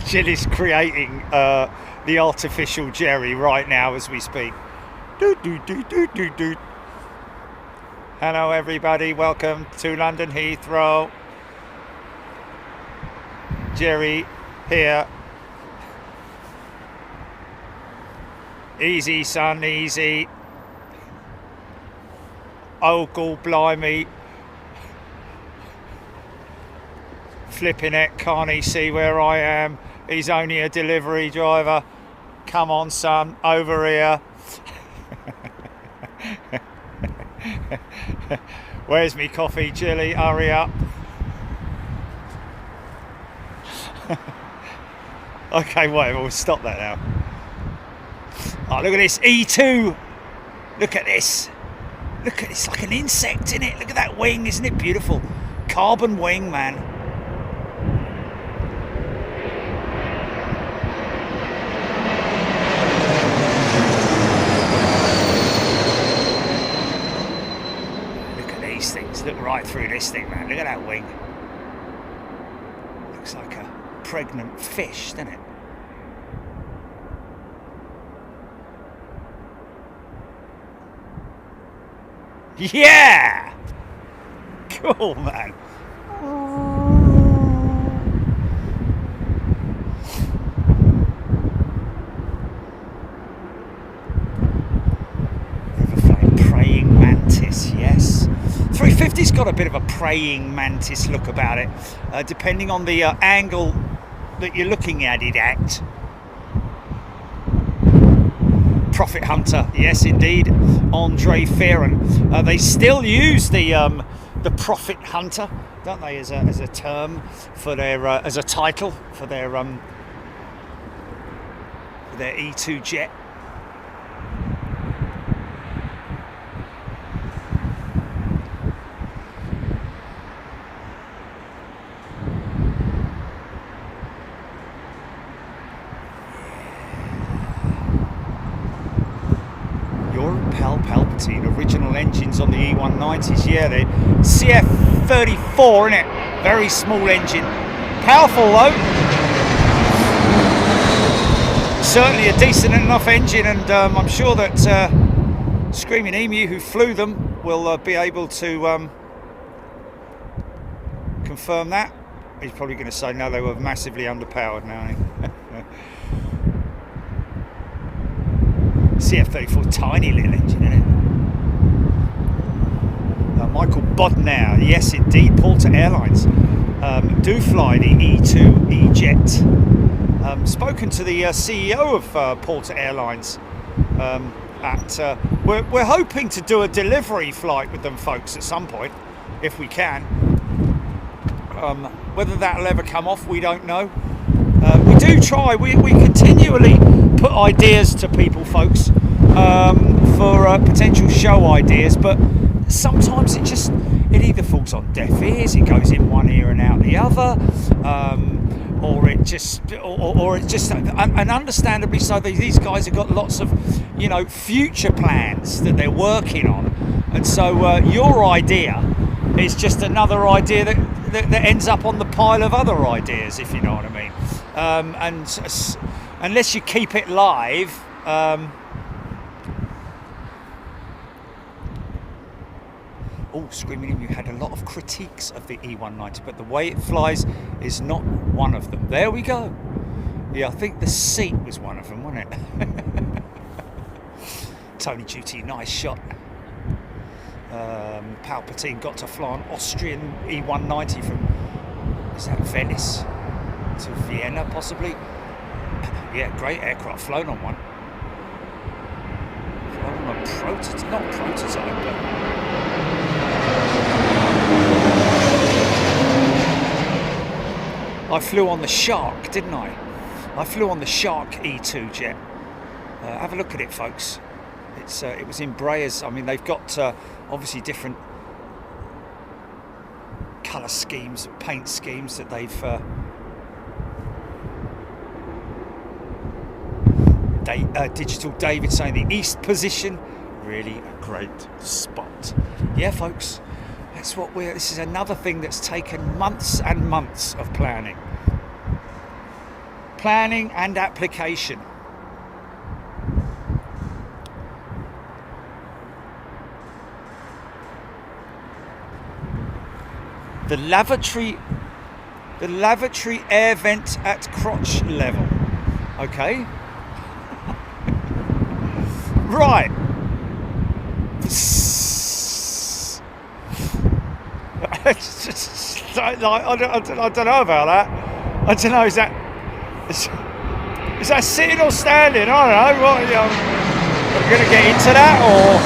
Jill is creating the artificial Jerry right now as we speak. Doot, doot, doot, doot, doot, doot. Hello everybody, welcome to London Heathrow. Jerry here. Easy son, easy. Oh god blimey. Flipping it, can't he see where I am? He's only a delivery driver. Come on son, over here. Where's me coffee, Jilly? Hurry up. Okay, whatever, we'll stop that now. Oh, look at this, E2. Look at this. Look at this, like an insect, isn't it? Look at that wing, isn't it beautiful? Carbon wing, man. Things look right through this thing, man. Look at that wing. Looks like a pregnant fish, doesn't it? Yeah! Cool, man. Praying mantis, yes. 350's got a bit of a praying mantis look about it, depending on the angle that you're looking at it at. Profit Hunter, yes indeed. Andre Ferran. They still use the Profit Hunter, don't they, as a term for their as a title for their E2 jet. Palpatine original engines on the E190s, yeah, the CF34, isn't it? Very small engine, powerful though. Certainly a decent enough engine, and I'm sure that Screaming Emu, who flew them, will be able to confirm that. He's probably going to say no, they were massively underpowered now. CF34, tiny little engine, isn't it? Michael Bodnar, yes indeed, Porter Airlines do fly the E2 E-Jet. Spoken to the CEO of Porter Airlines. We're hoping to do a delivery flight with them folks at some point, if we can. Whether that'll ever come off, we don't know. We do try, we continually put ideas to people, folks, for potential show ideas, but sometimes it either falls on deaf ears, it goes in one ear and out the other, or it's just, and understandably so, these guys have got lots of, future plans that they're working on, and so your idea is just another idea that ends up on the pile of other ideas, if you know what I mean. And unless you keep it live, Screaming Emu had a lot of critiques of the E190, but the way it flies is not one of them. There we go. Yeah, I think the seat was one of them, wasn't it? Tony Duty, nice shot. Palpatine got to fly an Austrian E190 from, is that Venice to Vienna, possibly? Yeah, great aircraft, flown on one. Flown on a prototype, not prototype, but... I flew on the Shark, didn't I? I flew on the Shark E2 jet. Have a look at it, folks. It was in Embraers. I mean, they've got obviously different colour schemes, paint schemes that they've Digital David saying the east position, really a great spot. Yeah, folks, that's what this is another thing that's taken months and months of planning and application. The lavatory air vent at crotch level. Okay. Right. It's just like, I don't know about that. I don't know. Is that sitting or standing? I don't know. What, are we going to get into that, or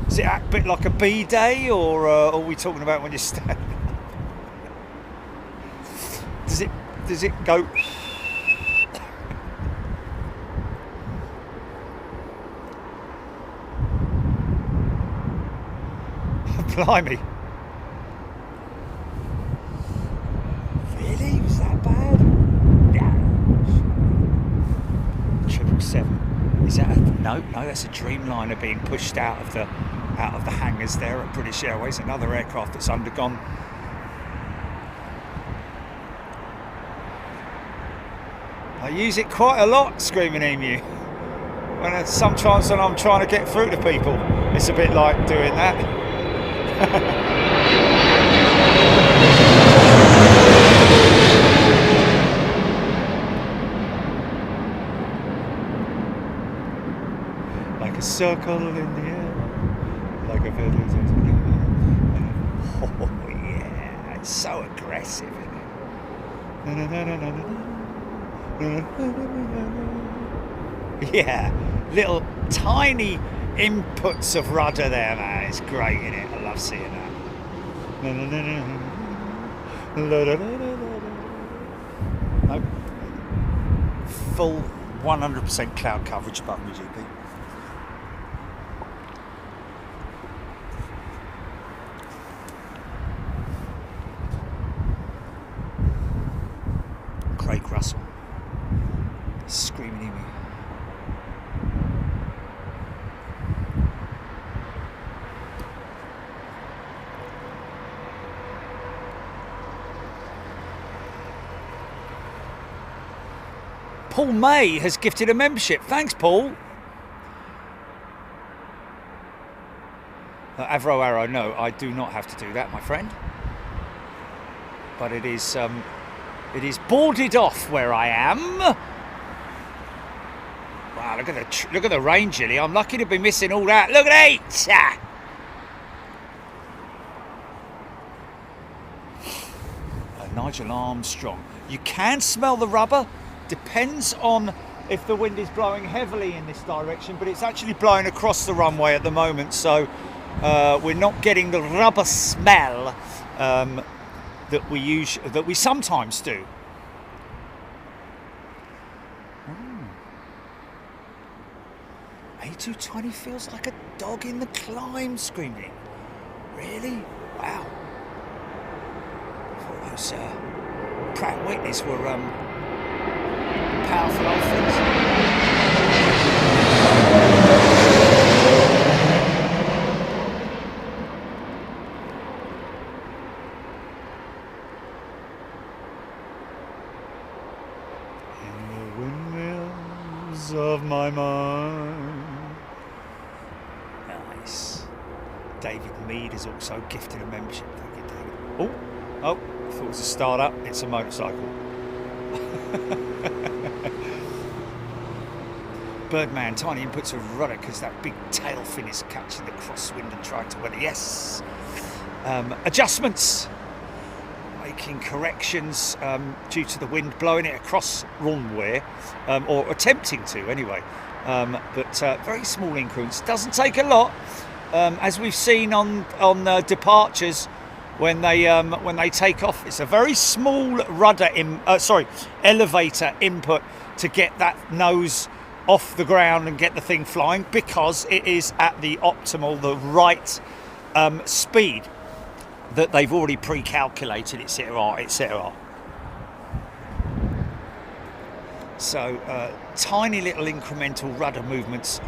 Is it a bit like a B day, or are we talking about when you're standing? Does it go? Blimey. Really? Was that bad? Yeah. 777. Is that no, that's a Dreamliner being pushed out of the hangars there at British Airways, another aircraft that's undergone. I use it quite a lot, Screaming Emu. Sometimes when I'm trying to get through to people, it's a bit like doing that. Like a circle in the air, like a feather. Oh yeah, it's so aggressive, isn't it? Yeah, little tiny inputs of rudder there, man. It's great, isn't it? I love seeing that. Nope. Full 100% cloud coverage above me, GP. Craig Russell. Screaming Emu. Paul May has gifted a membership. Thanks, Paul. Avro Arrow, no, I do not have to do that, my friend. But it is boarded off where I am. Wow, look at the rain, Gilly. I'm lucky to be missing all that. Look at it! Nigel Armstrong. You can smell the rubber. Depends on if the wind is blowing heavily in this direction, but it's actually blowing across the runway at the moment, so we're not getting the rubber smell that we sometimes do. A220 feels like a dog in the climb, Screaming. Really? Wow. I thought those Pratt & Whitneys were powerful outfits. In the windmills of my mind. Nice. David Mead has also gifted a membership. Thank you, David. Oh, I thought it was a start-up. It's a motorcycle. Birdman, tiny inputs of rudder because that big tail fin is catching the crosswind and trying to win it. Yes. Adjustments. Making corrections due to the wind blowing it across runway, or attempting to anyway. But very small increments. Doesn't take a lot, as we've seen on departures when they take off. It's a very small rudder elevator input to get that nose off the ground and get the thing flying, because it is at the right speed that they've already pre-calculated, etc. So tiny little incremental rudder movements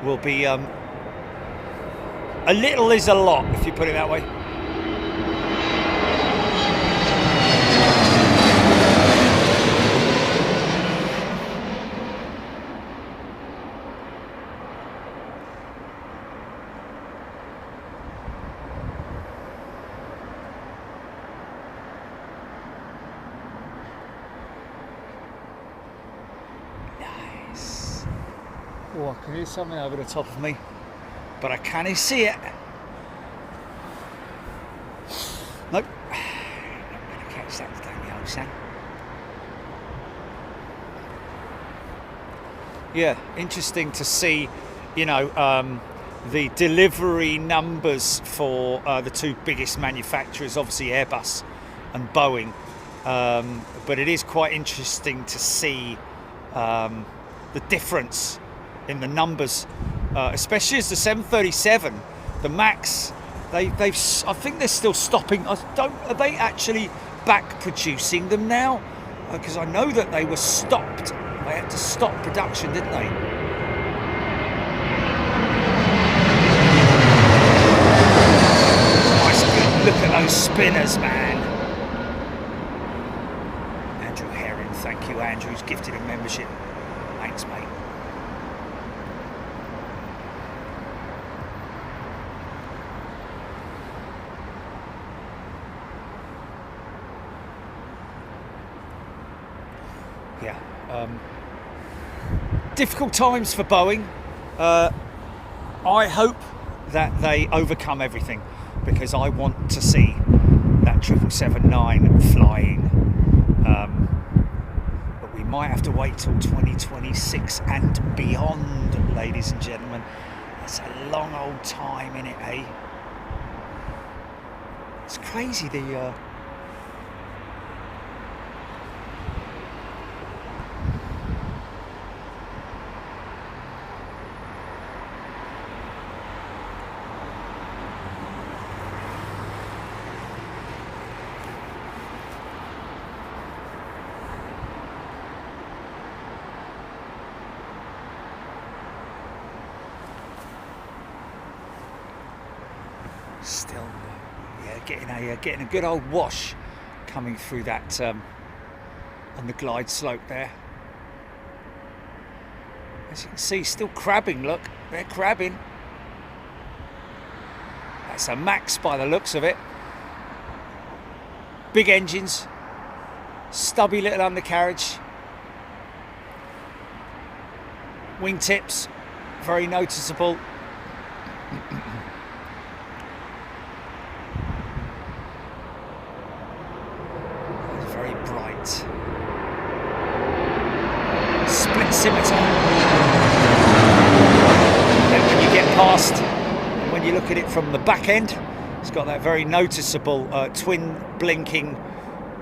will be a little is a lot, if you put it that way. Oh, I can hear something over the top of me, but I can't see it. Nope. Not going to catch that today, my old son. Yeah, interesting to see, you know, the delivery numbers for the two biggest manufacturers, obviously Airbus and Boeing. But it is quite interesting to see the difference in the numbers, especially as the 737, the Max, they've I think they're still stopping. Are they actually back producing them now? Because I know that they were stopped. They had to stop production, didn't they? Nice good look at those spinners, man. Andrew Herring, thank you, Andrew, who's gifted a membership. Thanks, mate. Yeah. Difficult times for Boeing. I hope that they overcome everything, because I want to see that 777-9 flying. But we might have to wait till 2026 and beyond, ladies and gentlemen. That's a long old time in it, eh? It's crazy, the still, yeah, getting a good old wash coming through that on the glide slope there. As you can see, still crabbing. Look, they're crabbing. That's a Max by the looks of it. Big engines, stubby little undercarriage, wingtips, very noticeable. Very bright. Split scimitar. And when you get past, when you look at it from the back end, it's got that very noticeable twin blinking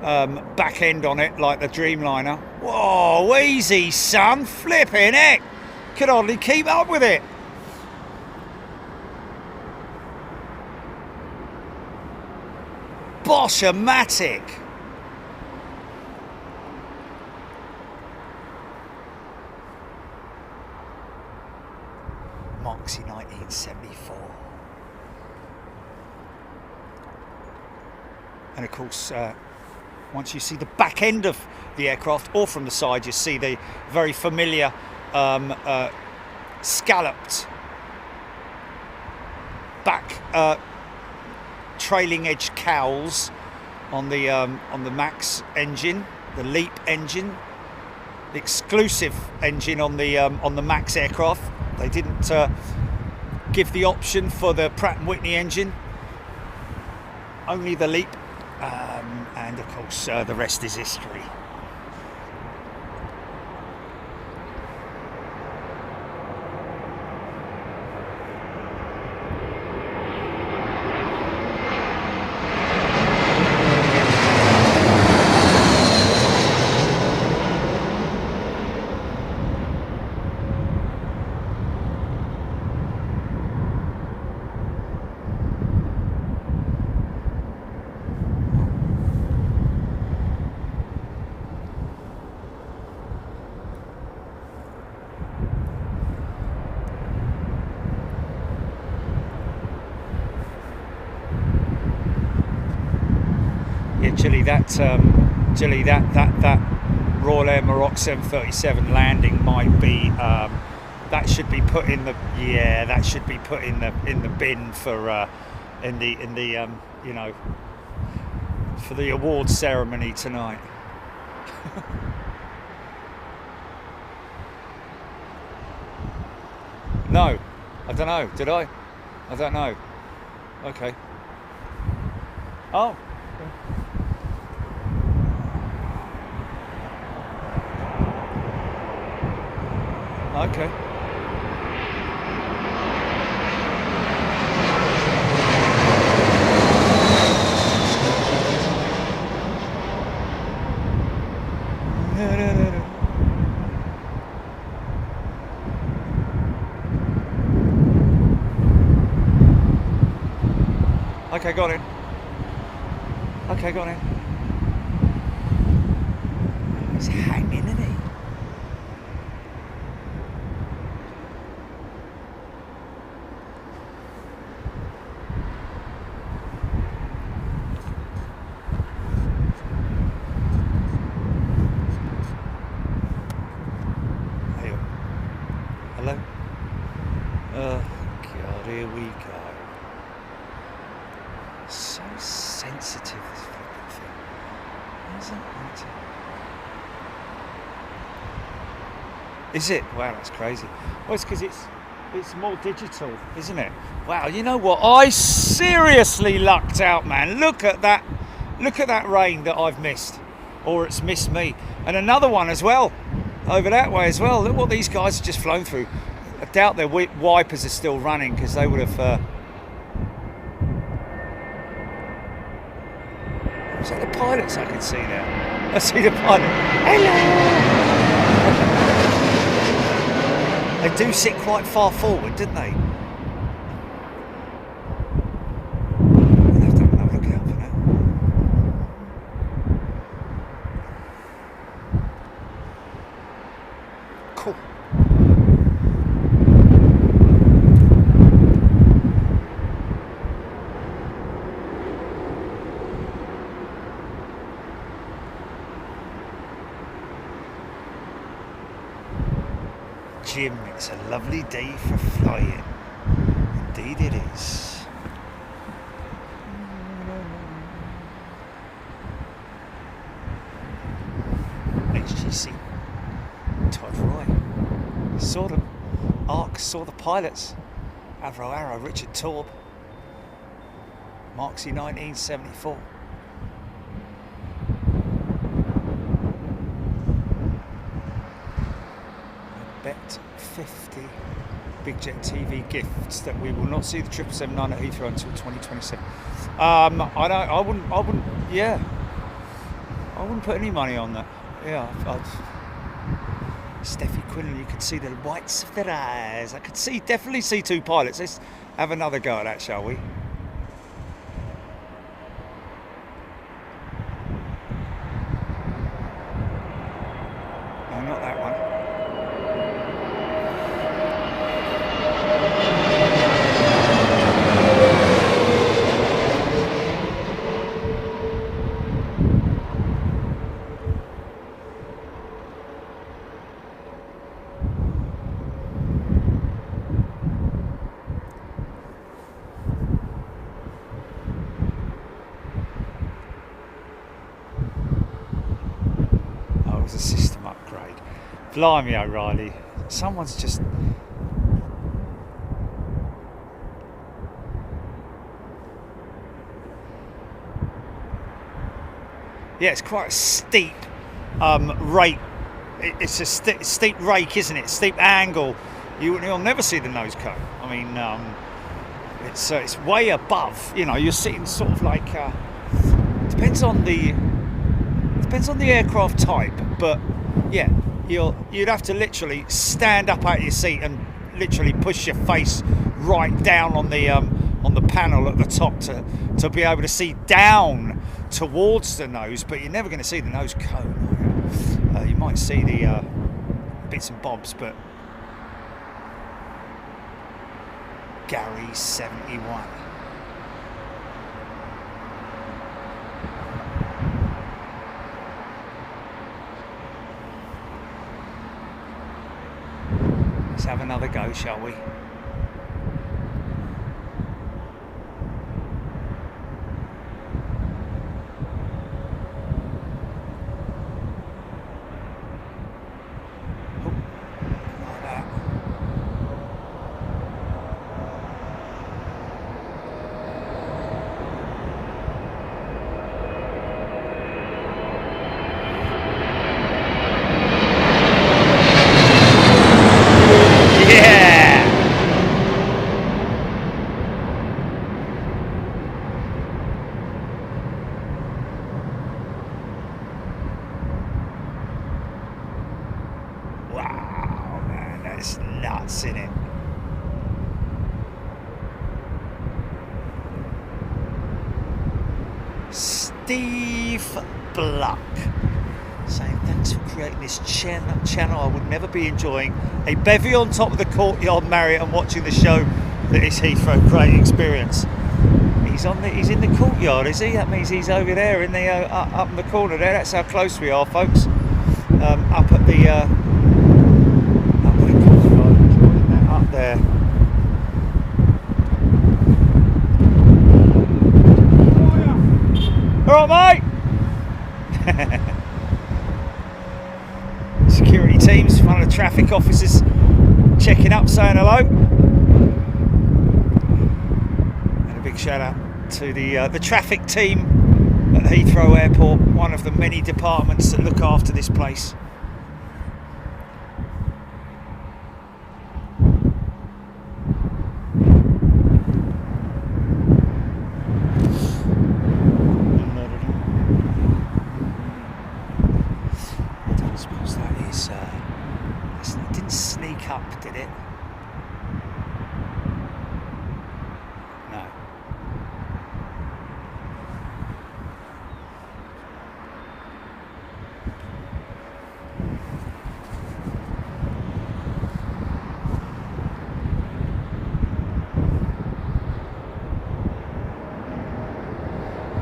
back end on it, like the Dreamliner. Whoa, easy, son, flipping heck! Could hardly keep up with it. Bosch-o-matic. Moxie 1974. And of course, once you see the back end of the aircraft, or from the side, you see the very familiar scalloped back trailing edge cowls on the Max engine, the LEAP engine, the exclusive engine on the Max aircraft. They didn't give the option for the Pratt & Whitney engine, only the LEAP, and of course the rest is history. Gilly, that Royal Air Maroc 737 landing might be that should be put in the bin for in the you know, for the awards ceremony tonight. No, I don't know. Did I? I don't know. Okay. Oh. Okay. Okay, got it. Okay, got it. He's hanging, isn't he? Hey, hello? Oh, God, here we go. So sensitive, this flipping thing. Isn't it? Is it? Wow, that's crazy. Well, it's because it's more digital, isn't it? Wow, you know what? I seriously lucked out, man. Look at that rain that I've missed. Or it's missed me. And another one as well. Over that way as well. Look what these guys have just flown through. I doubt their wipers are still running because they would have... Is that the pilots I can see now? I see the pilot. Hello! They do sit quite far forward, didn't they? We'll have to have another look out for that. Cool. Jim, it's a lovely day for flying. Indeed it is. HGC. Todd Roy. Saw them. Arc saw the pilots. Avro Arrow, Richard Taub. Mark C 1974. Bet 50 Big Jet TV gifts that we will not see the 777-9 at Heathrow until 2027. I wouldn't. Yeah, I wouldn't put any money on that. Yeah, Steffi Quinlan, you could see the whites of their eyes. I could definitely see two pilots. Let's have another go at that, shall we? No, not that one. A system upgrade. Blimey O'Reilly, someone's just... Yeah, it's quite a steep rake. It's a steep rake, isn't it? Steep angle. You'll never see the nose cone. I mean, it's way above. You know, you're sitting sort of like... depends on the aircraft type, but yeah, you'd have to literally stand up out of your seat and literally push your face right down on the panel at the top to be able to see down towards the nose, but you're never going to see the nose cone. You might see the bits and bobs, but Gary 71. Let's have another go, shall we? Steve Bluck saying thanks for creating this channel. I would never be enjoying a bevy on top of the Courtyard Marriott and watching the show that is Heathrow. Great experience. He's in the courtyard, is he? That means he's over there in the up in the corner there. That's how close we are, folks. Up at the courtyard, up there. All right, mate. Security teams, one of the traffic officers checking up, saying hello. And a big shout out to the traffic team at Heathrow Airport, one of the many departments that look after this place. I don't suppose that is. It didn't sneak up, did it? No.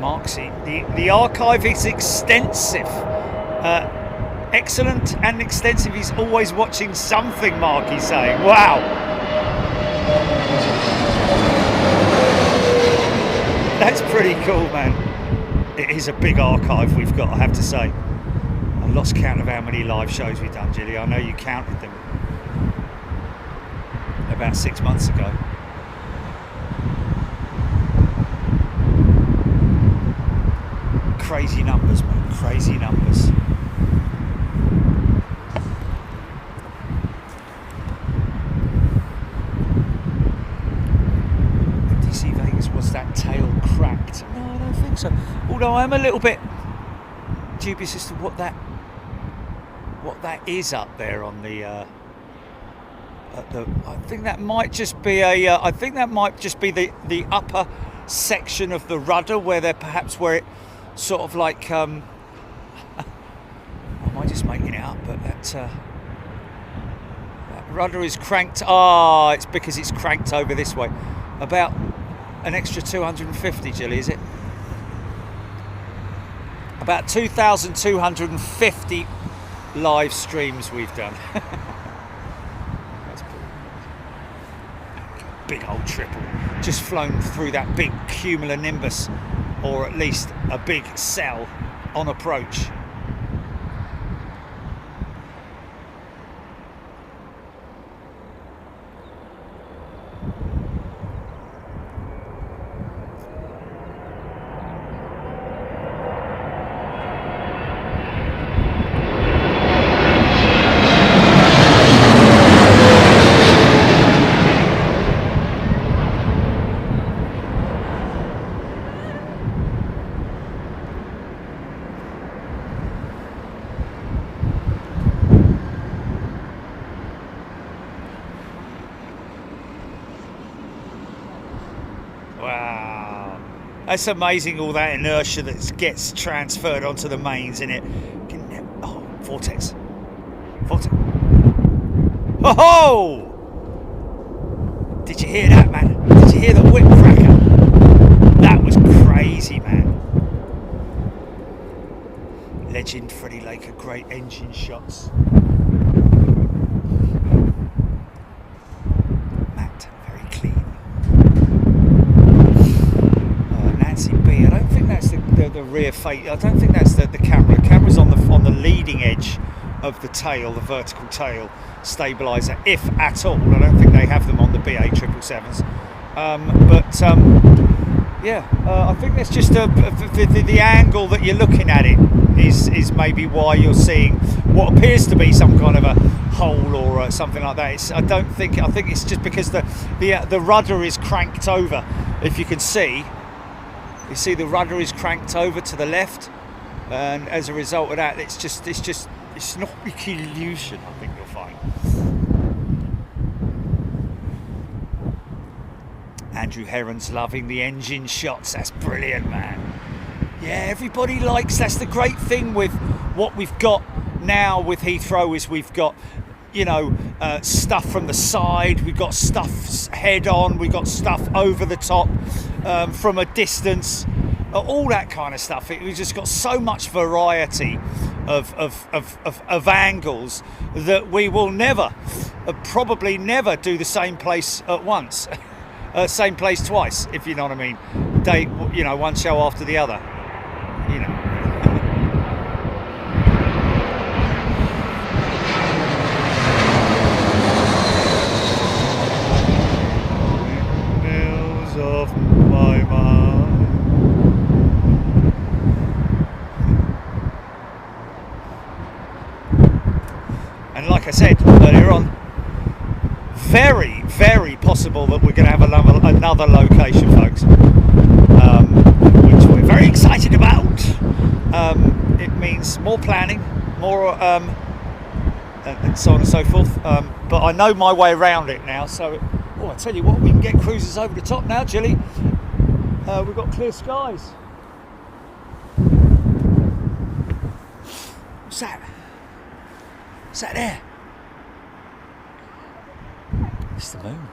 Marksy, the archive is extensive. Excellent and extensive. He's always watching something, Mark, he's saying. Wow. That's pretty cool, man. It is a big archive we've got, I have to say. I lost count of how many live shows we've done, Gilly. I know you counted them about 6 months ago. Crazy numbers, man. Crazy numbers. DC Vegas, was that tail cracked? No, I don't think so. Although I'm a little bit dubious as to what that is up there on the. I think that might just be the upper section of the rudder where it sort of like. Am I just making it up? But that rudder is cranked. It's because it's cranked over this way. About an extra 250, Jilly, is it? About 2,250 live streams we've done. That's pretty big old triple. Just flown through that big cumulonimbus, or at least a big cell on approach. Wow, that's amazing, all that inertia that gets transferred onto the mains in it. Oh, vortex. Oh! Did you hear that, man? Did you hear the whip cracker? That was crazy, man. Legend Freddie Laker, great engine shots. Matte, very clean. Nancy B, I don't think that's the rear fate. I don't think that's the camera. The camera's on the leading edge of the tail, the vertical tail stabilizer, if at all. I don't think they have them on the BA 777s. I think that's just the angle that you're looking at it is maybe why you're seeing what appears to be some kind of a hole or something like that. I think it's just because the rudder is cranked over. If you can see, the rudder is cranked over to the left, and as a result of that, it's an optic illusion, I think you'll find. Andrew Heron's loving the engine shots. That's brilliant, man. Yeah, everybody likes. That's the great thing with what we've got now with Heathrow is we've got, stuff from the side. We've got stuff head on. We've got stuff over the top, from a distance. All that kind of stuff. We've just got so much variety of angles that we will probably never do the same place at once, same place twice, if you know what I mean. One show after the other. Windmills of my mind. And like I said earlier on, very, very possible that we're going to have another location, folks, which we're very excited about. It means more planning, more, and so on and so forth. But I know my way around it now. So, I tell you what, we can get cruisers over the top now, Jilly. We've got clear skies. What's that? What's that there? It's the moon.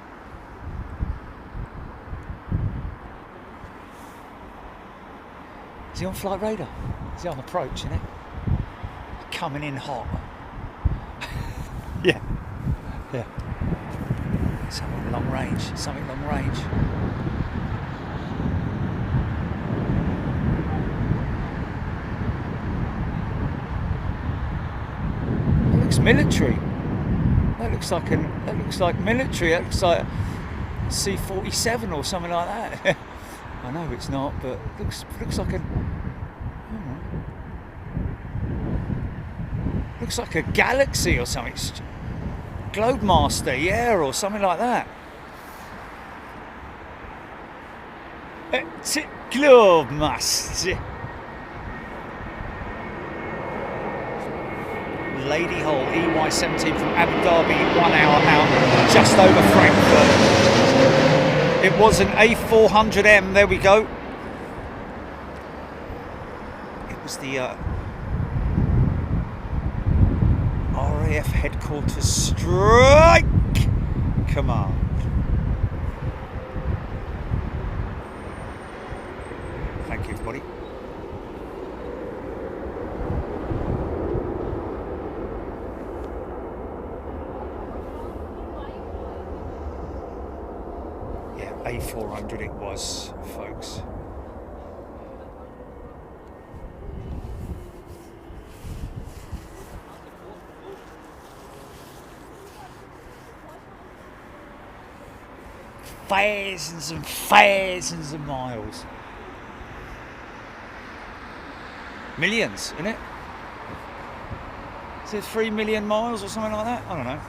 Is he on flight radar? Is he on approach, isn't it? Coming in hot. Yeah. Something long range. It looks military. That looks like military. That looks like C-47 or something like that. I know it's not, but it looks like looks like a Galaxy or something. Globemaster, yeah, or something like that. It's Globemaster. Lady Hull EY-17 from Abu Dhabi, 1 hour out, just over Frankfurt. It was an A400M, there we go. It was the RAF Headquarters Strike Command. Thank you, everybody. A400 it was, folks. Thousands and thousands of miles. Millions, isn't it? Is it 3 million miles or something like that? I don't know.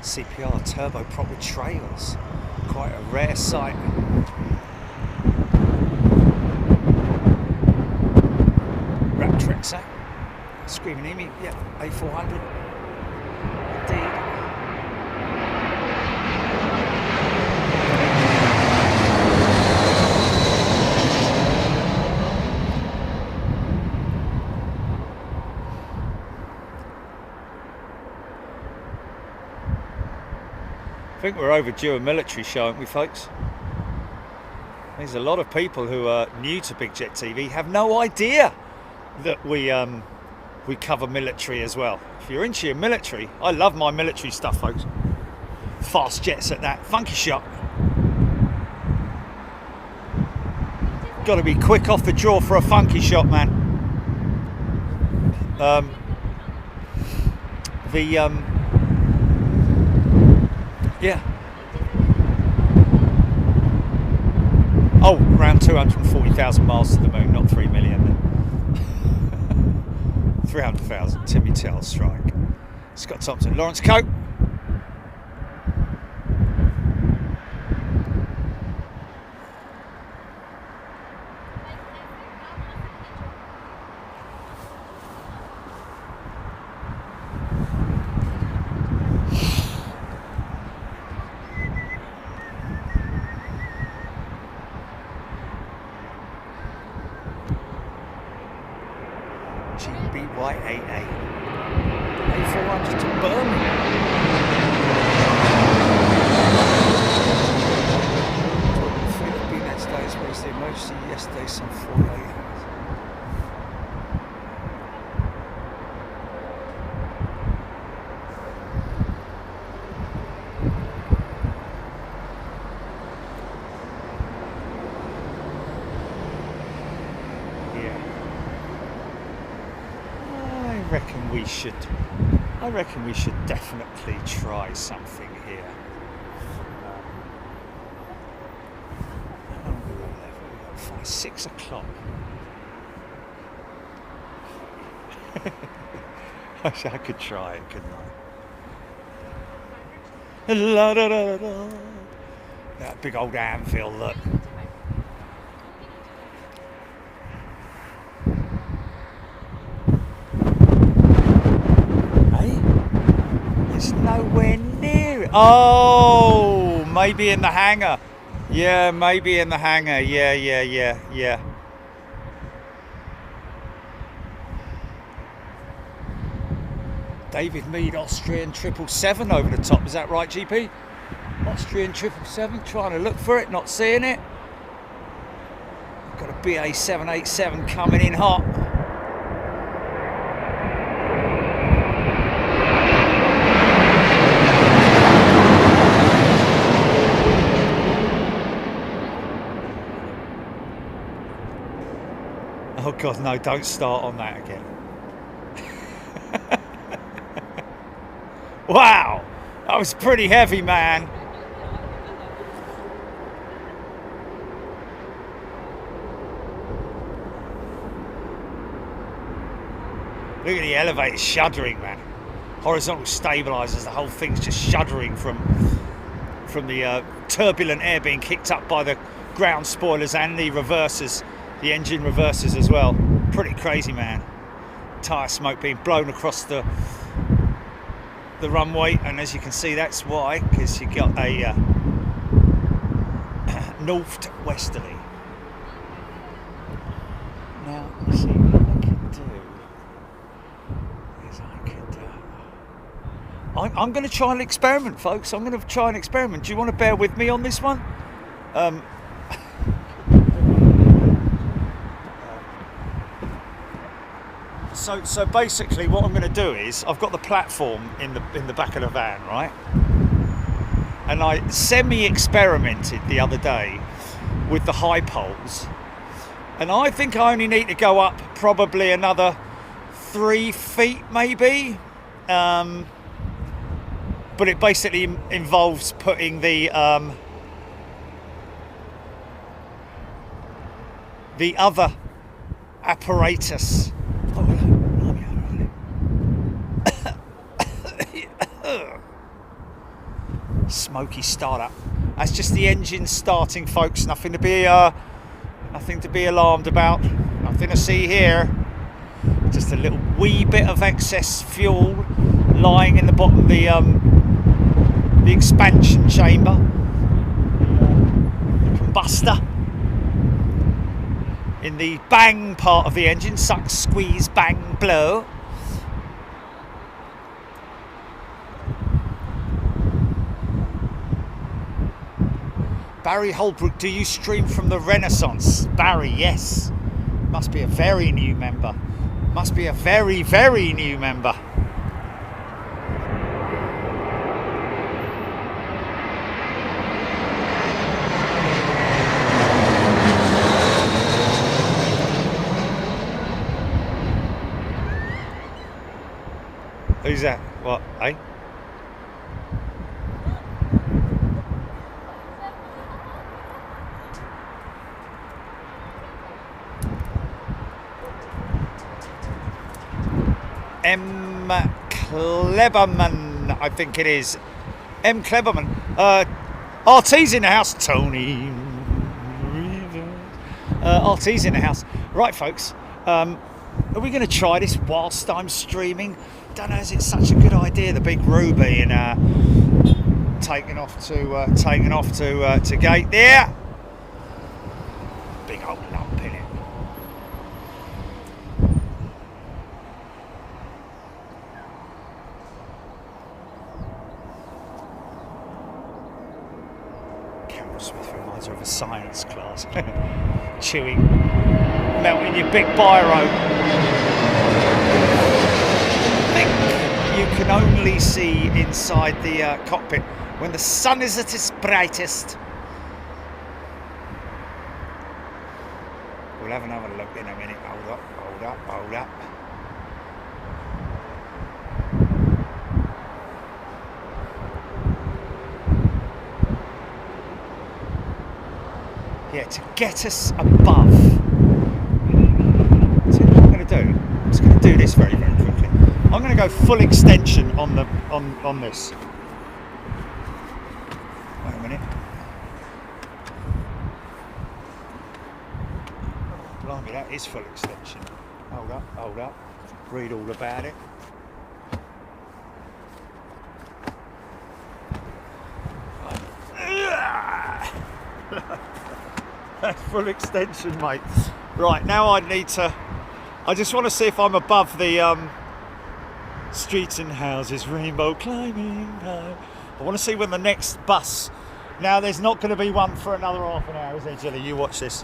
CPR turboprop with trails, quite a rare sight. Raptrex, eh? Screaming at me, yeah, A400. Indeed. I think we're overdue a military show, aren't we, folks? There's a lot of people who are new to Big Jet TV have no idea that we cover military as well. If you're into your military, I love my military stuff, folks. Fast jets at that, funky shot. Got to be quick off the draw for a funky shot, man. Yeah. Oh, around 240,000 miles to the moon, not 3 million. 300,000, Timmy Tell strike. Scott Thompson, Lawrence Cope. GBY88. A400 to Birmingham. Philippine next day as well as the emergency yesterday, some 48 hours. I reckon we should definitely try something here. How long have we got left? We've got 6 o'clock. I could try it, couldn't I? La, da, da, da. That big old anvil, look. Nowhere near it. Oh, maybe in the hangar. Yeah, maybe in the hangar. Yeah. David Mead, Austrian 777 over the top. Is that right, GP? Austrian 777. Trying to look for it, not seeing it. Got a BA 787 coming in hot. Oh God, no, don't start on that again. Wow, that was pretty heavy, man. Look at the elevator shuddering, man. Horizontal stabilizers, the whole thing's just shuddering from the turbulent air being kicked up by the ground spoilers and the reversers. The engine reverses as well. Pretty crazy, man. Tyre smoke being blown across the runway, and as you can see, that's why, because you got a north to westerly. Now, let's see what I can do. I'm going to try an experiment, folks. I'm going to try an experiment. Do you want to bear with me on this one? So basically what I'm going to do is I've got the platform in the back of the van, right? And I semi-experimented the other day with the high poles, and I think I only need to go up probably another 3 feet maybe, but it basically involves putting the other apparatus. Smoky startup. That's just the engine starting, folks. Nothing to be alarmed about. Nothing to see here. Just a little wee bit of excess fuel lying in the bottom of the expansion chamber. Combustor. In the bang part of the engine, suck, squeeze, bang, blow. Barry Holbrook, do you stream from the Renaissance? Barry, yes. Must be a very new member. Must be a very, very new member. Who's that? What, eh? M. Kleberman, I think it is. M. Kleberman. RT's in the house. Tony. RT's in the house. Right, folks. Are we going to try this whilst I'm streaming? Don't know. Is it such a good idea? The big Ruby and taking off to gate there. Big old lump in it. Reminds her of a science class. Chewing, melting your big biro. I think you can only see inside the cockpit when the sun is at its brightest. We'll have another look in a minute. Hold up, hold up, hold up. Yeah, to get us above. So what I'm going to do, I'm just going to do this very, very quickly. I'm going to go full extension on the on this. Wait a minute. Blimey, that is full extension. Hold up, hold up. Read all about it. That's full extension, mate. Right, now I just want to see if I'm above the streets and houses, rainbow climbing. I want to see when the next bus. Now, there's not going to be one for another half an hour, is there, Jilly? You watch this.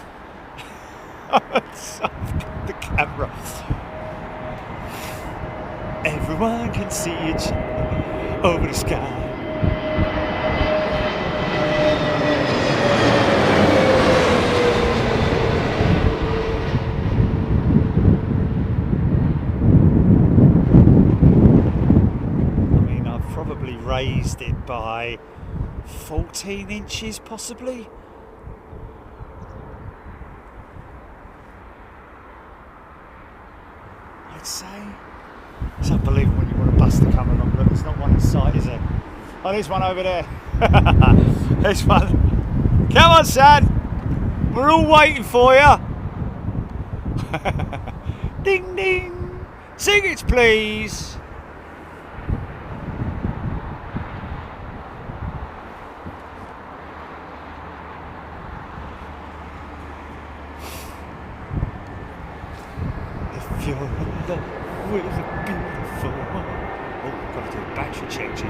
The camera. Everyone can see it over the sky. Raised it by 14 inches possibly. I'd say. It's unbelievable when you want a bus to come along. Look, there's not one in sight, is there? Oh, there's one over there. There's one. Come on, son. We're all waiting for you. Ding ding. Sing it, please. You're in love with a beautiful one. Oh, I've got to do a battery check, GP.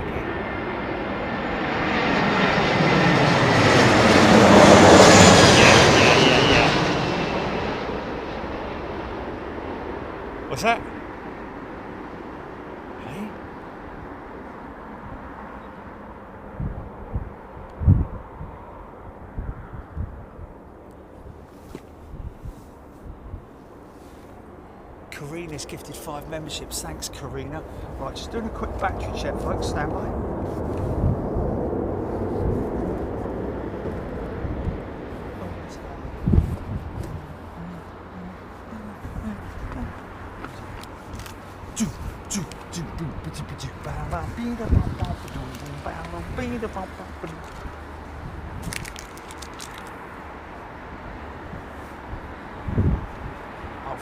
Yeah. What's that? Hey? Karina's gifted 5 memberships. Thanks, Karina. Right, just doing a quick battery check, folks. Stand by.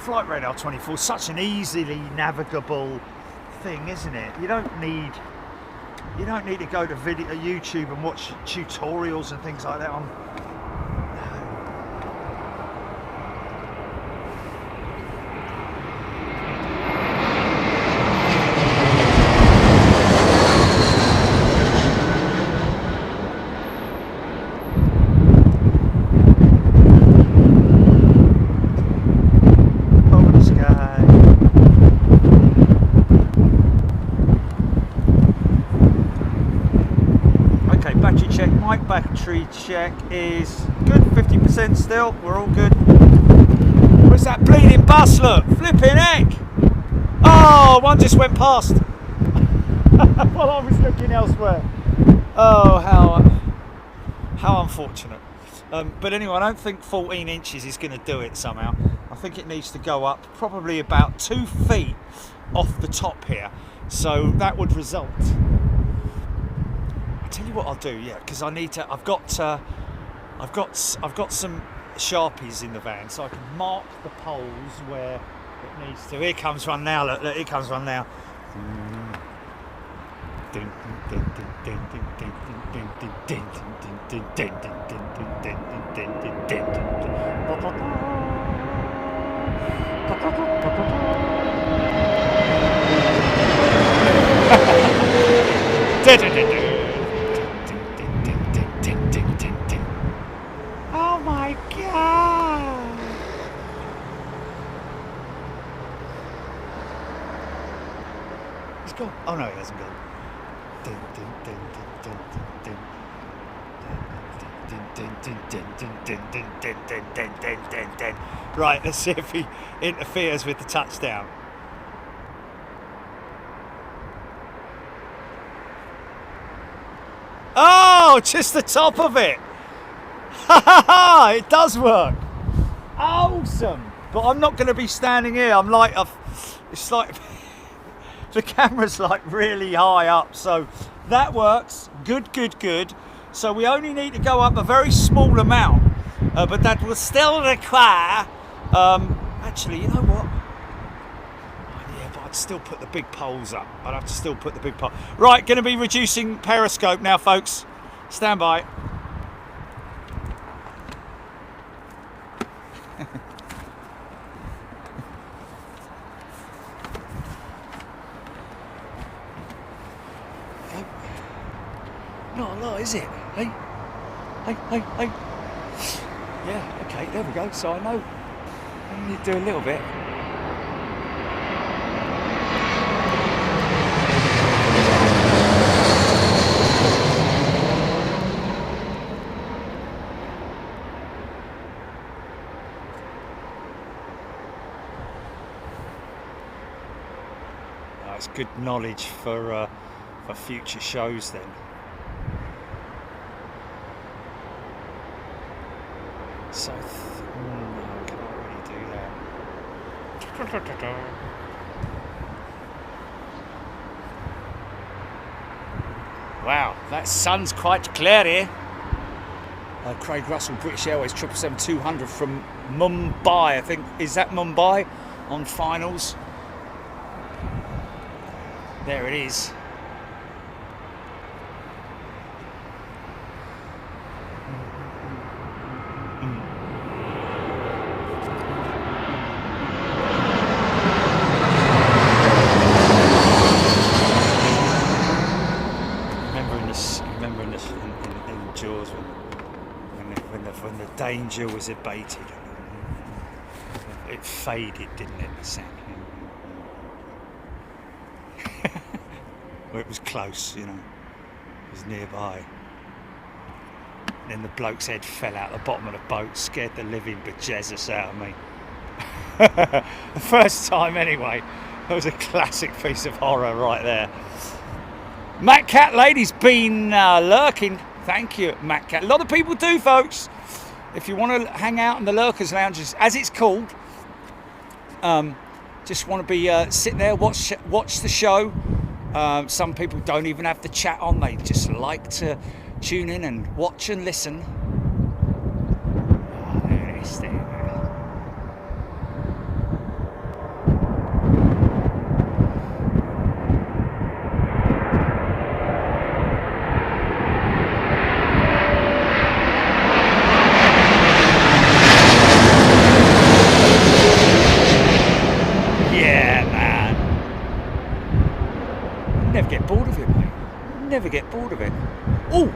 Flight Radar 24 is such an easily navigable thing, isn't it? You don't need to go to YouTube and watch tutorials and things like that on. Battery check is good, 50% still, we're all good. Where's that bleeding bus, look? Flipping heck! Oh, one just went past while I was looking elsewhere. Oh, how unfortunate. But anyway, I don't think 14 inches is going to do it somehow. I think it needs to go up probably about 2 feet off the top here. So that would result. Tell you what I'll do, yeah, because I need to. I've got some Sharpies in the van, so I can mark the poles where it needs to. Here comes one now. Look, here comes one now. he's gone. Oh no, he hasn't gone. Right, let's see if he interferes with the touchdown. Oh, just the top of it. Ha ha ha! It does work. Awesome. But I'm not going to be standing here. I'm like, it's like the camera's like really high up. So that works. Good, good, good. So we only need to go up a very small amount, but that will still require. Actually, you know what? I'd still put the big poles up. I'd have to still put the big pole. Right, going to be reducing periscope now, folks. Stand by. Not a lot, is it? Hey, hey, hey, hey. Yeah, okay, there we go. So I know. I need to do a little bit. That's good knowledge for future shows then. So, no, I can't really do that. Wow, that sun's quite clear here. Craig Russell, British Airways 777-200 from Mumbai, I think. Is that Mumbai on finals? There it is. Remember in Jaws when the danger was abated, it faded, didn't it? The sound. Well, it was close, you know. It was nearby. And then the bloke's head fell out the bottom of the boat, scared the living bejesus out of me. The first time, anyway. It was a classic piece of horror right there. Matt Cat Lady's been lurking. Thank you, Matt Cat. A lot of people do, folks. If you want to hang out in the Lurkers Lounges, as it's called, just want to be sit there, watch the show. Some people don't even have the chat on. They just like to tune in and watch and listen. Oh, there it is. There. Never get bored of it, mate. Never get bored of it. Oh!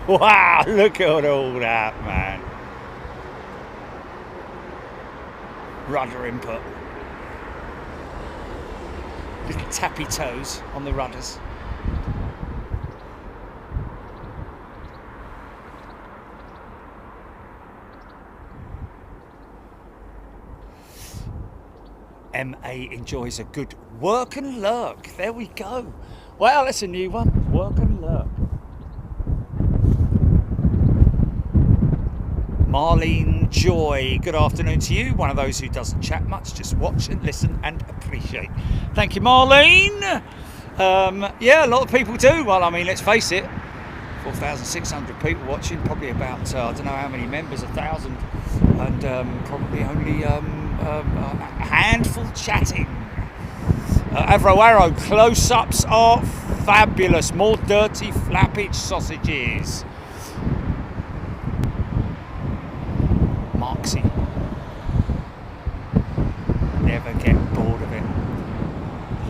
Wow, look at all that, man. Rudder input. Little tappy toes on the rudders. MA enjoys a good work and lurk. There we go. Well, that's a new one. Work and lurk. Marlene Joy, good afternoon to you. One of those who doesn't chat much, just watch and listen and appreciate. Thank you, Marlene. Yeah, a lot of people do. Well, I mean, let's face it. 4,600 people watching, probably about, I don't know how many members, 1,000. And probably only a handful chatting. Avro Arrow, close-ups are fabulous. More dirty flappage sausages. Marksy. Never get bored of it.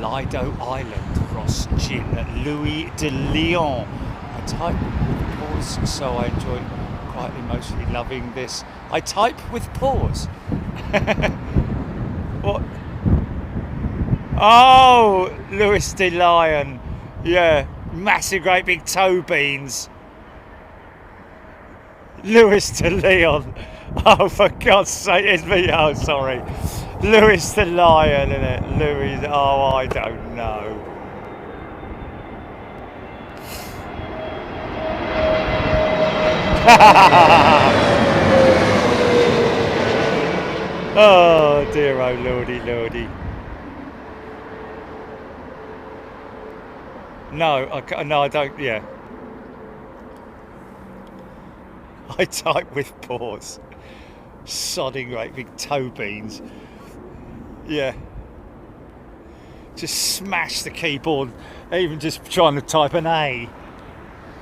Lido Island, Ross Gin, Louis de Lyon. I type with pause, so I enjoy quietly, mostly loving this. I type with pause. What? Oh, Louis de Lion. Yeah, massive, great big toe beans. Louis de Leon. Oh, for God's sake, it's me. Oh, sorry. Louis the Lion, isn't it? Louis. Oh, I don't know. Oh, dear, oh, lordy, lordy. No, I don't. Yeah. I type with pause. Sodding great big toe beans. Yeah. Just smash the keyboard, even just trying to type an A.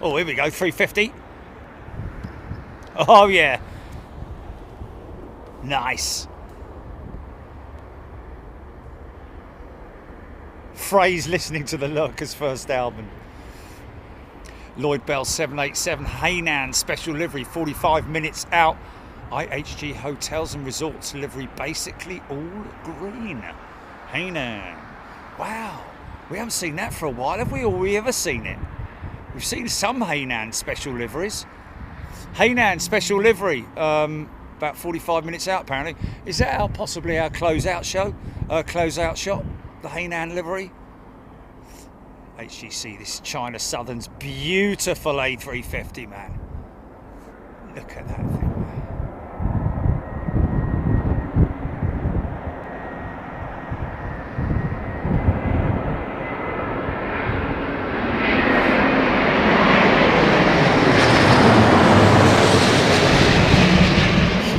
Oh, here we go, 350. Oh, yeah. Nice. Phrase listening to the Lurkers' first album. Lloyd Bell 787 Hainan special livery, 45 minutes out. IHG Hotels and Resorts livery, basically all green. Hainan. Wow, we haven't seen that for a while, have we? Or have we ever seen it? We've seen some Hainan special liveries. Hainan special livery, about 45 minutes out apparently. Is that possibly our closeout show? Closeout shot? The Hainan livery? HGC, this China Southern's beautiful A350, man. Look at that thing.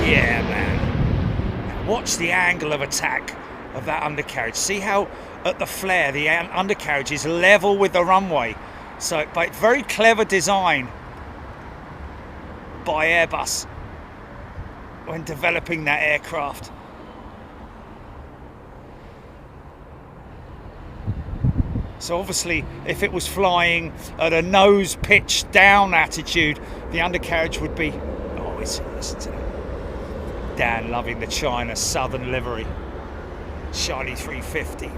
Yeah, man. Watch the angle of attack of that undercarriage. See how at the flare the undercarriage is level with the runway. So, but very clever design by Airbus when developing that aircraft. So obviously if it was flying at a nose pitch down attitude, the undercarriage would be, oh, listen to that. Dan loving the China Southern livery. Charlie 350,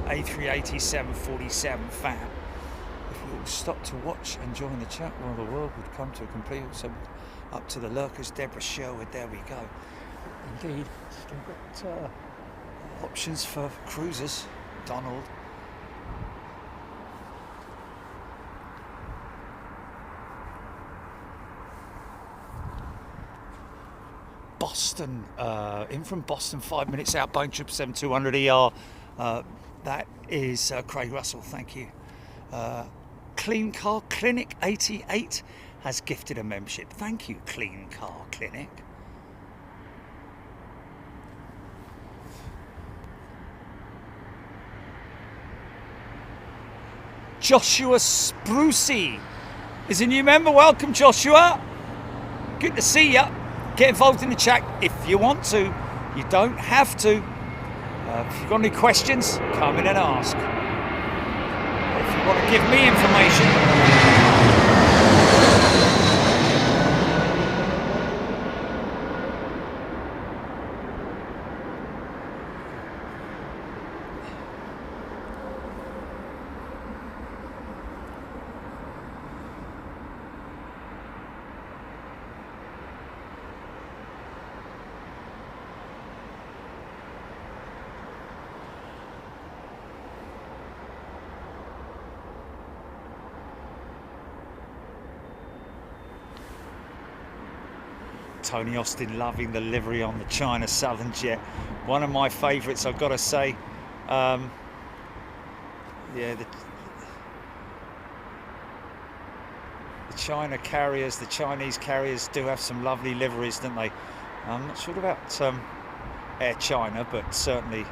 A380 747 fan. If we all stop to watch and join the chat, well, the world would come to a complete. So up to the Lurkers, Deborah Sherwood, there we go. Indeed, still got options for cruisers. Donald. Boston, in from Boston, 5 minutes out, Boeing 777-200 ER. That is Craig Russell, thank you. Clean Car Clinic 88 has gifted a membership. Thank you, Clean Car Clinic. Joshua Sprucey is a new member. Welcome, Joshua. Good to see you. Get involved in the chat if you want to. You don't have to. If you've got any questions, come in and ask. If you want to give me information, Tony Austin loving the livery on the China Southern jet. One of my favourites, I've got to say. Yeah, the China carriers, the Chinese carriers do have some lovely liveries, don't they? I'm not sure about Air China, but certainly.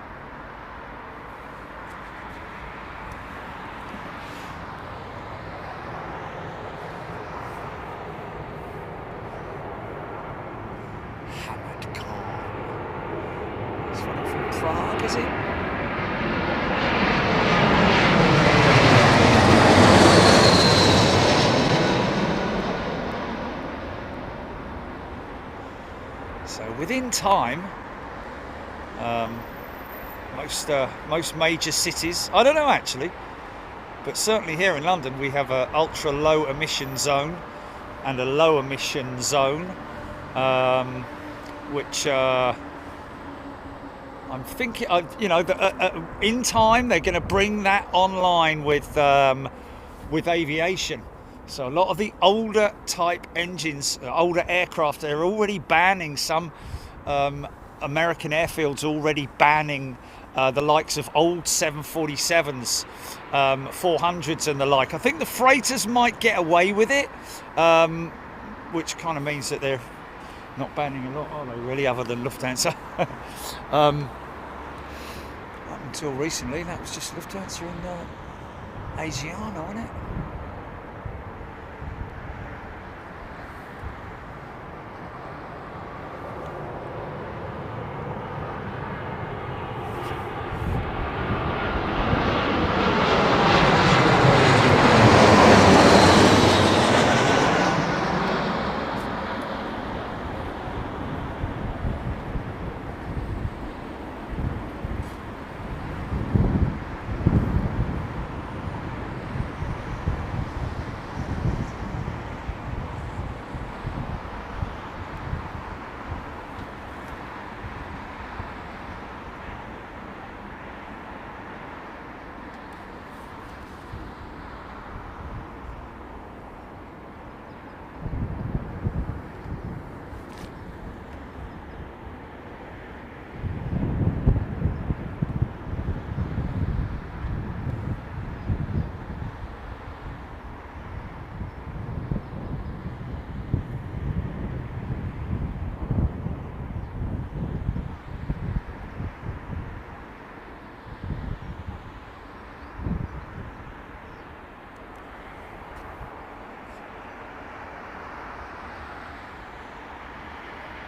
Within time, Most major cities. I don't know actually, but certainly here in London we have a ultra low emission zone and a low emission zone, which I'm thinking, in time they're going to bring that online with aviation. So a lot of the older type engines, older aircraft, they're already banning some. American airfields already banning the likes of old 747s, 400s and the like. I think the freighters might get away with it, which kind of means that they're not banning a lot, are they really, other than Lufthansa? Up until recently, that was just Lufthansa and Asiana, wasn't it?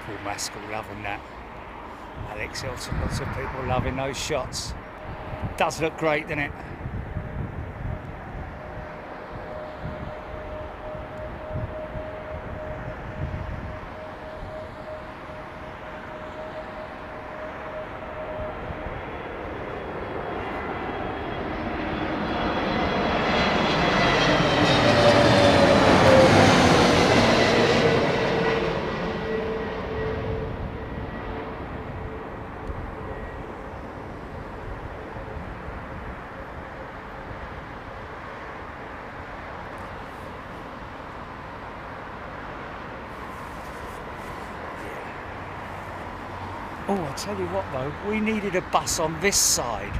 Paul Maskell loving that. Alex Hilton, lots of people loving those shots. Does look great, doesn't it? Oh, I tell you what though, we needed a bus on this side.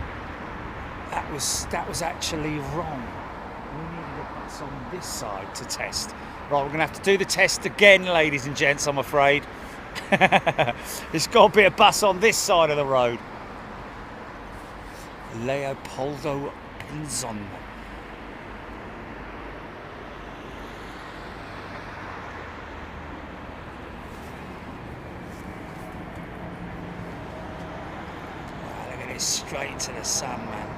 That was actually wrong. We needed a bus on this side to test. Right, we're gonna have to do the test again, ladies and gents, I'm afraid. There's got to be a bus on this side of the road. Leopoldo Pinzon. Straight to the sun, man.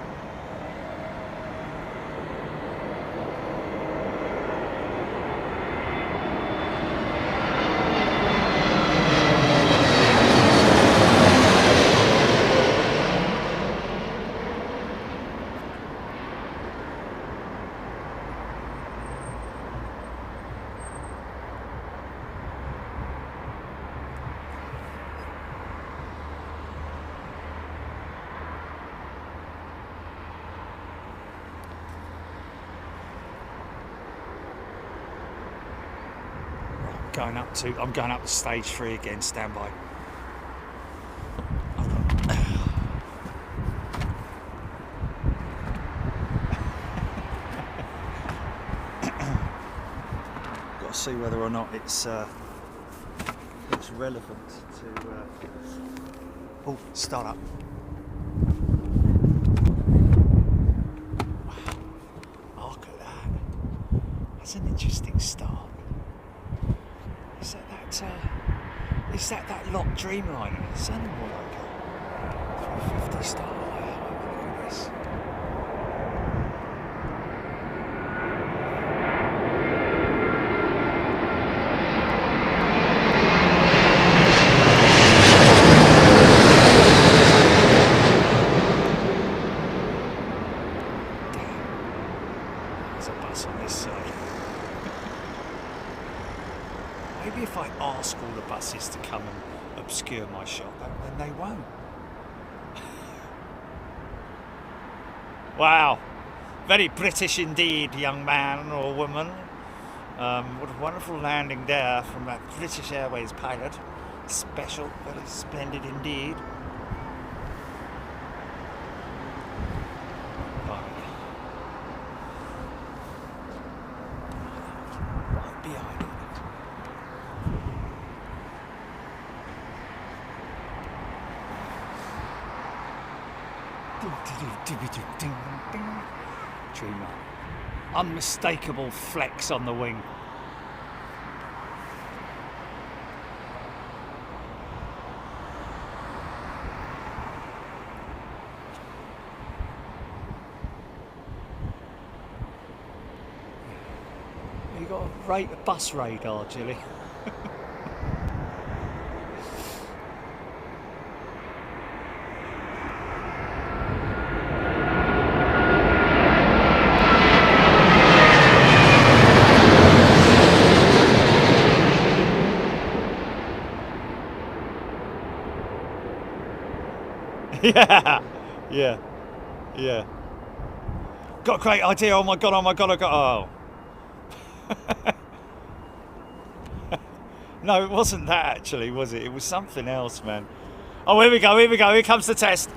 I'm going up to stage 3 again, stand by. Got to see whether or not it's relevant to oh, start up. Wow. Look at that. That's an interesting start. Is that locked Dreamliner? Is that more like a 350 star? Wow, look at this. Maybe if I ask all the buses to come and obscure my shot, then they won't. Wow, very British indeed, young man or woman. What a wonderful landing there from that British Airways pilot. Special, very splendid indeed. Right behind it. Dreamer. Unmistakable flex on the wing. You got a bus radar, Jilly. Yeah. Got a great idea. Oh my god, I got. Oh. No, it wasn't that actually, was it? It was something else, man. Oh, here we go. Here comes the test.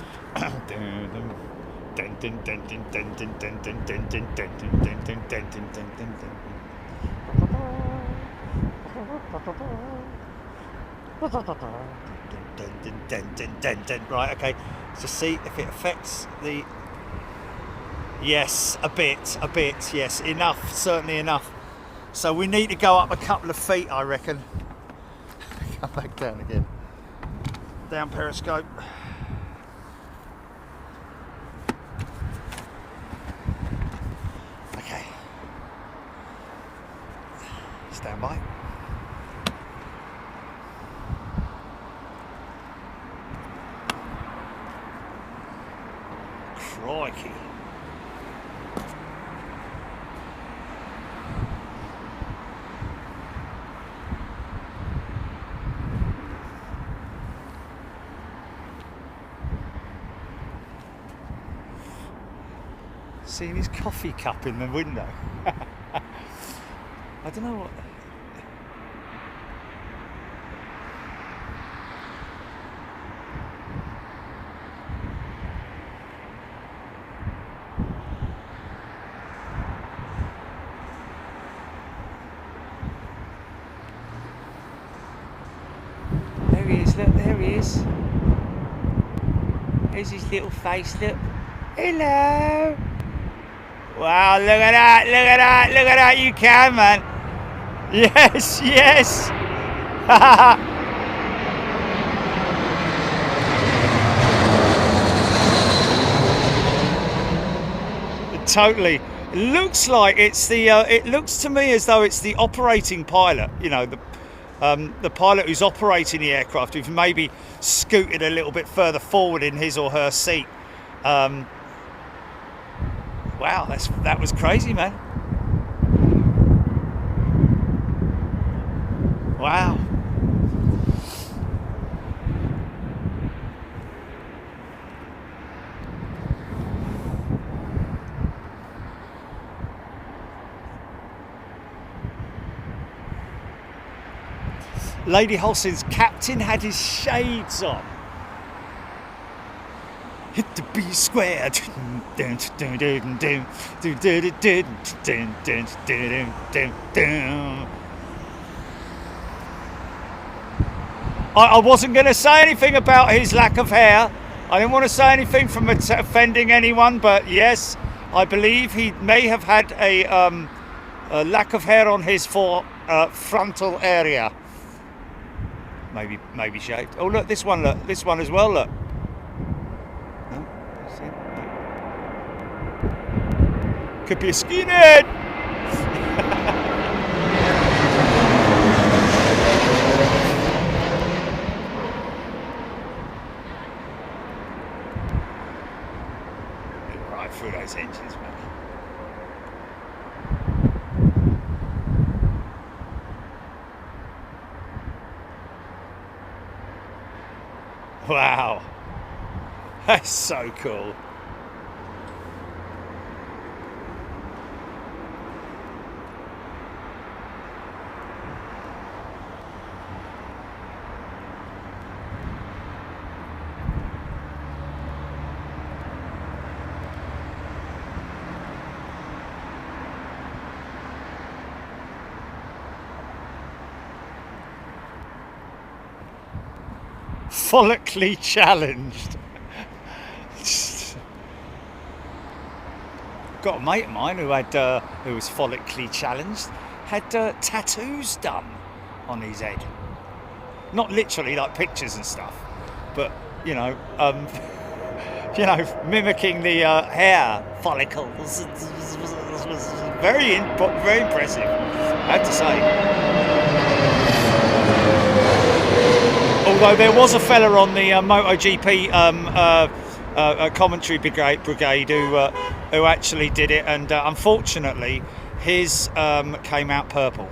Right, okay. So see if it affects the... Yes, a bit, yes. Enough, certainly enough. So we need to go up a couple of feet, I reckon. Come back down again. Down periscope. Okay. Stand by. Crikey. Seeing his coffee cup in the window. I don't know what... There he is, look, there he is. There's his little face, look. Hello! Wow, look at that, you can, man. Yes. Totally. It looks like it's the, it looks to me as though it's the operating pilot, you know, the pilot who's operating the aircraft, who's maybe scooted a little bit further forward in his or her seat. Wow, that was crazy, man. Wow. Lady Holson's captain had his shades on. Hit the B square. I wasn't going to say anything about his lack of hair. I didn't want to say anything from offending anyone, but yes, I believe he may have had a lack of hair on his frontal area. Maybe shaved. Oh look, this one as well. Look. Could be a skinhead. Right through those engines, man. Wow. That's so cool. Follically challenged. Got a mate of mine who was follically challenged, had tattoos done on his head. Not literally like pictures and stuff, but you know, mimicking the hair follicles. Very impressive, I have to say. Although there was a fella on the MotoGP commentary brigade who actually did it, and unfortunately his came out purple,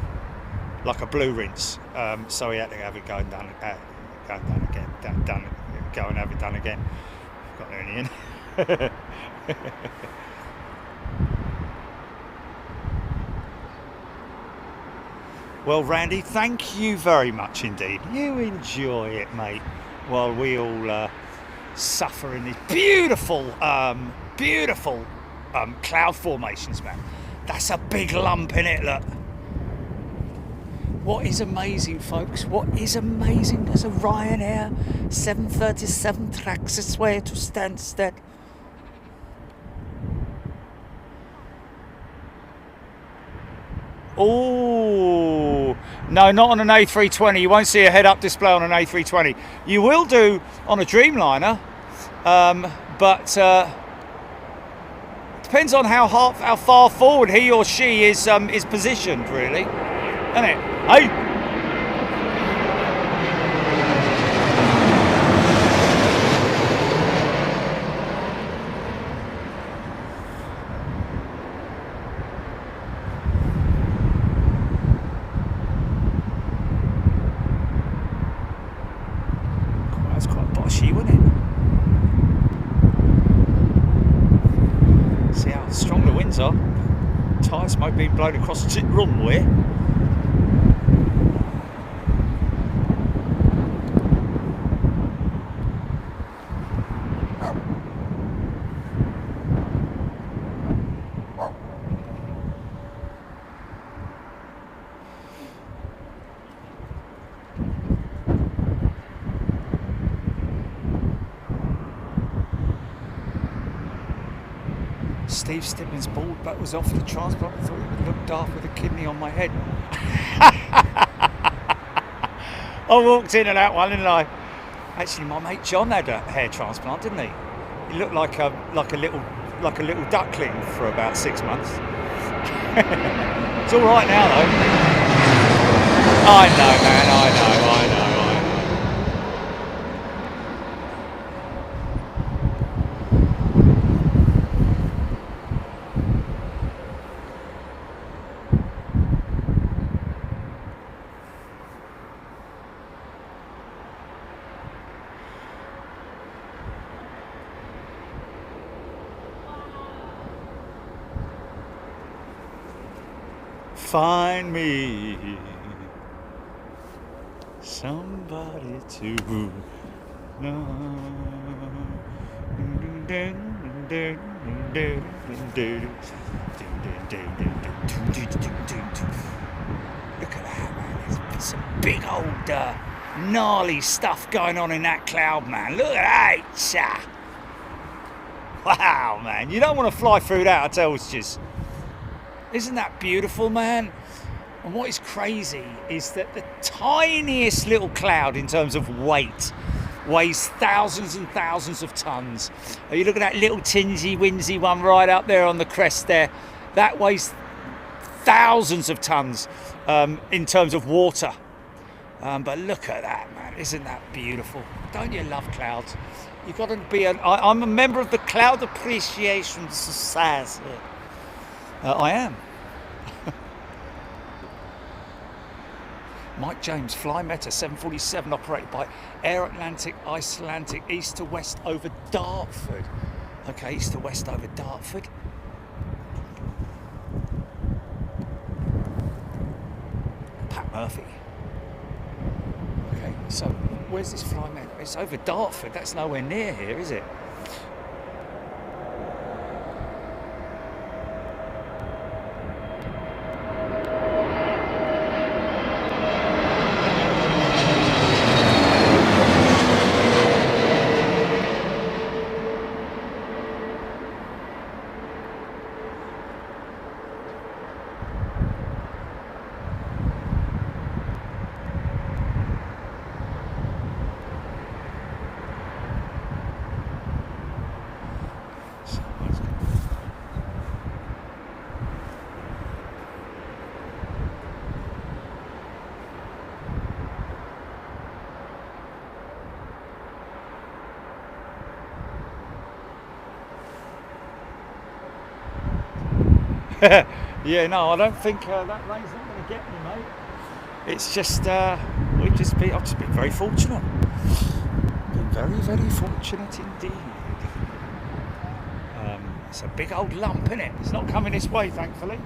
like a blue rinse. So he had to have it go and have it done again. Got there in the end. Well, Randy, thank you very much indeed. You enjoy it, mate, while we all suffer in these beautiful cloud formations, man. That's a big lump in it, look. What is amazing, folks? What is amazing? There's a Ryanair 737 tracks its way to Stansted. Oh, no, not on an A320. You won't see a head-up display on an A320. You will do on a Dreamliner, but depends on how far forward he or she is positioned, really, isn't it? Hey. That's quite boshy, wouldn't it? See how strong the winds are. Tyre smoke being blown across the runway. Steve Stibnan's bald back was off the transplant. I thought he would look daft with a kidney on my head. I walked into that one, didn't I? Actually, my mate John had a hair transplant, didn't he? He looked like a little duckling for about 6 months. It's all right now, though. I know, man. I know. Find me somebody to know. Look at that, man. There's some big old gnarly stuff going on in that cloud, man. Look at that. Wow, man. You don't want to fly through that, I tell you. Isn't that beautiful, man? And what is crazy is that the tiniest little cloud in terms of weight weighs thousands and thousands of tons. You look at that little tinsy winsy one right up there on the crest there. That weighs thousands of tons in terms of water. But look at that, man. Isn't that beautiful? Don't you love clouds? You've got to be I'm a member of the Cloud Appreciation Society. I am. Mike James, Fly Meta 747, operated by Air Atlantic, Icelandic, east to west over Dartford. Okay, east to west over Dartford. Pat Murphy. Okay, so where's this Fly Meta? It's over Dartford. That's nowhere near here, is it? Yeah, no, I don't think that rain's not going to get me, mate. It's just, I've just been very fortunate. Been very, very fortunate indeed. It's a big old lump, isn't it? It's not coming this way, thankfully.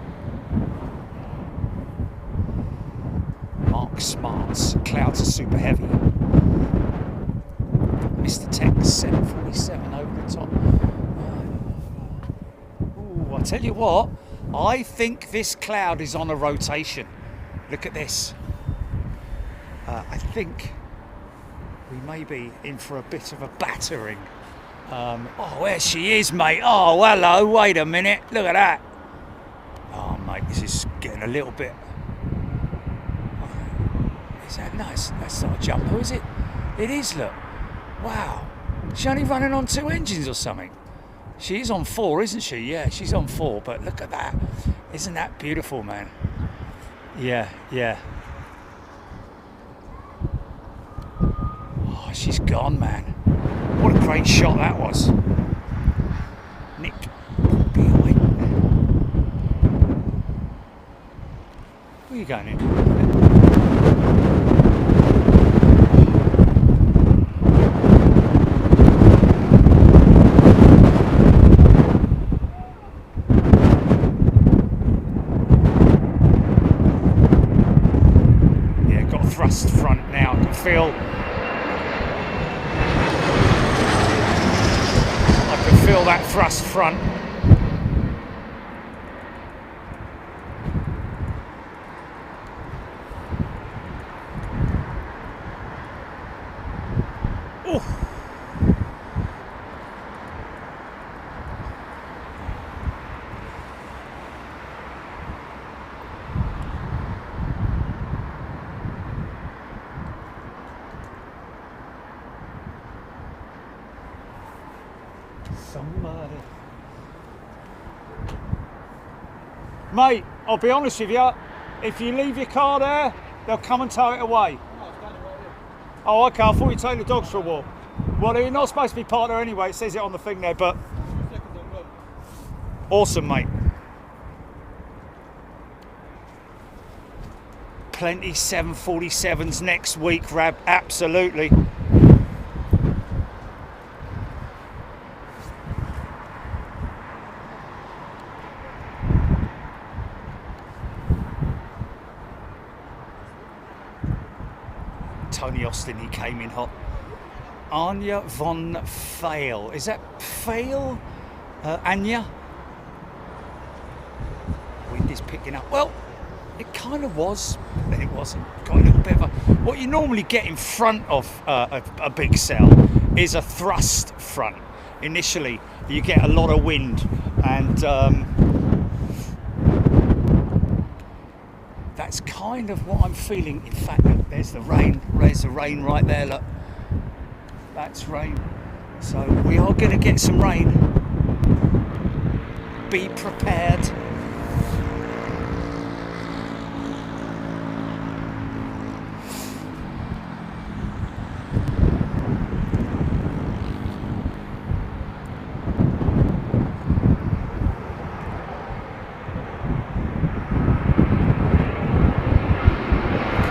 Mark Smarts, clouds are super heavy. Mr. Tex 747 over the top. Ooh, I tell you what, I think this cloud is on a rotation. Look at this. I think we may be in for a bit of a battering. Oh, there she is, mate. Oh, hello. Wait a minute. Look at that. Oh, mate, this is getting a little bit. Is that nice? That's not a jumper, is it? It is. Look. Wow. She's only running on 2 engines or something. She's on 4, isn't she? Yeah, she's on 4. But look at that. Isn't that beautiful, man? Yeah, yeah. Oh, she's gone, man. What a great shot that was. Nick, behind. Where are you going in? Yeah, got a thrust front now. I can feel that thrust front. Oh. Somebody. Mate, I'll be honest with you, if you leave your car there, they'll come and tow it away. Oh, okay, I thought you were taking the dogs for a walk. Well, they're not supposed to be parked there anyway, it says it on the thing there, but... Awesome, mate. Plenty 747s next week, Rab, absolutely. Tony Austin, he came in hot. Anya von Fail. Is that Fail? Anya? Wind is picking up. Well, it kind of was, but then it wasn't. Got a little bit of a... What you normally get in front of a big cell is a thrust front. Initially, you get a lot of wind and... that's kind of what I'm feeling. In fact, there's the rain. There's the rain right there, look. That's rain. So we are going to get some rain. Be prepared.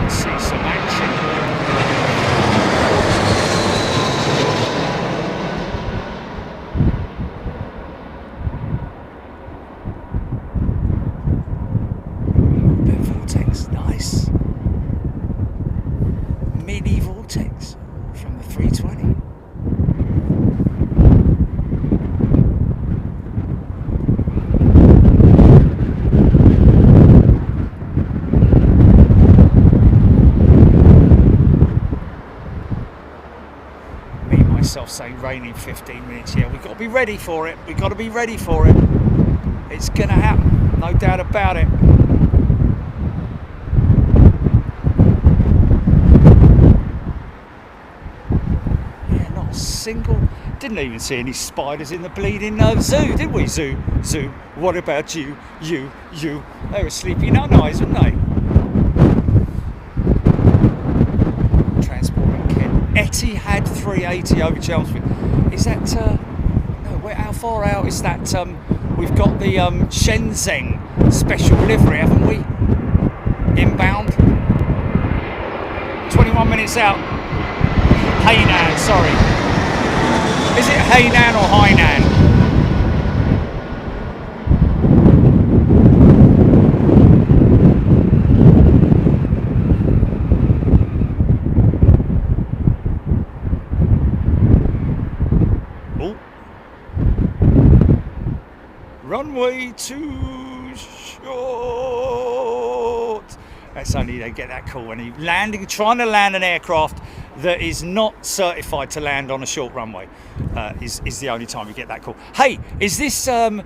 See some myself saying rain in 15 minutes. Yeah, we've got to be ready for it. We've got to be ready for it. It's going to happen, no doubt about it. Yeah, not a single... Didn't even see any spiders in the bleeding zoo, did we? Zoo. What about you? You. They were sleepy nut-eyes, weren't they? Transporting Kent. Etihad 380 over Chelmsford. Is that... no, how far out is that? We've got the Shenzhen special delivery, haven't we? Inbound. 21 minutes out. Hainan, sorry. Is it Hainan or Hainan? Oh. Runway too short. That's only they get that call when he's trying to land an aircraft that is not certified to land on a short runway. Is the only time you get that call. Hey, is this is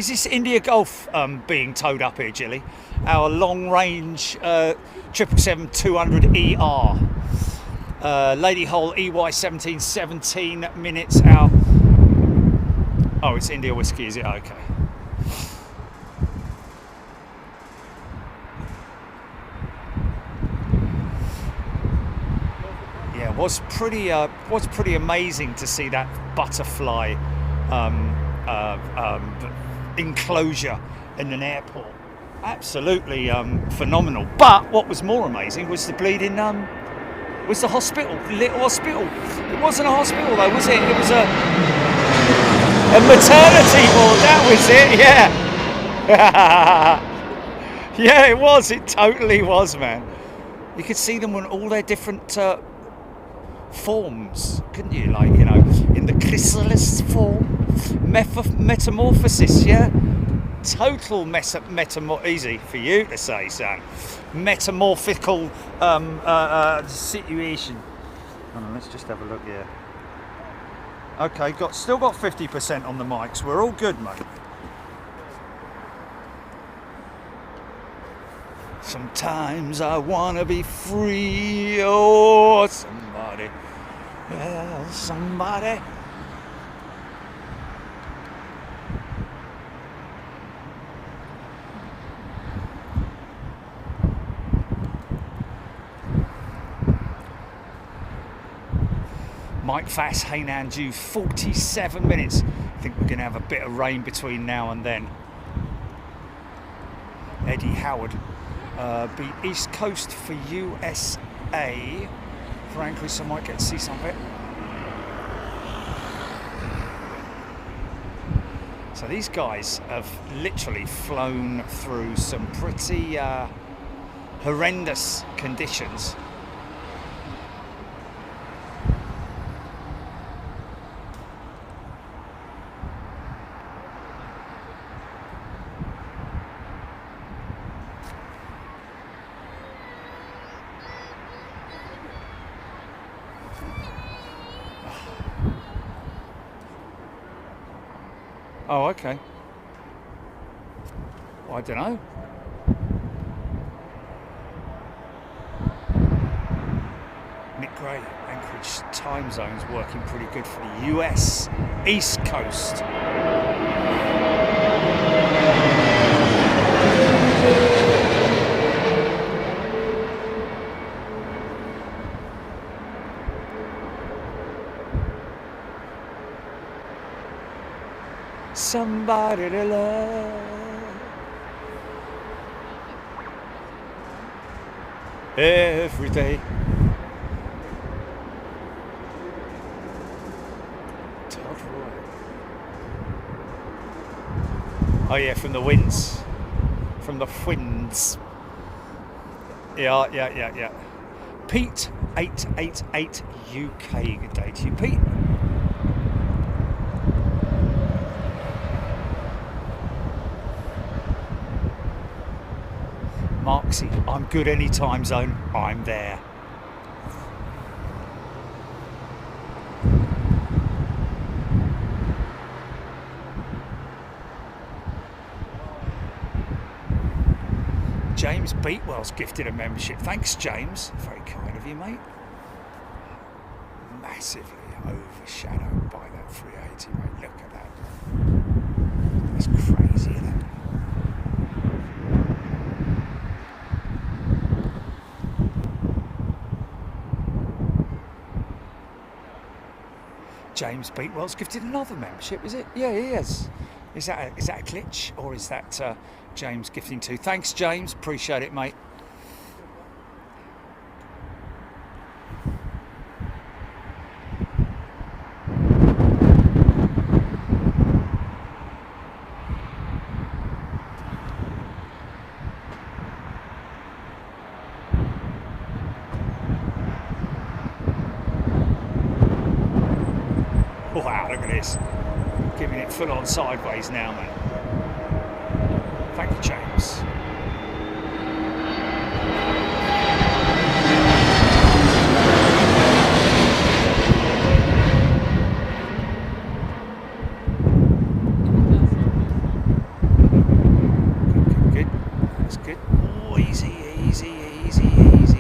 this India Gulf being towed up here, Jilly? Our long-range 777-200ER. Lady Hull EY 17 minutes out. Oh, it's India Whiskey, is it? Okay. Was pretty amazing to see that butterfly enclosure in an airport. Absolutely phenomenal. But what was more amazing was the bleeding was the hospital, little hospital. It wasn't a hospital though, was it? It was a maternity ward. That was it. Yeah. Yeah, it was. It totally was, man. You could see them on all their different forms, couldn't you? Like, you know, in the chrysalis form, metamorphosis, yeah? Total easy for you to say, son. Metamorphical situation. Hold on, let's just have a look here. Okay, still got 50% on the mics. We're all good, mate. Sometimes I wanna be free, oh, somebody, yeah, somebody. Mike Fass, Hainan due 47 minutes. I think we're gonna have a bit of rain between now and then. Eddie Howard. Be East Coast for USA. Frankly, so I might get to see some of it. So these guys have literally flown through some pretty horrendous conditions. Oh, okay. Well, I don't know. Nick Gray, Anchorage time zone's working pretty good for the US East Coast. Somebody to love every day. Oh yeah, from the winds. From the winds. Yeah. Pete 888 UK. Good day to you, Pete. Marksy, I'm good any time zone, I'm there. James Beatwell's gifted a membership. Thanks, James. Very kind of you, mate. Massively overshadowed by that 380, mate. Look at that. That's crazy, isn't it? James Beatwell's gifted another membership, is it? Yeah, he is. Is that a glitch, or is that James gifting too? Thanks, James. Appreciate it, mate. Wow, look at this. Giving it full on sideways now, man. Thank you, James. Good. That's good. Oh, easy, easy, easy, easy.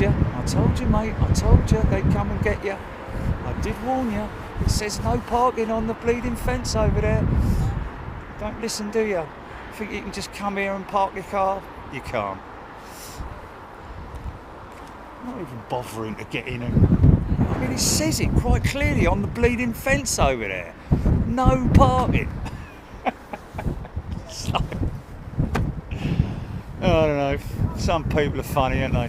I told you, mate. I told you they'd come and get you. I did warn you. It says no parking on the bleeding fence over there. Don't listen, do you? Think you can just come here and park your car? You can't. I'm not even bothering to get in. I mean, it says it quite clearly on the bleeding fence over there. No parking. It's like, I don't know. Some people are funny, aren't they?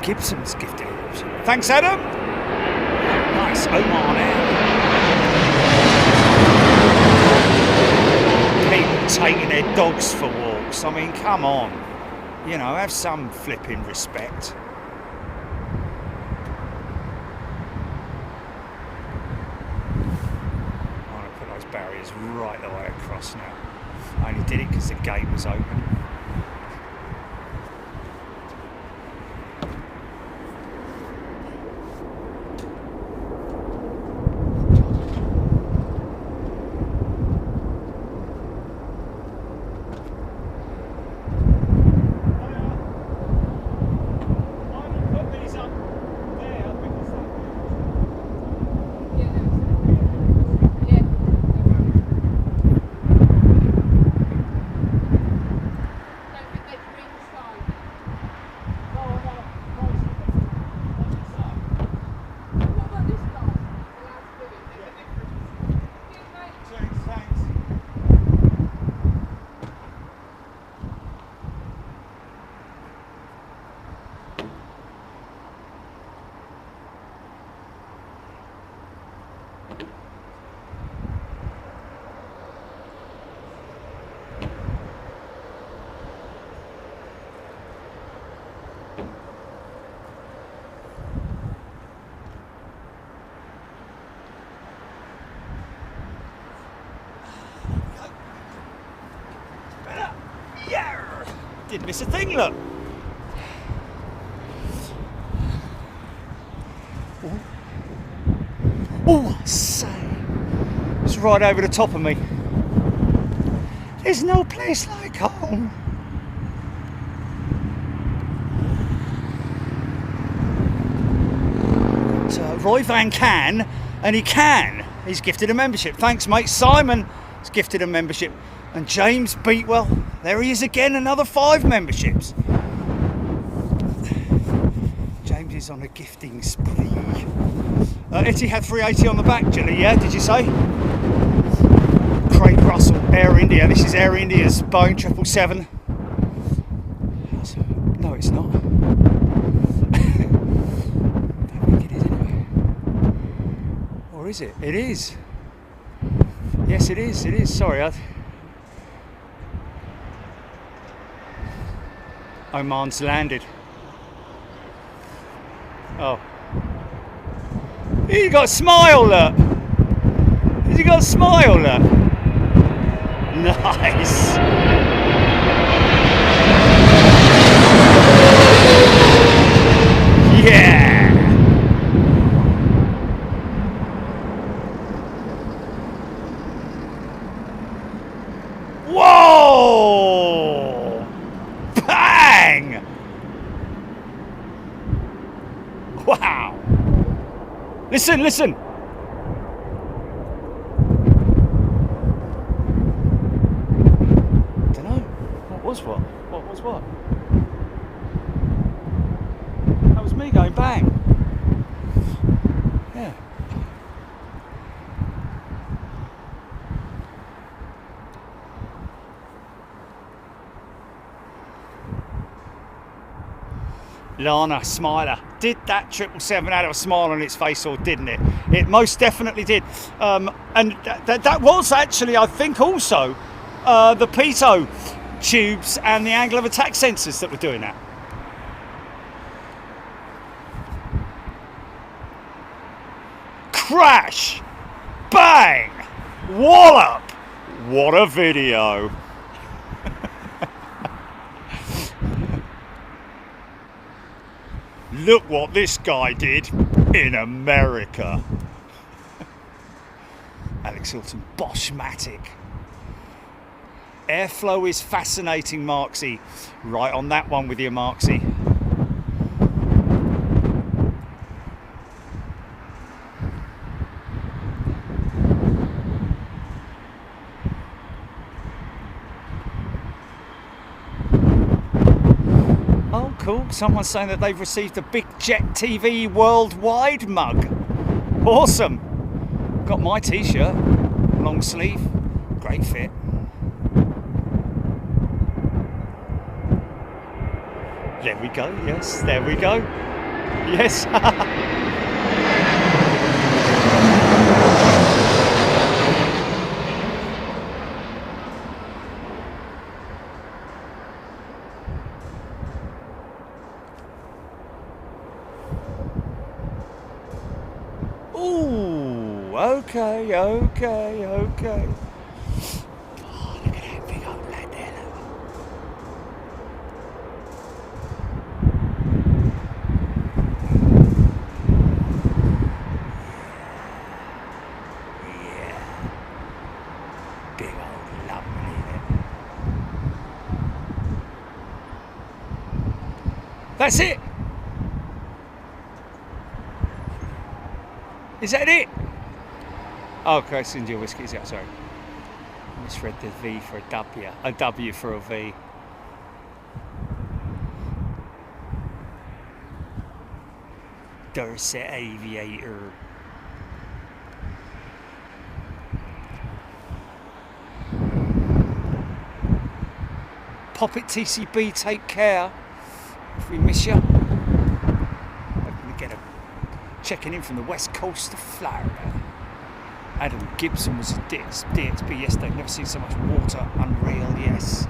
Gibson's gifted. Thanks, Adam. Nice. Omar now. People taking their dogs for walks. I mean, come on. You know, have some flipping respect. I'm going to put those barriers right the way across now. I only did it because the gate was open. Didn't miss a thing, look. Oh, I say. It's right over the top of me. There's no place like home. Got Roy Van Can, and he can. He's gifted a membership. Thanks, mate. Simon has gifted a membership. And James Beatwell, there he is again, another 5 memberships. James is on a gifting spree. Etihad 380 on the back, Jilly, yeah, did you say? Craig Russell, Air India. This is Air India's Boeing 777. No, it's not. I don't think it is anyway. Or is it? It is. Yes, it is. It is. Sorry, Oman's landed. Oh. He's got a smile, look. Has he got a smile, look? Nice. Yeah. Whoa! Bang! Wow! Listen, listen! Dunno. What was what? What was what? That was me going bang. Yeah. Lana Smiler. Did that 777 have a smile on its face, or didn't it? It most definitely did. And that was actually, I think, also the pitot tubes and the angle of attack sensors that were doing that. Crash! Bang! Wallop! What a video! Look what this guy did in America. Alex Hilton, Boschmatic. Airflow is fascinating, Marksy. Right on that one with you, Marksy. Oh, cool. Someone's saying that they've received a Big Jet TV Worldwide mug. Awesome. Got my t-shirt, long sleeve, great fit. There we go, yes, there we go. Yes. Ooh, okay. Oh, look at that big old lad there. Yeah. Big old lovely there. That's it. Is that it? Oh, okay, it's India whiskey, is that? Sorry. I misread the V for a W. A W for a V. Dorset Aviator. Pop it, TCB, take care. If we miss you. Hoping to get a checking in from the west coast of Florida. Adam Gibson was a DXB yesterday. Never seen so much water. Unreal, yes.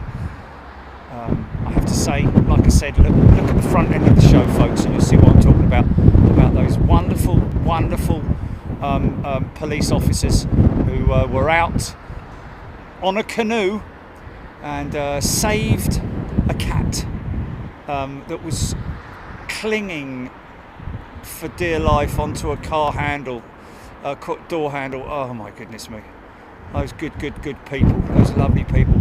I have to say, like I said, look at the front end of the show, folks, and you'll see what I'm talking about. About those wonderful police officers who were out on a canoe and saved a cat that was clinging for dear life onto a car handle, door handle. Oh my goodness me. Those good people, those lovely people.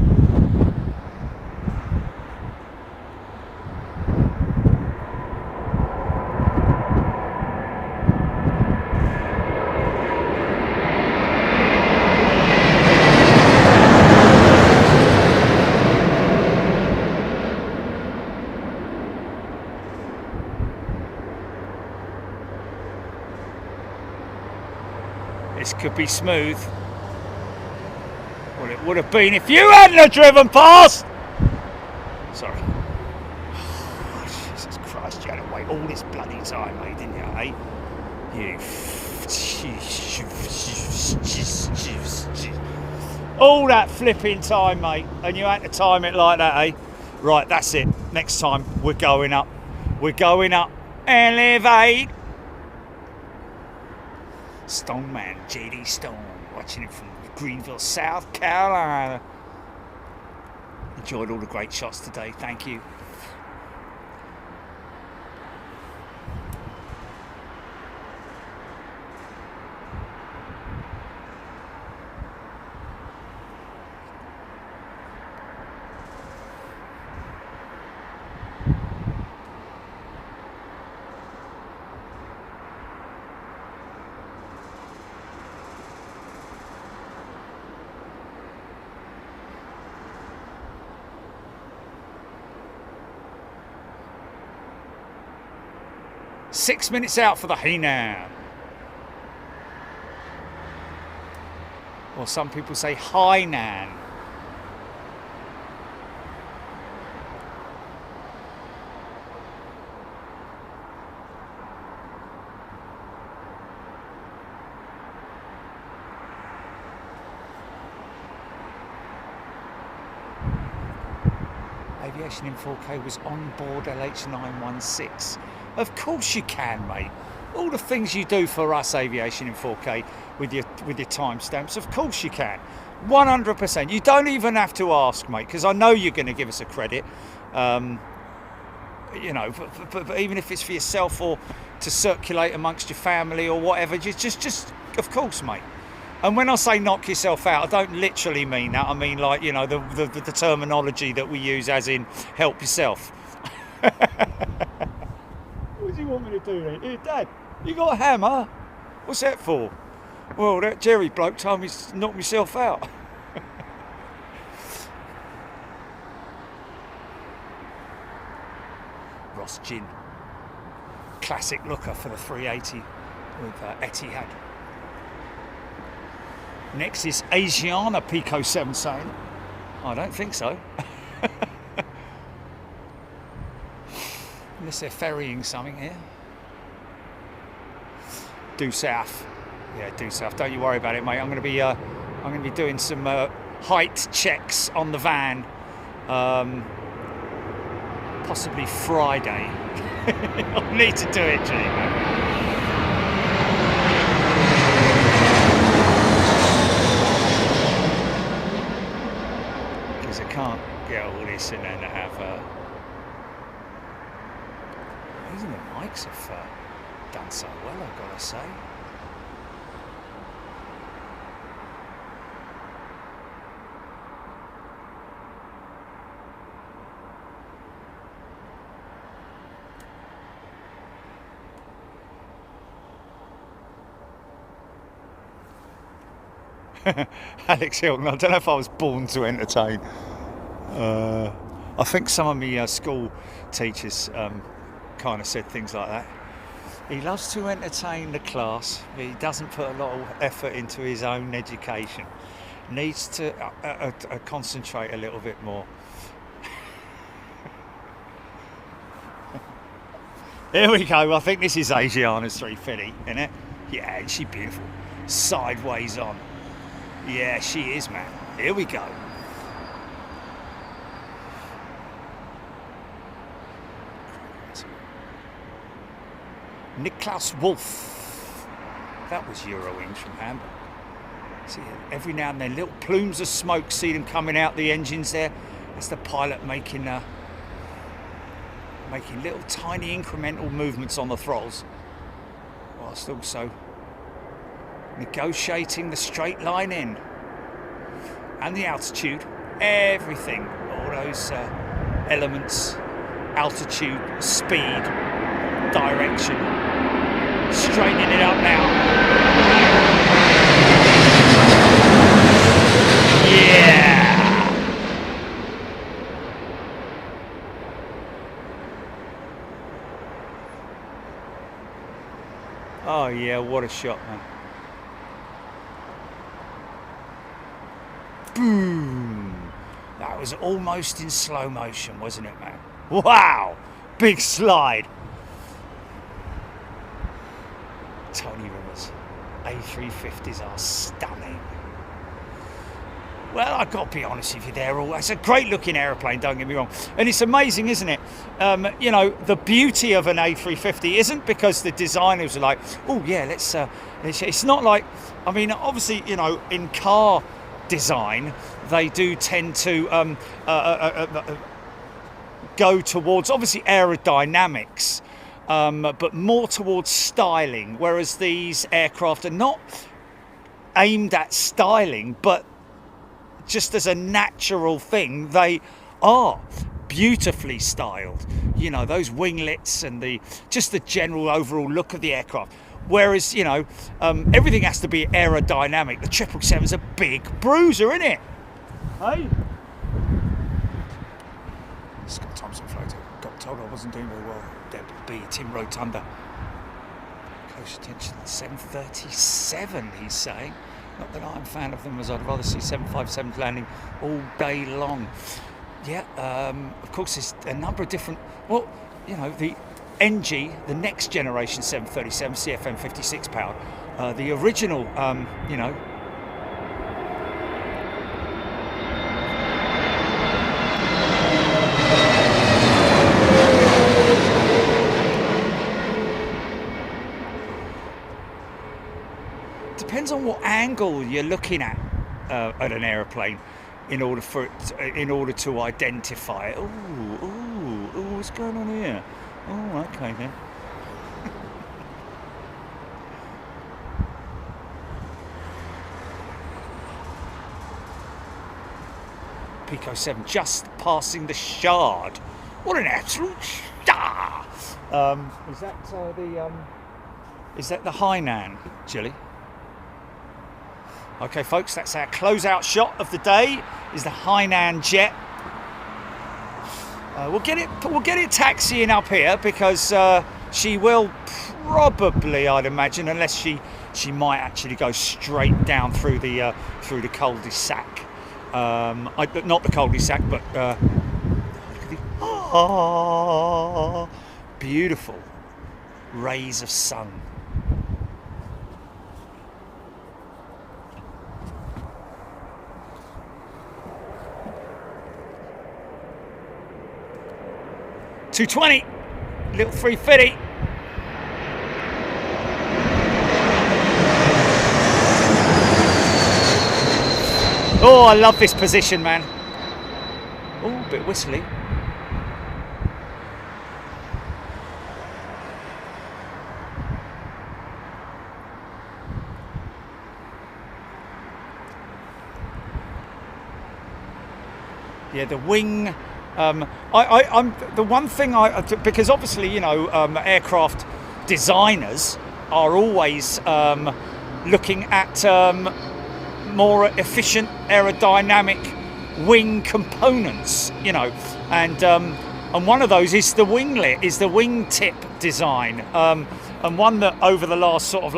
This could be smooth. Well, it would have been if you hadn't have driven past. Sorry. Oh, Jesus Christ, you had to wait all this bloody time, mate, didn't you, eh? You. All that flipping time, mate, and you had to time it like that, eh? Right, that's it. next time. We're going up. We're going up. Elevate. Stone Man, JD Stone, watching it from Greenville, South Carolina. Enjoyed all the great shots today. Thank you. Six minutes out for the Hainan. Or some people say Hainan. Aviation in 4K was on board LH916. Of course you can, mate. All the things you do for us, Aviation in 4K, with your timestamps, of course you can. 100%. You don't even have to ask, mate, because I know you're going to give us a credit. You know, but even if it's for yourself or to circulate amongst your family or whatever, just of course, mate. And when I say knock yourself out, I don't literally mean that. I mean, like, you know, the terminology that we use, as in help yourself. What do you want me to do then? Here, Dad, you got a hammer? What's that for? Well, that Jerry bloke told me to knock myself out. Ross Gin. Classic looker for the 380 with Etihad. Next is Asiana Pico 7 saying, I don't think so. Unless they're ferrying something here. Due south. Yeah, due south. Don't you worry about it, mate. I'm going to be doing some height checks on the van. Possibly Friday. I'll need to do it, G, man. Because I can't get all this in and have. Even the mics have done so well, I've got to say. Alex Hilton, I don't know if I was born to entertain. I think some of my school teachers kind of said things like that. He loves to entertain the class, but he doesn't put a lot of effort into his own education. Needs to concentrate a little bit more. Here we go. I think this is Asiana's 350, isn't it? Yeah, and she's beautiful. Sideways on. Yeah, she is, man. Here we go. Niklas Wolf. That was Eurowings from Hamburg. See, every now and then, little plumes of smoke, see them coming out the engines there. That's the pilot making little tiny incremental movements on the throttles, whilst also negotiating the straight line in and the altitude, everything, all those elements, altitude, speed, direction, straightening it up now. Yeah! Oh yeah, what a shot, man. Boom! That was almost in slow motion, wasn't it, man? Wow! Big slide. Tony Rivers. A350s are stunning. Well, I've got to be honest with you, it's a great looking aeroplane, don't get me wrong. And it's amazing, isn't it? You know, the beauty of an A350 isn't because the designers are like, oh yeah, it's not like, I mean, obviously, you know, in car design, they do tend to go towards, obviously, aerodynamics, but more towards styling, whereas these aircraft are not aimed at styling, but just as a natural thing, they are beautifully styled. You know, those winglets and just the general overall look of the aircraft. Whereas, you know, everything has to be aerodynamic. The 777's a big bruiser, isn't it? Hey? Scott Thompson floater. Got told I wasn't doing very well. Deborah B. Tim Rotunda. Close attention. 737, he's saying. Not that I'm a fan of them, as I'd rather see 757s landing all day long. Yeah, of course, there's a number of different. Well, you know, the NG, the next generation 737, CFM 56 powered, the original, you know. Depends on what angle you're looking at an aeroplane in order to identify it. Ooh, what's going on here? Oh, okay then. Pico 7 just passing the Shard. What an absolute star! Is that the Hainan, Jilly? Okay, folks, that's our closeout shot of the day. Is the Hainan jet. We'll get it taxiing up here because she will probably, I'd imagine, unless she might actually go straight down through the cul-de-sac. Not the cul-de-sac, but beautiful rays of sun. $220, little 350. Oh, I love this position, man. Oh, a bit whistly. Yeah, the wing. I'm the one thing because obviously, you know, aircraft designers are always looking at more efficient aerodynamic wing components, you know, and one of those is the winglet, is the wingtip design, and one that over the last sort of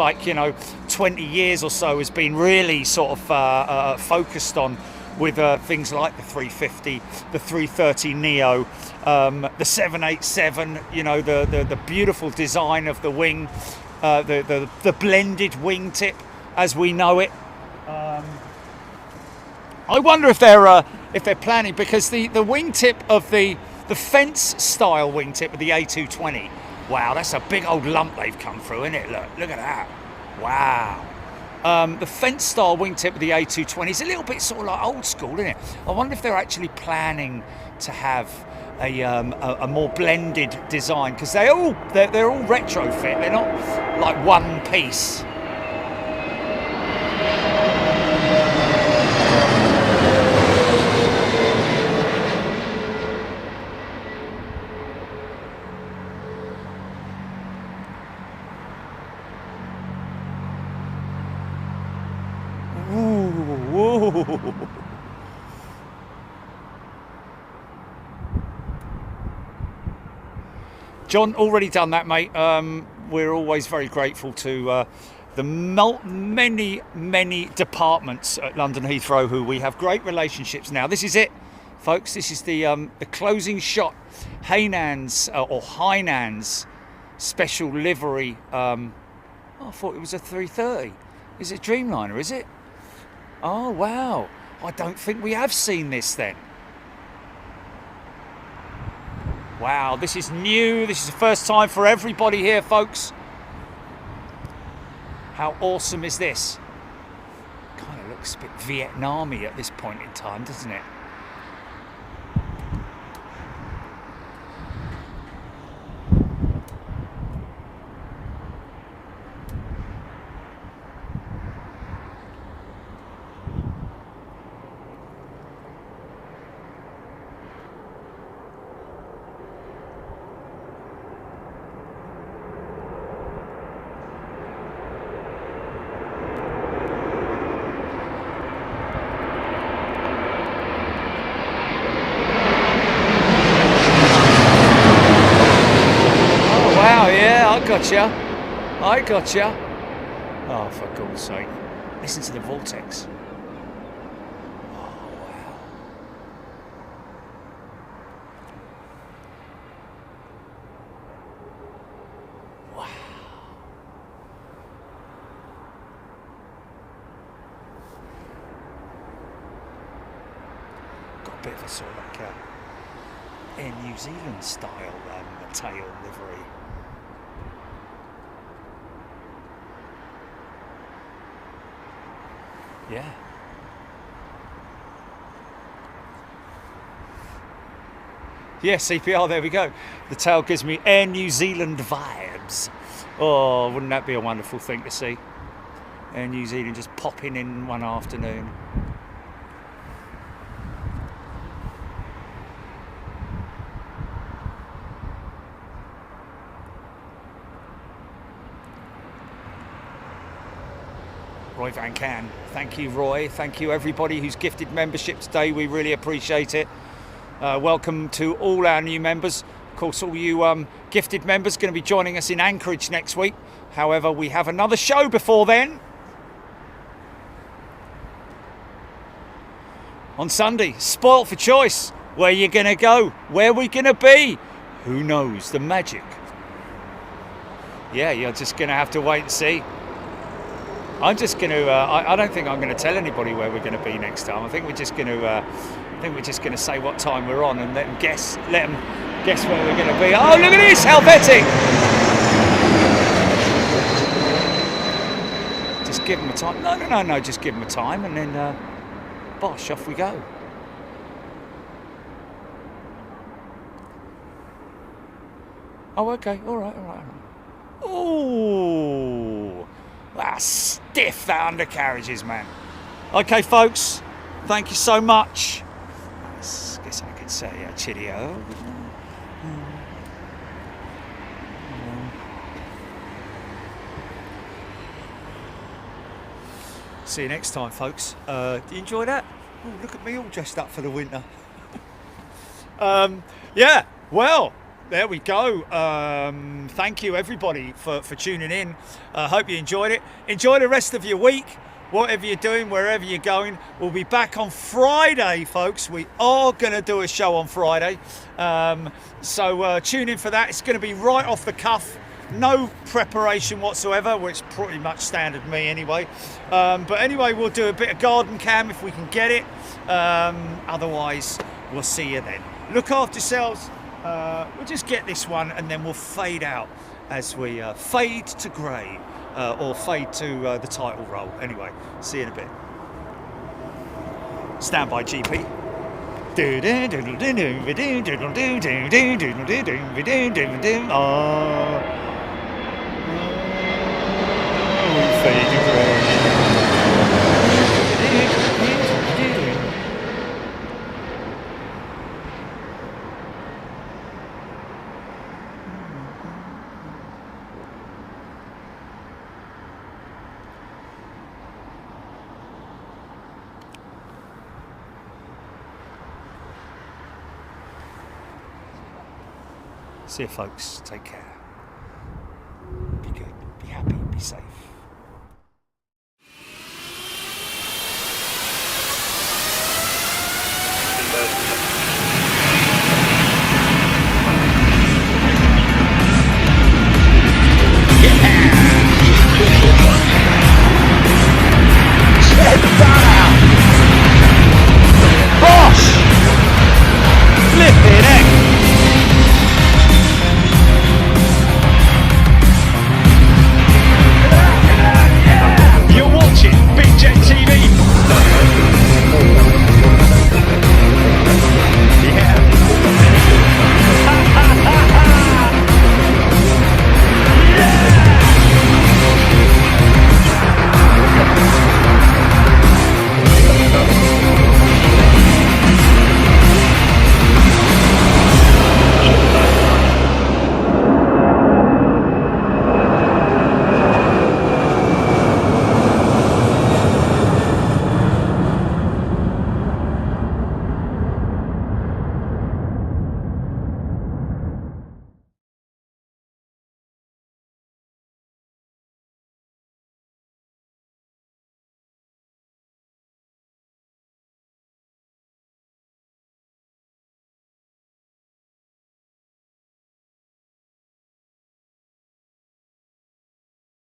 20 years or so has been really sort of focused on, with things like the 350, the 330 Neo, the 787, you know, the beautiful design of the wing, the blended wingtip as we know it. I wonder if they're planning, because the wingtip of the fence style wingtip of the A220, wow, that's a big old lump they've come through, isn't it? Look at that, wow. The fence style wingtip of the A220 is a little bit sort of like old school, isn't it? I wonder if they're actually planning to have a more blended design, because they're all retrofit. They're not like one piece. John, already done that, mate. We're always very grateful to the many departments at London Heathrow who we have great relationships now. This is it, folks. This is the closing shot. Hainan's special livery. I thought it was a 330. Is it Dreamliner? Is it? Oh wow! I don't think we have seen this then. Wow, this is new. This is the first time for everybody here, folks. How awesome is this? Kind of looks a bit Vietnam-y at this point in time, doesn't it? I gotcha. Oh, for God's sake. Listen to the vortex. Oh, wow. Wow. Got a bit of a sort of like Air New Zealand style tail livery. Yeah. Yeah, CPR, there we go. The tail gives me Air New Zealand vibes. Oh, wouldn't that be a wonderful thing to see? Air New Zealand just popping in one afternoon. Roy Van Can. Thank you, Roy. Thank you, everybody who's gifted membership today. We really appreciate it. Welcome to all our new members. Of course, all you gifted members are going to be joining us in Anchorage next week. However, we have another show before then. On Sunday, Spoilt for Choice. Where you going to go? Where we going to be? Who knows? The magic. Yeah, you're just going to have to wait and see. I'm just going to. I don't think I'm going to tell anybody where we're going to be next time. I think we're just going to. Say what time we're on and let them guess. Let them guess where we're going to be. Oh, look at this, Helvetic! Just give them a time. No. Just give them a time, and then, bosh, off we go. Oh, okay. All right. Ooh. That's stiff, that undercarriage is, man. Okay, folks, thank you so much. I guess I could say cheerio. See you next time, folks. Do you enjoy that? Oh, look at me all dressed up for the winter. Yeah, well, there we go. Thank you, everybody, for tuning in. Hope you enjoyed it. Enjoy the rest of your week. Whatever you're doing, wherever you're going. We'll be back on Friday, folks. We are going to do a show on Friday. So tune in for that. It's going to be right off the cuff. No preparation whatsoever, which pretty much standard me anyway. But anyway, we'll do a bit of garden cam if we can get it. Otherwise, we'll see you then. Look after yourselves. We'll just get this one and then we'll fade out as we fade to grey or fade to the title role. Anyway, see you in a bit. Stand by, GP. Fade to grey. See you, folks. Take care. Be good. Be happy. Be safe.